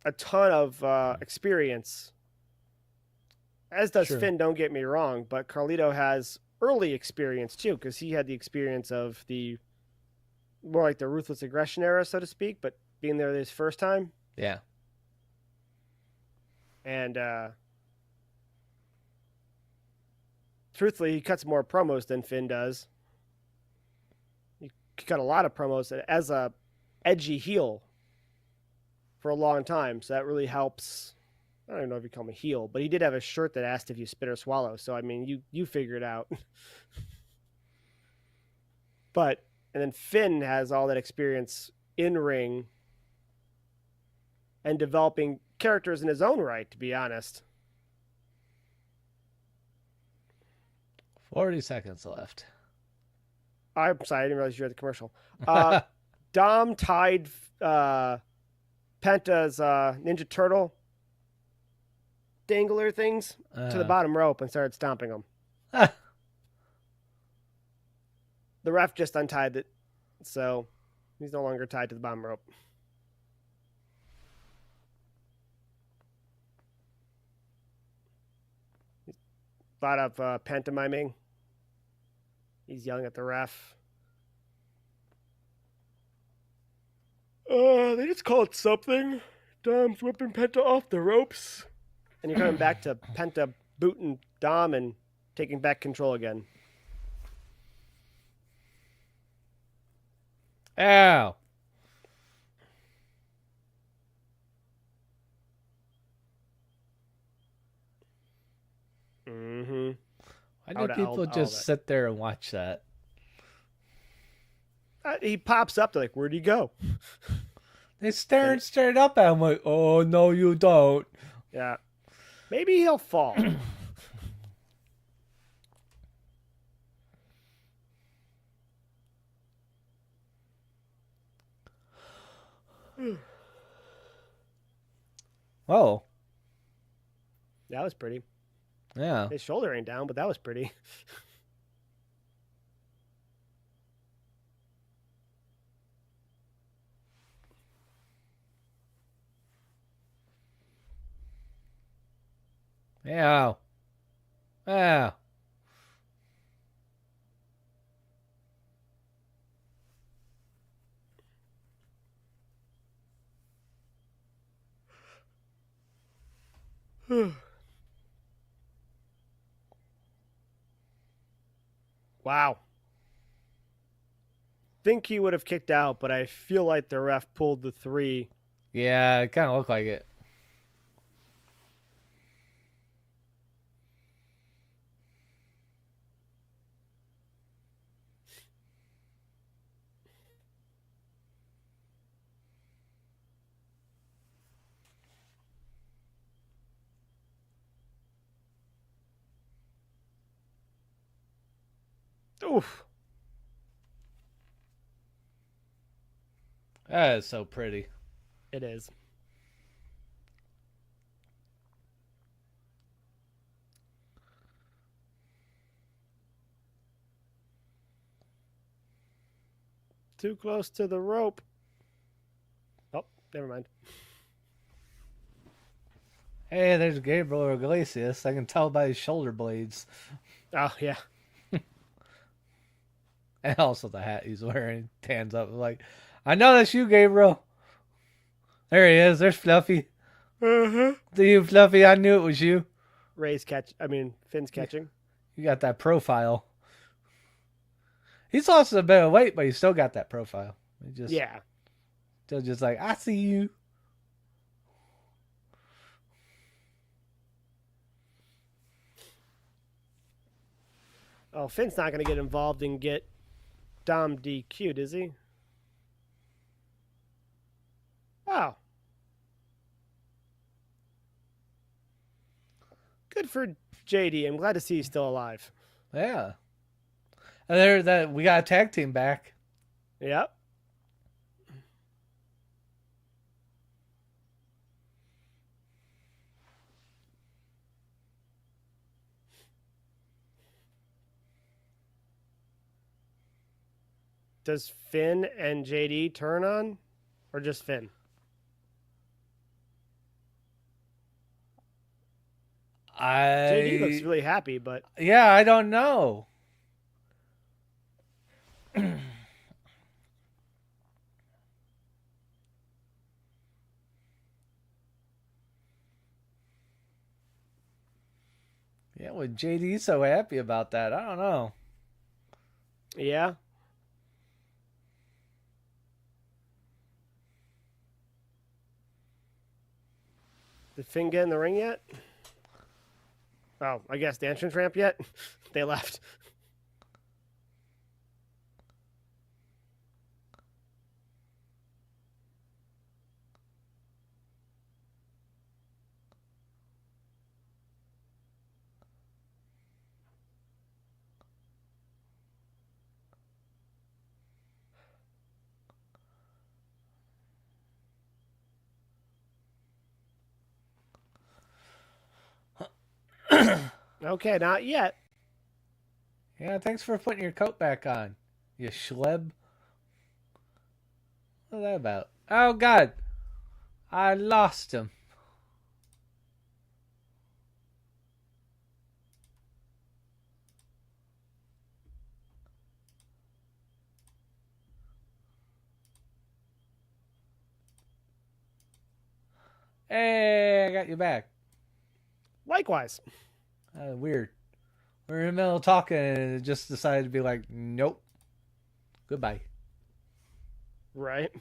a ton of experience. As does Sure. Finn, don't get me wrong. But Carlito has early experience, too, because he had the experience of the more like the Ruthless Aggression era, so to speak, but being there his first time. Yeah. And truthfully, he cuts more promos than Finn does. He cut a lot of promos as a edgy heel for a long time, so that really helps. I don't know if you call him a heel, but he did have a shirt that asked if you spit or swallow. So I mean, you figure it out. But and then Finn has all that experience in ring and developing characters in his own right, to be honest. 40 seconds left. I'm sorry, I didn't realize you were at the commercial. Dom tied Penta's Ninja Turtle dangler things to the bottom rope and started stomping them. The ref just untied it, so he's no longer tied to the bottom rope. A lot of pantomiming. He's yelling at the ref. They just call it something. Dom's whipping Penta off the ropes. And you're coming back to Penta booting Dom and taking back control again. Ow. Mm-hmm. Why do people just sit there and watch that? He pops up. They're like, where'd he go? They staring straight up at him like, oh, no, you don't. Yeah. Maybe he'll fall. Whoa. That was pretty. Yeah. His shoulder ain't down, but that was pretty. Yeah. Yeah. Wow. Think he would have kicked out, but I feel like the ref pulled the 3. Yeah, it kind of looked like it. Oof. That is so pretty. It is. Too close to the rope. Oh, never mind. Hey, there's Gabriel Iglesias. I can tell by his shoulder blades. Oh, yeah. And also the hat he's wearing. Tans up like, I know that's you, Gabriel. There he is. There's Fluffy. Uh-huh. Do you, Fluffy? I knew it was you. Finn's catching. You got that profile. He's lost a bit of weight, but he's still got that profile. Yeah. Still just like, I see you. Oh, Finn's not going to get involved and get Dom DQ'd, is he? Oh. Good for JD. I'm glad to see he's still alive. Yeah. And we got a tag team back. Yep. Does Finn and JD turn on? Or just Finn? JD looks really happy, but... Yeah, I don't know. Yeah, with JD so happy about that, I don't know. Yeah. Did Finn get in the ring yet? Oh, I guess the entrance ramp yet? They left. Okay, not yet. Yeah, thanks for putting your coat back on, you schleb. What's that about? Oh, God. I lost him. Hey, I got you back. Likewise. Weird. We're in the middle of talking and it just decided to be like, nope. Goodbye. Right.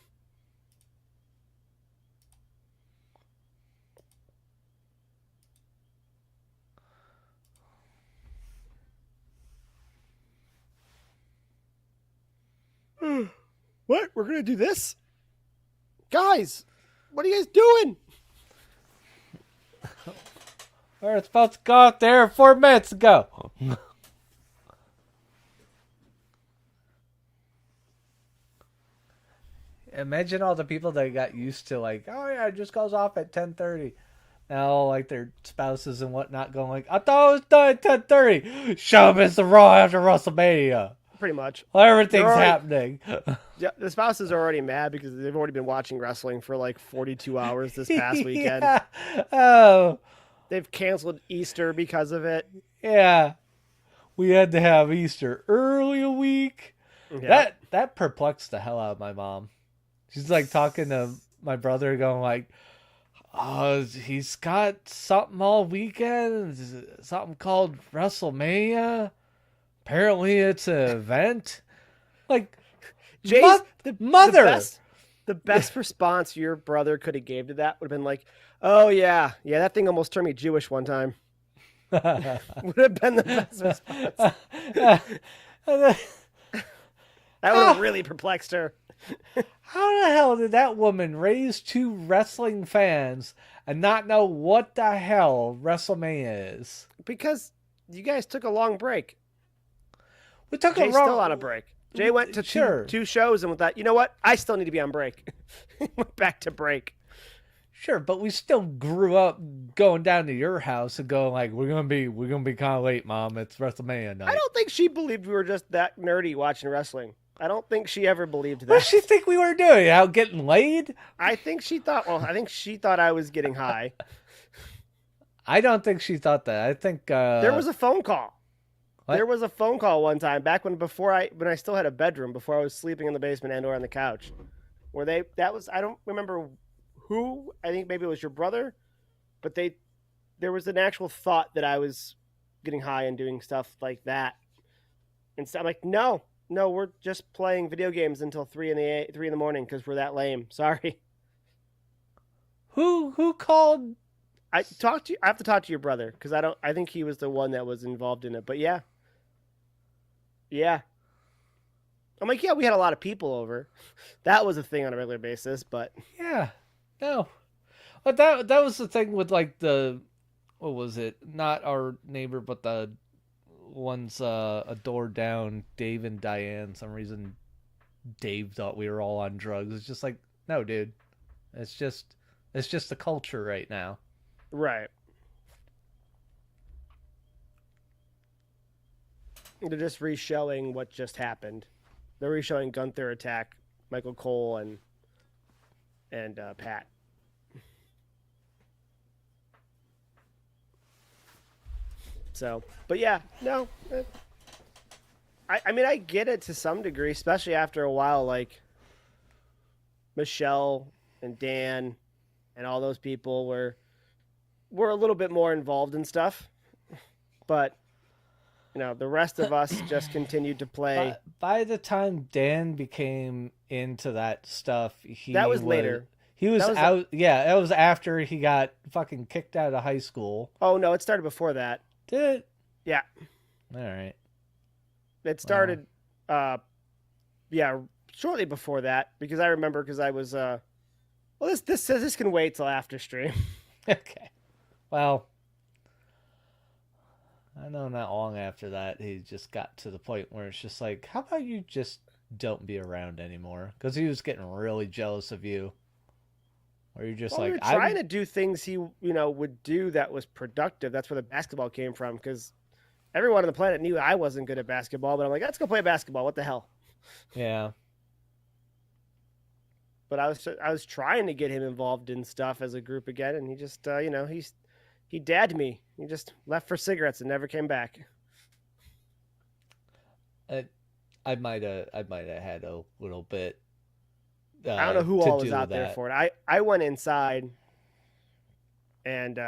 What? We're going to do this? Guys, what are you guys doing? We're supposed to go out there 4 minutes ago. Imagine all the people that got used to like, oh yeah, it just goes off at 10:30. Now like their spouses and whatnot going like, I thought it was done at 10:30. Show me it's the Raw after WrestleMania. Pretty much. Well, everything's happening. Yeah, the spouses are already mad because they've already been watching wrestling for like 42 hours this past weekend. Yeah. Oh. They've canceled Easter because of it. Yeah. We had to have Easter early a week. Yeah. That perplexed the hell out of my mom. She's like talking to my brother going like, oh, he's got something all weekend, something called WrestleMania. Apparently it's an event. Like, Jay's mother. The best response your brother could have gave to that would have been like, oh yeah, that thing almost turned me Jewish one time. Would have been the best response. That would have really perplexed her. How the hell did that woman raise 2 wrestling fans and not know what the hell WrestleMania is? Because you guys took a long break. We took a Jay's still wrong. on a break. Jay went to Sure, two shows and thought, you know what? I still need to be on break. Went back to break. sure, but we still grew up going down to your house and going like, we're gonna be kind of late, Mom. It's WrestleMania I night. don't think she believed we were just that nerdy watching wrestling. I don't think she ever believed What does that. she think we were doing? Out getting laid? I think she thought. Well, I think she thought I was getting high. I don't think she thought that. I think There was a phone call. What? There was a phone call one time back when I still had a bedroom before I was sleeping in the basement and or on the couch, where that was I don't remember who. I think maybe it was your brother, but there was an actual thought that I was getting high and doing stuff like that. And so I'm like, no, no, we're just playing video games until 3 in the morning because we're that lame. Sorry. who called. I have to talk to your brother because I think he was the one that was involved in it. But yeah, yeah. I'm like, yeah, we had a lot of people over. That was a thing on a regular basis, but Yeah, no. But that was the thing with like the, what was it? Not our neighbor, but the ones a door down, Dave and Diane. Some reason Dave thought we were all on drugs. It's just like, no, dude. It's just the culture right now. right. They're just re-showing what just happened. They're re-showing Gunther attack Michael Cole and Pat. So, but yeah, no. I mean, I get it to some degree, especially after a while. Like Michelle and Dan and all those people were a little bit more involved in stuff, but the rest of us just continued to play. By the time Dan became into that stuff, That was later. He was That was out. Yeah, that was after he got fucking kicked out of high school. Oh no, it started before that. Did it? Yeah, All right. it started. Yeah, shortly before that because I remember because I was. Well, this can wait till after stream. Okay. Well, I know not long after that he just got to the point where it's just like, how about you just don't be around anymore? Because he was getting really jealous of you. Or you're just Well, we like, were trying to do things he would do that was productive. That's where the basketball came from because everyone on the planet knew I wasn't good at basketball, but I'm like, let's go play basketball. What the hell? Yeah. But I was trying to get him involved in stuff as a group again, and he just he dadded me. He just left for cigarettes and never came back. I might have had a little bit. I don't know who to all was do out with there that. for it. I went inside and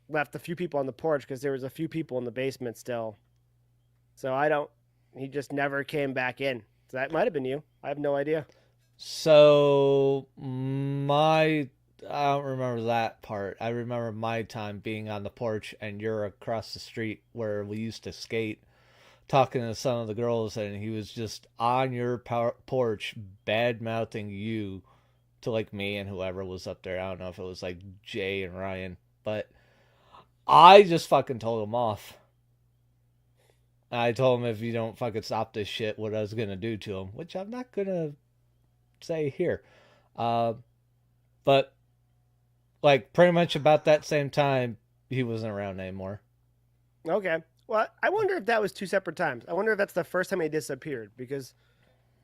left a few people on the porch because there was a few people in the basement still. So he just never came back in. So that might have been you. I have no idea. So I don't remember that part. I remember my time being on the porch and you're across the street where we used to skate, talking to some of the girls, and he was just on your porch bad mouthing you to like me and whoever was up there. I don't know if it was like Jay and Ryan, but I just fucking told him off. I told him if you don't fucking stop this shit, what I was gonna do to him, which I'm not gonna say here. But like pretty much about that same time, he wasn't around anymore. Okay. Well, I wonder if that was two separate times. I wonder if that's the first time he disappeared because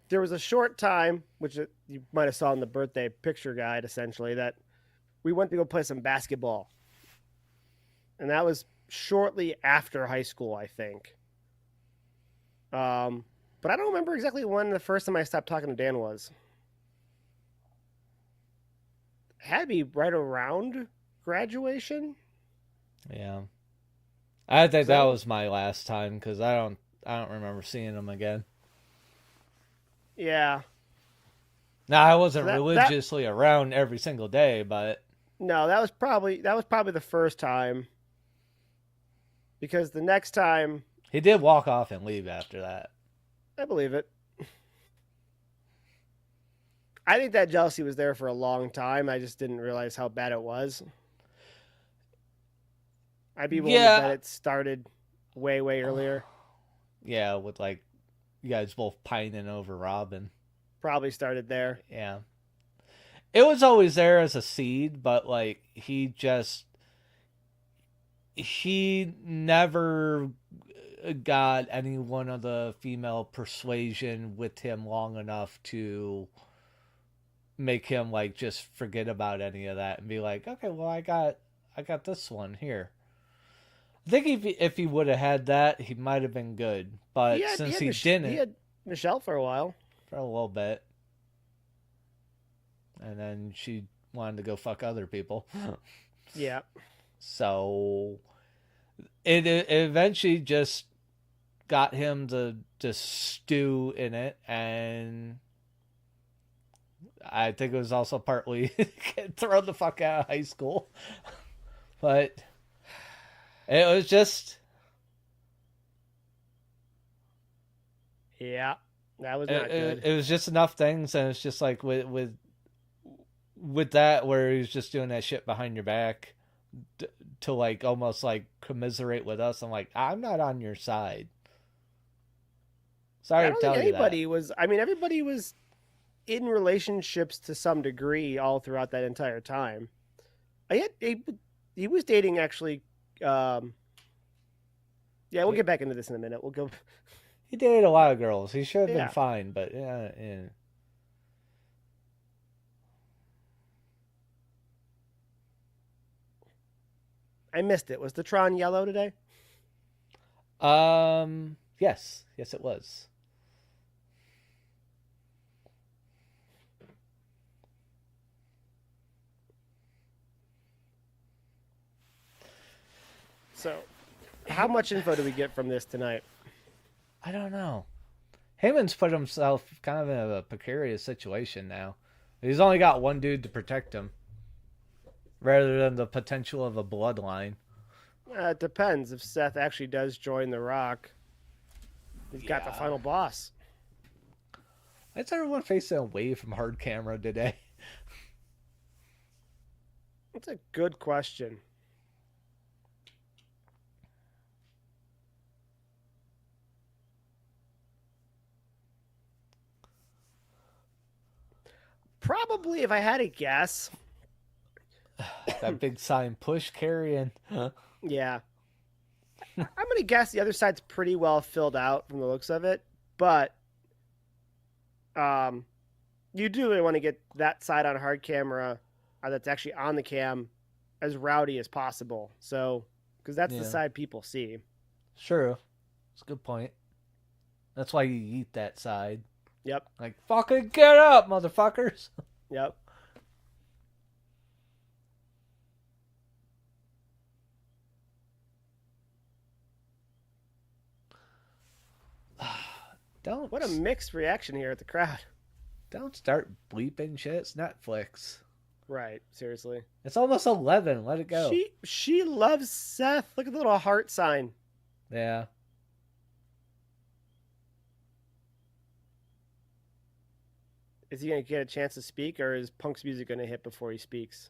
there was a short time, which you might have saw in the birthday picture guide, essentially, that we went to go play some basketball. And that was shortly after high school, I think. But I don't remember exactly when the first time I stopped talking to Dan was. It had to be right around graduation. Yeah, I think that So was my last time because I don't remember seeing him again. yeah. Now I So wasn't that religiously around every single day, but no, that was probably the first time because the next time he did walk off and leave after that. I believe it. I think that jealousy was there for a long time. I just didn't realize how bad it was. I'd be willing to bet Yeah, it started way, way earlier. Yeah, with like you guys both pining over Robin. Probably started there. Yeah. It was always there as a seed, but like he never got any one of the female persuasion with him long enough to make him like just forget about any of that and be like, okay, well I got this one here. I think if he would have had that, he might have been good. But since he he didn't had Michelle for a while. for a little bit, and then she wanted to go fuck other people, Yeah. so it eventually just got him to just stew in it, and I think it was also partly thrown the fuck out of high school, but it was just Yeah. That was not good. it was just enough things, and it's just like with that where he was just doing that shit behind your back to like almost like commiserate with us. I'm like, I'm not on your side. Sorry I to don't tell think you that. anybody was. I mean, everybody was in relationships to some degree all throughout that entire time. I had he was dating actually. Yeah, we'll get back into this in a minute. We'll go. He dated a lot of girls. He should have been Yeah, fine, but yeah. I missed it. Was the Tron yellow today? Yes, it was. So, how much info do we get from this tonight? I don't know. Heyman's put himself kind of in a precarious situation now. He's only got one dude to protect him, rather than the potential of a bloodline. It depends. If Seth actually does join The Rock, he's got the final boss. Why's everyone facing away from hard camera today? That's a good question. Probably, if I had to guess, That big sign, push carrying. yeah, I'm gonna guess the other side's pretty well filled out from the looks of it, but um, you do really want to get that side on hard camera that's actually on the cam as rowdy as possible. So, because that's the Yeah. side people see. Sure. It's a good point. That's why you eat that side. Yep, Like, fucking get up, motherfuckers. yep. Don't What a mixed reaction here at the crowd. don't start bleeping shit. It's Netflix. Right, seriously. It's almost 11. Let it go. She loves Seth. Look at the little heart sign. Yeah. Is he gonna get a chance to speak, or is Punk's music gonna hit before he speaks?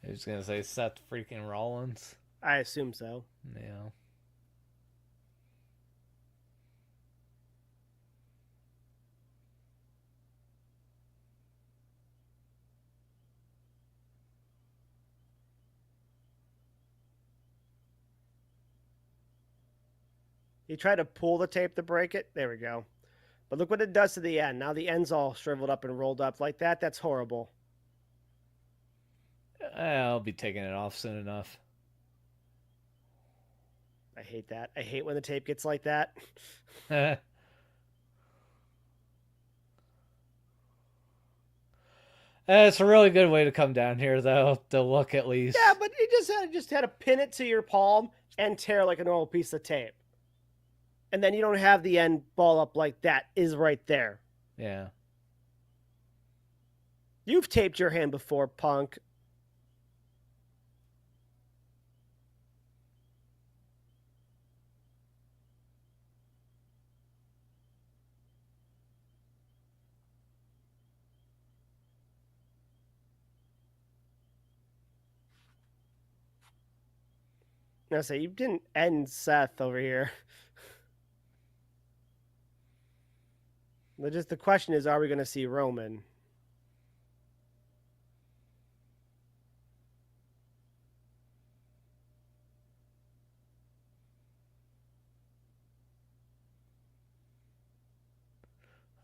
I was gonna say Seth freaking Rollins. I assume so. Yeah. He tried to pull the tape to break it. There we go. But look what it does to the end. Now the end's all shriveled up and rolled up like that. That's horrible. I'll be taking it off soon enough. I hate that. I hate when the tape gets like that. It's a really good way to come down here, though, to look at Yeah, least. but you just had to pin it to your palm and tear like a normal piece of tape. And then you don't have the end ball up like that is right there. Yeah. You've taped your hand before, punk. I say you didn't end Seth over here. The question is, are we going to see Roman?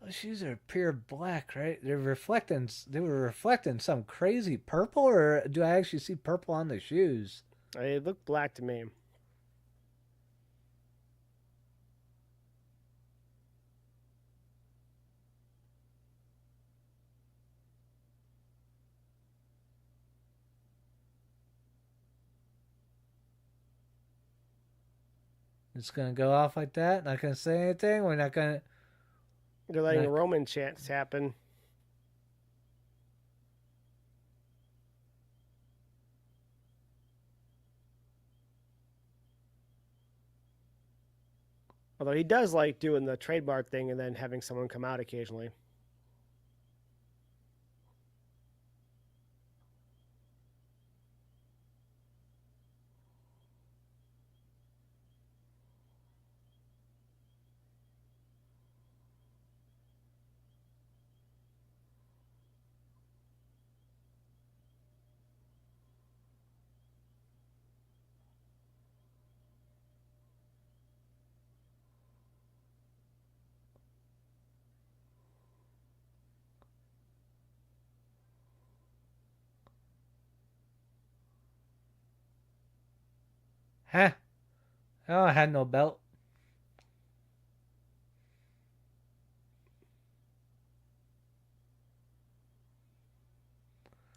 Those shoes are pure black, right? They're reflecting. They were reflecting some crazy purple, or do I actually see purple on the shoes? They look black to me. It's gonna go off like that. Not gonna say anything. We're not gonna. They're letting Not, a Roman chance happen. Although he does like doing the trademark thing and then having someone come out occasionally. huh? Oh, I had no belt.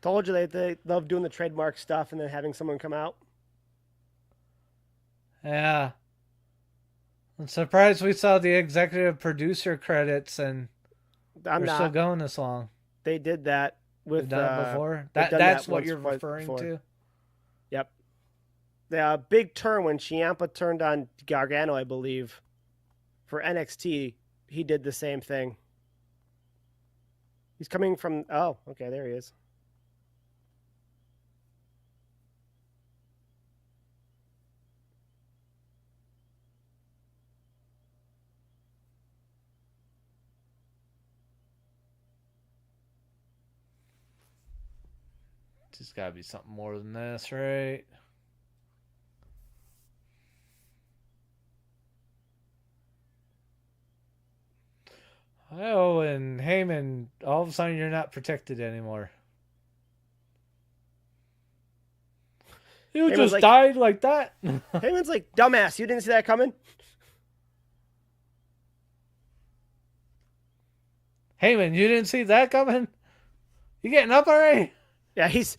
Told you they love doing the trademark stuff and then having someone come out. Yeah. I'm surprised we saw the executive producer credits and I'm we're still not. going this long. They did that They've with. done it before. They've done That's that what once you're referring before. to. Yep. The big turn when Ciampa turned on Gargano, I believe, for NXT, he did the same thing. He's coming from. Oh, okay, there he is. Just gotta be something more than this, right? Oh, and Heyman, all of a sudden you're not protected anymore. You Heyman's just like, died like that? Heyman's like, dumbass, you didn't see that coming? Heyman, you didn't see that coming? You getting up already? Yeah, he's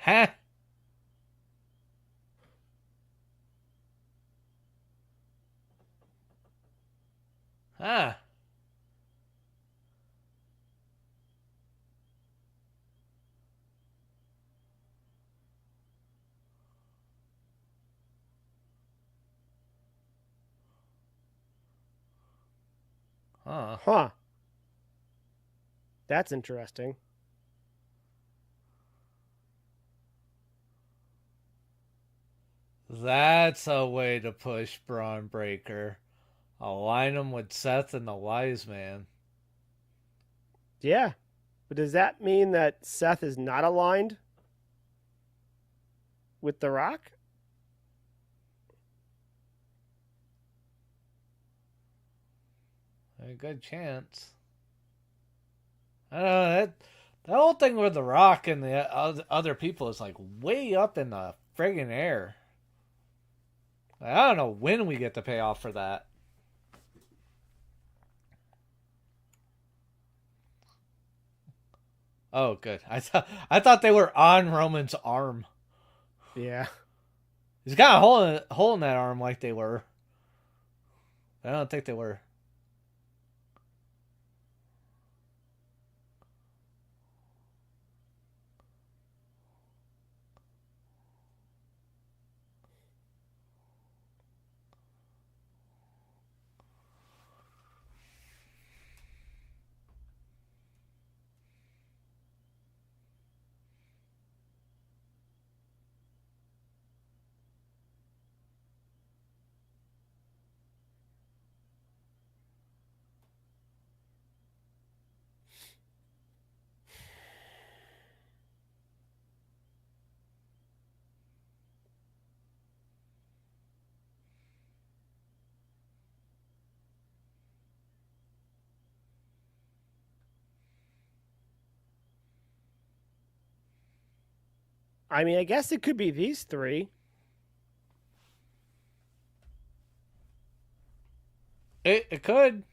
Huh? Huh? Huh? huh. That's interesting. That's a way to push Braun Breaker. Align him with Seth and the Wise Man. Yeah. But does that mean that Seth is not aligned with The Rock? A good chance. I don't know that whole thing with The Rock and the other people is like way up in the friggin' air. I don't know when we get the payoff for that. Oh, good. I thought they were on Roman's arm. Yeah. He's got a hole in that arm like they were. I don't think they were. I mean, I guess it could be these three. It could.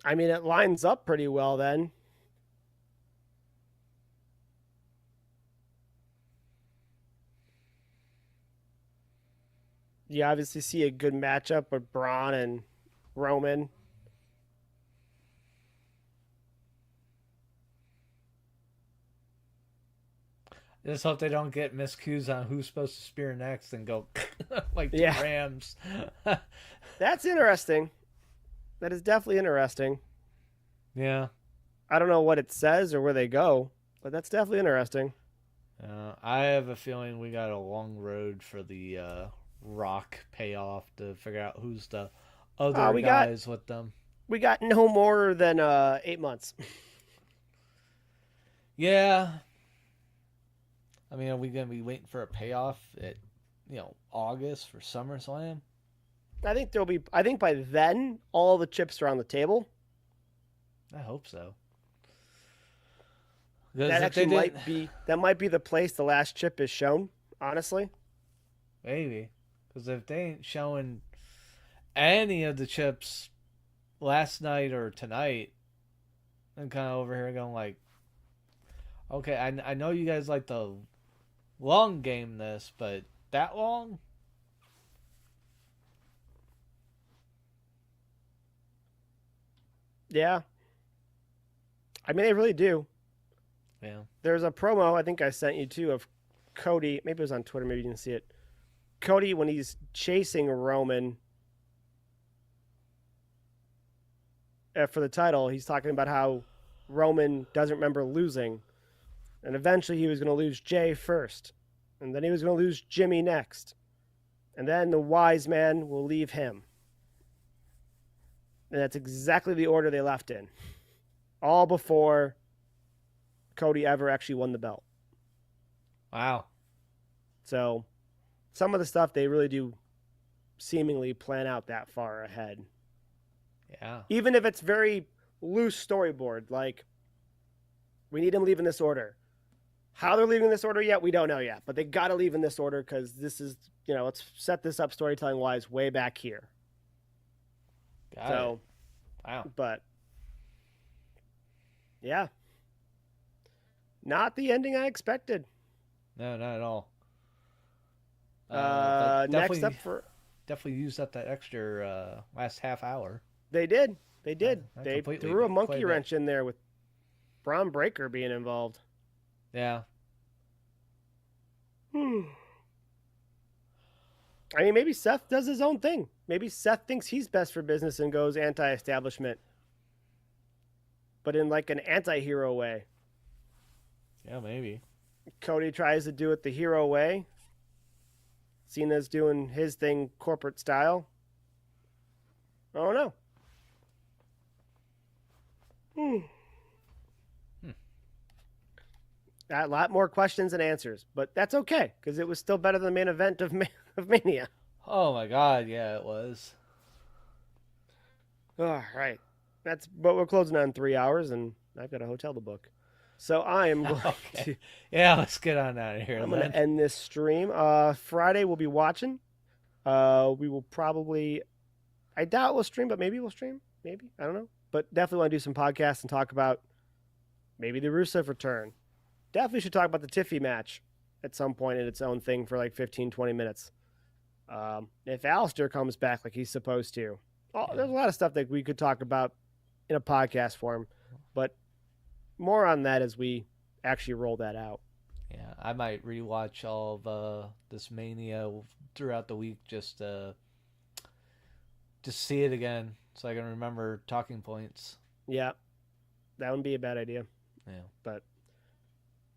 I mean, it lines up pretty well then. You obviously see a good matchup with Braun and Roman. Just hope they don't get miscues on who's supposed to spear next and go like the Yeah. Rams. That's interesting. That is definitely interesting. Yeah. I don't know what it says or where they go, but that's definitely interesting. I have a feeling we got a long road for the Rock payoff to figure out who's the other We got guys with them. no more than 8 months. Yeah. I mean, are we going to be waiting for a payoff at, August for SummerSlam? I think there'll be. I think by then all the chips are on the table. I hope so. That actually might be the place the last chip is shown. Honestly, Maybe. Because if they ain't showing any of the chips last night or tonight, I'm kind of over here going like, okay, I know you guys like to long game this, but that long? yeah. I mean, they really do. Yeah. There's a promo I think I sent you too of Cody. Maybe it was on Twitter. Maybe you didn't see it. Cody when he's chasing Roman for the title, he's talking about how Roman doesn't remember losing, and eventually he was going to lose Jay first, and then he was going to lose Jimmy next, and then the wise man will leave him. And that's exactly the order they left in, all before Cody ever actually won the belt. Wow. So some of the stuff they really do seemingly plan out that far ahead. Yeah. Even if it's very loose storyboard, like we need him leaving this order. How they're leaving this order yet, we don't know yet. But they got to leave in this order because this is, let's set this up storytelling wise way back here. Got it. Wow. But yeah, not the ending I expected. No, not at all. Next up for definitely used up that extra last half hour. They did. They completely threw a quite monkey a bit. wrench in there with Braun Breaker being involved. Yeah. I mean, maybe Seth does his own thing. Maybe Seth thinks he's best for business and goes anti-establishment. but in like an anti-hero way. Yeah, maybe. Cody tries to do it the hero way. Cena's doing his thing corporate style. I don't know. A lot more questions than answers, but that's okay because it was still better than the main event of Mania. Oh my God, yeah, it was. All right, but we're closing on 3 hours, and I've got a hotel to book, so I am going Okay. to. Yeah, let's get on out of here I'm going then. to end this stream. Friday we'll be watching. We will probably. I doubt we'll stream, but maybe we'll stream. Maybe I don't know, but definitely want to do some podcasts and talk about maybe the Rusev return. Definitely should talk about the Tiffy match at some point in its own thing for like 15, 20 minutes. If Alistair comes back like he's supposed to. There's a lot of stuff that we could talk about in a podcast form, but more on that as we actually roll that out. Yeah, I might rewatch all of this Mania throughout the week just to see it again so I can remember talking points. Yeah, that wouldn't be a bad idea. Yeah. But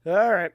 all right.